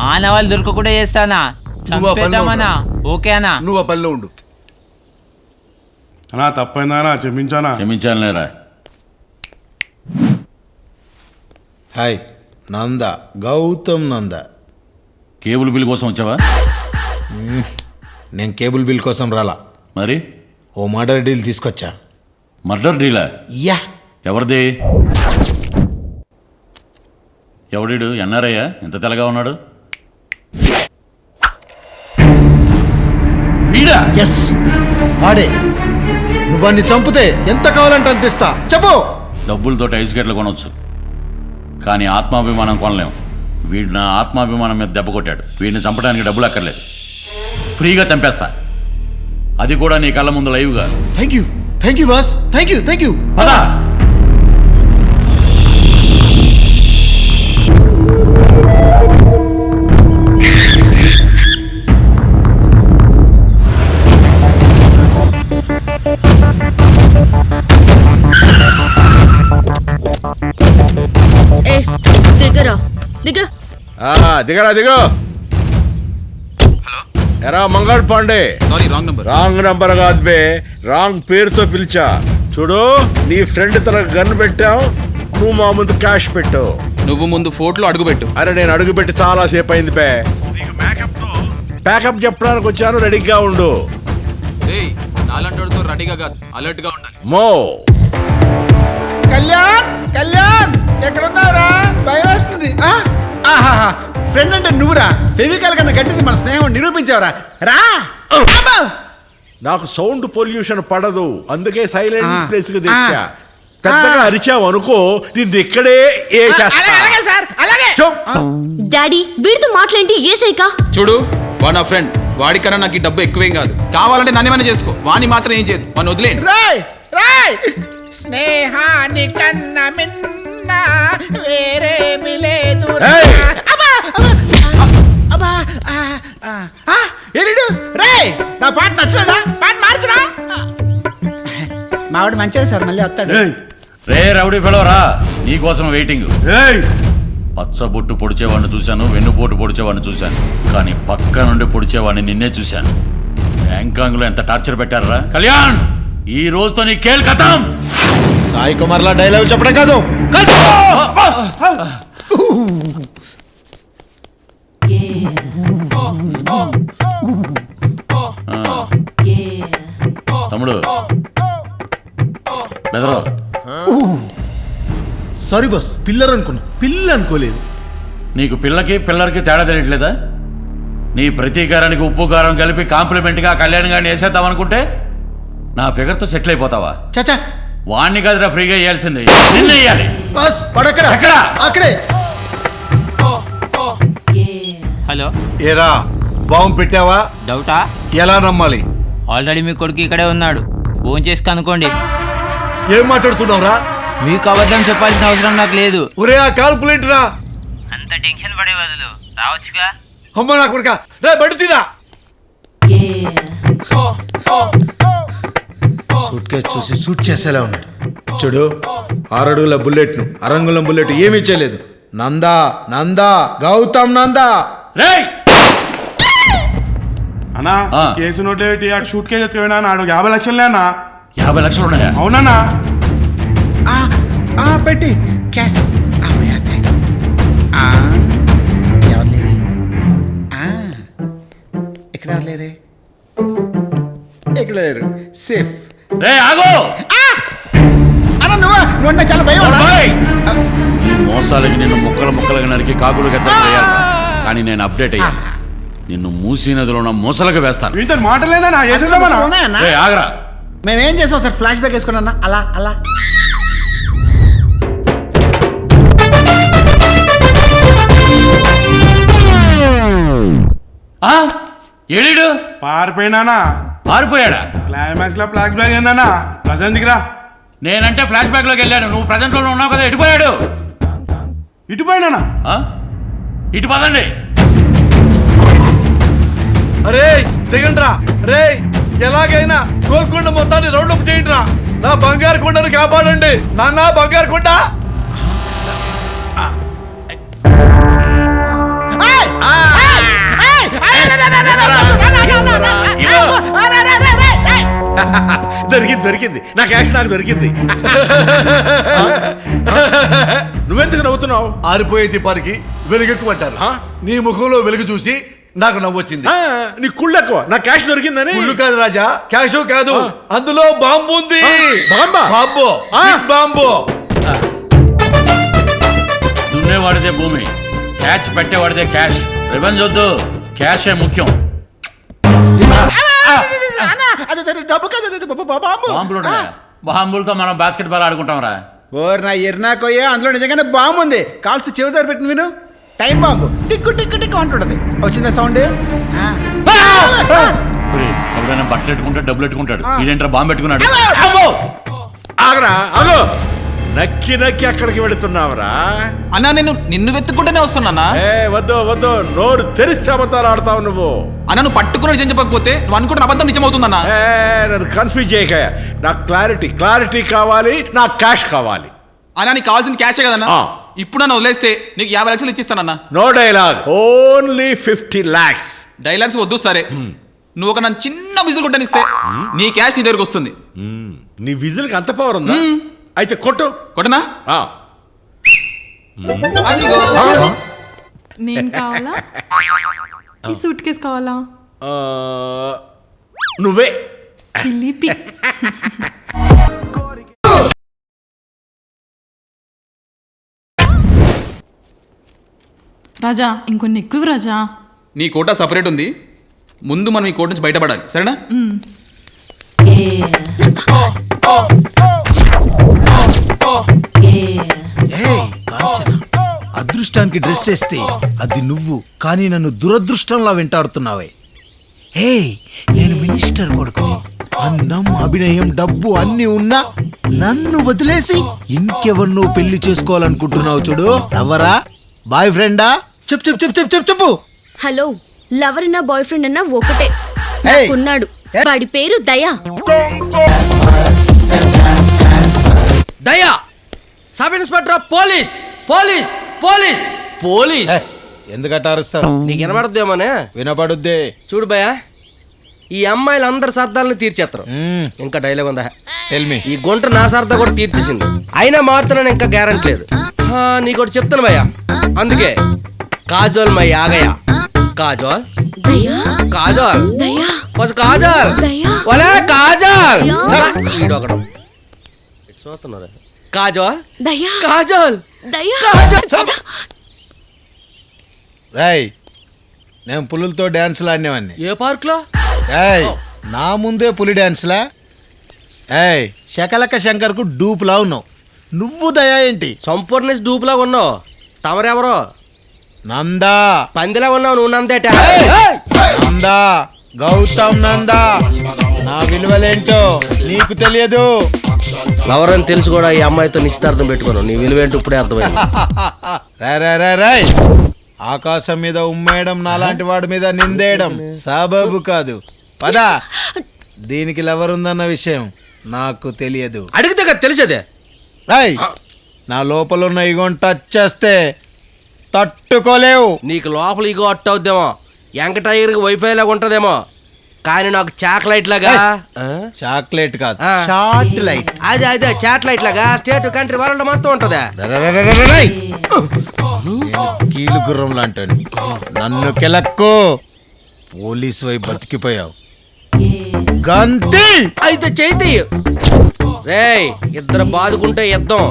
ఆనవాళ్ళు దొరకకుండా చేస్తానా, చంపేద్దామన్నా. ఓకే అన్నా. నువ్వు ఆ పనిలో ఉండు. అన్నా తప్పైందా? క్షమించానా? క్షమించాను లేరా. హాయ్ నంద, గౌతమ్ నంద. కేబుల్ బిల్ కోసం వచ్చావా? నేను కేబుల్ బిల్ కోసం రాలా, మరి ఓ మర్డర్ డీల్ తీసుకొచ్చా. మర్డర్ డీలా? యా. ఎవరిది? ఎవడీడు? ఎన్ఆర్ఐయా? ఎంత తెల్లగా ఉన్నాడు? వీడా? ఎస్ వాడే. నువ్వన్ని చంపితే ఎంత కావాలంటే అంత ఇస్తా. చెప్పు. డబ్బులతో ఐస్ గేట్లు కొనవచ్చు, కానీ ఆత్మాభిమానం కొనలేం. వీడు నా ఆత్మాభిమానం మీద దెబ్బ కొట్టాడు. వీడిని చంపడానికి డబ్బులు అక్కర్లేదు, ఫ్రీగా చంపేస్తా. అది కూడా నీ కళ్ళ ముందు లైవ్గా. Thank you boss, thank you. పదా. దిగరా, దిగ. దిగరా, దిగో. ఎరా Mangal Pandey. Sorry, wrong number. Wrong number కాదు బే, రాంగ్ పేరుతో పిలిచా. చూడు, నీ ఫ్రెండ్ తన గన్ పెట్టావు, నువ్వు మా ముందు క్యాష్ పెట్టావు. నువ్వు ముందు ఫోర్ట్లో అడుగుపెట్టు. అరే నేను అడుగుపెట్టి చాలా సేపు అయింది బే. ప్యాకప్ చెప్పడానికి వచ్చాను, రెడీగా ఉండు. నాలంటోడితో రెడీగా కాదు, అలర్ట్ గా ఉండాలి. మో కళ్యాణ్ ఎక్కడున్నావురా? భయం వేస్తుంది. ఫ్రెండ్ అంటే నువ్వురా. ఫెవికాల్ కన్నా గట్టిది మన స్నేహం నిరూపించావురా. రా. నాకు సౌండ్ పొల్యూషన్ పడదు, అందుకే సైలెంట్ ప్లేస్ కి తెచ్చా. పెద్దగా అరిచావు అనుకో, నిన్ను ఇక్కడే డాడీ వీడితో మాట్లాడి ఏసైకా. చూడు, వాడు నా ఫ్రెండ్. వాడికన్నా నాకు ఈ డబ్బు ఎక్కువేం కాదు. కావాలంటే నన్నేమైనా చేసుకో, వాడిని మాత్రం ఏం చేయదు. వాడిని వదిలేండి. రాయ్ స్నేహాని కన్నా మిన్న వేరేమి లేదు. ఏడు రాయ్, నా పాట నచ్చలేదా? పాట మార్చరా. మావాడు మంచిగా సార్, మళ్ళీ వస్తాడు. రే రౌడీ ఫెలోరా, నీకోసం వెయిటింగ్. పచ్చబొట్టు పొడిచేవాడిని చూశాను, వెన్నుపోటు పొడిచేవాడిని చూశాను, కానీ పక్క నుండి పొడిచేవాడిని నిన్నే చూశాను. బ్యాంకాంగ్ లో ఎంత టార్చర్ పెట్టారా కళ్యాణ్. ఈ రోజుతో నీ కేల్ ఖతం. సాయి కుమార్లా డైలాగ్ చెప్పడం కాదు. తమ్ముడు బెదరు. సారీ బస్, పిల్లర్ అనుకున్నా, పిల్ల అనుకోలేదు. నీకు పిల్లకి పిల్లర్కి తేడా తెలియట్లేదా? నీ ప్రతీకారానికి ఉప్పు కారం కలిపి కాంప్లిమెంట్గా కళ్యాణ్ గారిని వేసేద్దామనుకుంటే నా ఫిగర్తో సెటిల్ అయిపోతావా? చచ్చా, వాణ్ణి కాదురా ఫ్రీగా వేయాల్సింది, నిన్ను వేయాలి. బస్ పడక్కడ అక్కడే. హలో, ఏరా బాంబు పెట్టావా? డౌటా? ఎలా నమ్మాలి? ఆల్రెడీ మీ కొడుకు ఇక్కడే ఉన్నాడు, ఫోన్ చేసి కనుక్కోండి. ఏం మాట్లాడుతున్నావురా? మీకు అబద్ధం చెప్పాల్సిన అవసరం నాకు లేదు. ఒరే ఆ కాల్కులేటరా, అంత టెన్షన్ పడే బదులు రావచ్చుగా. అమ్మ నా కొడుక రే బడి తీరా. సూట్ కేసు చూసి సూట్ చేసేలా ఉన్నాడు చూడు. 6 అడుగుల బుల్లెట్ను అరంగుళం బుల్లెట్ ఏమీ చేయలేదు. నందా నందా గౌతమ్ నందా. రేయ్ అన్నా కేసు నోట్ పెట్టి ఆ షూట్ కేసు ఎత్తుకుపోయినా నాడు 50 లక్షలే అన్నా. 50 లక్షలు ఉన్నాయా? అవునన్నా. పెట్టి క్యాష్. ఇక్కడ లేరే, ఇక్కడ లేరు. సేఫ్. రే ఆగో. అన్న నువ్వు చాలా భయం. ఈ మోసాలకి నిన్ను ముక్కలుగా నరికి కాకులు గద్దలు చేయాలి. కానీ నేను అప్డేట్ అయ్యాను. నిన్ను మూసీ నదిలో ఉన్న మూసలుగా వేస్తాను. ఇతను మాటలేనా రే ఆగరా. మేమేం చేసాం సార్? ఫ్లాష్ బ్యాక్ వేసుకున్నా అలా అలా. ఏడీడు పారిపోయినానా? పారిపోయాడా? క్లైమాక్స్ లో ఫ్లాష్ బ్యాక్ ఏందన్నా? ప్రజెంట్ రా. నేనంటే ఫ్లాష్ బ్యాక్ లోకి వెళ్ళాడు. నువ్వు ప్రజెంట్ లో ఉన్నావు కదా. ఎటుపోయాడు? ఇటు పోయినానా? ఇటు పదండి. అరే దిగండ్రా. రే ఎలాగైనా గోల్కొండ మొత్తాన్ని రౌండ్ అప్ చేయండి రా. నా బంగారు కొండను కాపాడండి నాన్న. బంగారు కొండ. దొరికింది నా క్యాష్ నాకు దొరికింది. నువ్వెందుకు నవ్వుతున్నావు? ఆరిపోయే దీపానికి వెలుగెక్కుమంటారు. నీ ముఖంలో వెలుగు చూసి నాకు నవ్వొచ్చింది. నీ కుళ్ళు ఎక్కువ. నా క్యాష్ దొరికిందని. కుళ్ళు కాదు రాజా, క్యాష్ కాదు. అందులో బాంబు ఉంది. Bomb bomb. దున్నేవాడిదే భూమి, క్యాచ్ పెట్టేవాడిదే క్యాష్. రివెంజ్ వద్దు, క్యాషే ముఖ్యం. బాంబులతో మనం బాస్కెట్ బాల్ ఆడుకుంటాం రా. ఓర్ నా ఎర్నాకోయే, అందులో నిజంగానే బాంబు ఉంది. కాల్స్ చెవి దగ్గర పెట్టిన విను. టైం బాంబు టిక్కు టిక్కు టిక్కు అంటుంటది. వచ్చిందా సౌండ్? ఎవరైనా బట్టలు పెట్టుకుంటే డబ్బులు పెట్టుకుంటాడు. ఇదేంట్రా బాంబు పెట్టుకున్నాడు. ఆగరా ఆగో. నక్కి నక్కి అక్కడికి వెళుతున్నావురా అన్నా? నిన్ను వెతుక్కుంటూనే వస్తున్నా. వద్దు నోరు తెరిస్తే అబద్ధాలు ఆడతావు నువ్వు. అన్న నువ్వు పట్టుకుని నిజం చెప్పకపోతే నువ్వు అనుకుంటున్న అబద్ధం నిజమవుతుందన్నా. నన్ను కన్ఫ్యూజ్ చేయక. నాకు క్లారిటీ కావాలి. నాకు క్యాష్ కావాలి. అన్నా నీకు కావాల్సిన క్యాషే కదన్నా. ఇప్పుడు నన్ను వదిలేస్తే నీకు 50 లక్షలు ఇచ్చిస్తానన్నా. No dialogue, only 50 lakhs. Dialogues వద్దు సరే. నువ్వు ఒక నన్ను చిన్న విజిల్ కొట్టనిస్తే నీ క్యాష్ నీ దగ్గరకు వస్తుంది. నీ విజిల్కి అంత పవర్ ఉందా? అయితే కొట్టనా? నేను కావాలా? ఈ సూట్ కేసు కావాలా? నువ్వే చిలిపి. రాజా ఇంకొన్ని ఎక్కువ రాజా. నీ కోటా సపరేట్ ఉంది. ముందు మనం ఈ కోట నుంచి బయటపడాలి, సరేనా? అదృష్టానికి డ్రెస్ వేస్తే అది నువ్వు, కానీ నన్ను దురదృష్టంలా వెంటాడుతున్నావే. హే, నేను మినిస్టర్ కొడుకుని. అందం, అభినయం, డబ్బు అన్ని ఉన్నా నన్ను వదిలేసి ఇంకెవరినో పెళ్లి చేసుకోవాలనుకుంటున్నావు చూడు. ఎవరా? బాయ్ ఫ్రెండా? చెప్పు. హలో, లవర్ అన్నా బాయ్ ఫ్రెండ్ అన్నా ఒకటే. ఉన్నాడు, వాడి పేరు Daya. Daya sub inspector police police police police. ఎందుకట్ట అరుస్తావు? నీకు వినబడుద్దేమోనే. వినపడుద్దే. చూడు భయ, ఈ అమ్మాయిలు అందరి సర్దాలను తీర్చేస్తారు. ఇంకా డైలాగ్ ఉందా? ఈ గుంట నా సర్దా కూడా తీర్చేసింది. అయినా మారుతున్నాను, ఇంకా గ్యారంటీ లేదు. నీకోటి చెప్తాను భయ, అందుకే కాజోల్ మై ఆగయా. కాజోల్ కాజోల్ కాజోల్ ఒలే కాజోల్. ఈడొకడు చూస్తున్నారు. కాజోల్ కాజోల్ రాయ్, నేను పులులతో డాన్సులు ఆడినేవాడిని. ఏ పార్క్ లో? నా ముందే పులి డాన్స్లా. శకలక శంకర్కు డూపులా ఉన్నావు. నువ్వు దయా ఏంటి? సంపూర్ణేష్ డూపులా ఉన్నావు. తమరెవరో? నందా. పందిలా ఉన్నావు నువ్వు. నందేట నందా, గౌతమ్ నందా. నా విలువలేంటో నీకు తెలియదు. ఎవరని తెలుసు కూడా ఈ అమ్మాయితో నిశ్చితార్థం పెట్టుకోను. నీ విలువేంటో ఇప్పుడే అర్థమైంది. రాయ్, ఆకాశం మీద ఉమ్మేయడం నాలాంటి వాడి మీద నిందేయడం సబబు కాదు. పదా, దీనికి లవర్ ఉందన్న విషయం నాకు తెలియదు. అడిగితే కదా తెలిసేదే. రాయ్, నా లోపల ఉన్న ఇగోని టచ్ చేస్తే తట్టుకోలేవు. నీకు లోపల ఇగో అట్ట అవుద్దేమో, ఎంకటైర్కి వైఫై లాగా ఉంటదేమో, కానీ నాకు చాక్లైట్ లాగా. చాక్లెట్ కాదు, షార్ట్ లైట్. అదే అదే చాక్లైట్ లాగా స్టేట్ కంట్రీ వరల్డ్ మొత్తం ఉంటదా. కీలు గుర్రం లాంటి నన్ను కెలక్కు. పోలీసు వైపు బతికిపోయావు. గంతి అయితే చైతి రేయ్, ఇద్దరు బాదుకుంటే యుద్ధం.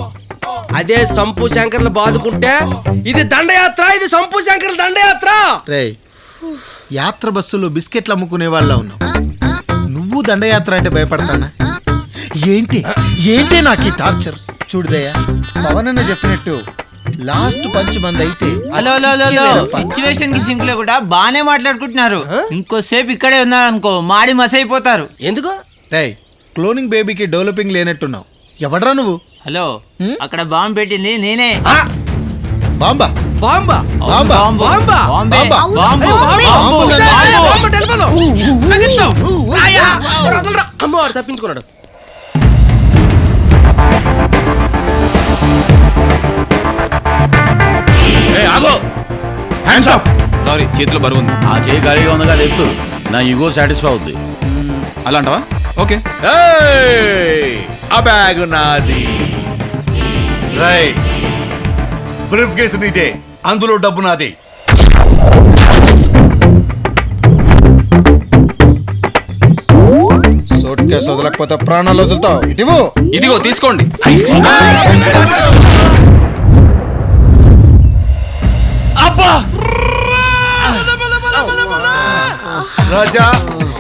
అదే సంపు శంకర్లు బాదుకుంటే ఇది దండయాత్ర, ఇది సంపు శంకర్ల దండయాత్ర. రేయ్, యాత్ర బస్సులో బిస్కెట్లు అమ్ముకునే వాళ్ళ ఉన్నావు. నువ్వు దండయాత్ర అంటే భయపడతానా? ఏంటి ఏంటి నాకు ఈ టార్చర్? చూడదయ్యా, పవన్ అన్న చెప్పినట్టు లాస్ట్ పంచ్ మంది అయితే హలో హలో హలో సిచ్యువేషన్ కి సింక్ లేకుండా బానే మాట్లాడుకుంటున్నారు. ఇంకోసేపు ఇక్కడే ఉన్నారనుకో మాడి మసైపోతారు. ఎందుకు? రేయ్, క్లోనింగ్ బేబీకి డెవలపింగ్ లేనట్టున్నావు. ఎవడ్రా నువ్వు? హలో, అక్కడ బాంబు పెట్టింది నేనే. బాంబా బాంబా బాంబా బాంబా అమ్మవాడు తప్పించుకున్నాడు. సారీ, చేతిలో బరువు ఉంది. ఆ చేయి ఖాళీగా ఉందిగా ఎత్తు. నా ఈగో సాటిస్ఫై అవుద్ది. అలా అంటావా? ఓకే. ఆ బ్యాగ్ నాది. రైట్, బ్రీఫ్ కేసు నీదే, అందులో డబ్బు నాది. సూట్ కేసు వదలకపోతే ప్రాణాలు వదులుతావు. ఇదిగో ఇదిగో తీసుకోండి. అబ్బా రాజా,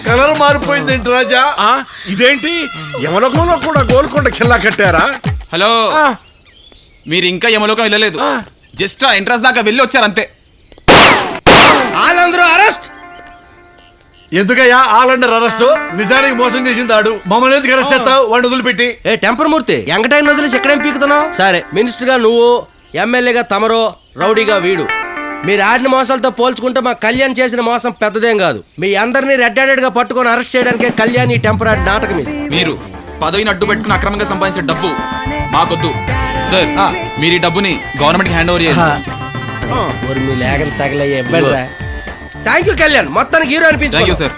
కలర్ మారిపోయిందేంటి రాజా? ఇదేంటి, యమలోకంలో కూడా గోల్కొండ కిల్లా కట్టారా? హలో, మీరు ఇంకా యమలోకం వెళ్ళలేదు. జస్ట్ ఆ ఎంట్రన్స్ దాకా వెళ్ళి వచ్చారు అంతే. వాళ్ళందరూ అరెస్ట్. ఎందుకయ్యా ఆలండర్ అరెస్ట్? నిజానికి మోసం చేసింది ఆడు. మమ్మల్ని ఎందుకు అరెస్ట్ చేస్తావు? వాడిని వదిలిపెట్టి. ఏ టెంపర్ మూర్తి, ఎంకటైన్ వదిలేసి ఎక్కడేం పీకుతున్నావు? సరే, మినిస్టర్ గా నువ్వు, ఎమ్మెల్యేగా తమరో, రౌడీగా వీడు. మీరు ఆడిన మోసాలతో పోల్చుకుంటే మా కళ్యాణ్ చేసిన మోసం పెద్దదేం కాదు. మీ అందరినీ రెడ్ హ్యాండెడ్ గా పట్టుకొని అరెస్ట్ చేయడానికే కళ్యాణ్ ఈ టెంపర్ ఆడి నాటకం ఇది. మీరు పదవిని అడ్డు పెట్టుకుని అక్రమంగా సంపాదించే డబ్బు మాకొద్దు సార్. మీరు ఈ డబ్బుని గవర్నమెంట్ హ్యాండ్ ఓవర్ చేయాలి. మీ లేఖలు తగలయ్యే. థ్యాంక్ యూ కళ్యాణ్, మొత్తానికి హీరో అనిపించు. Thank you sir.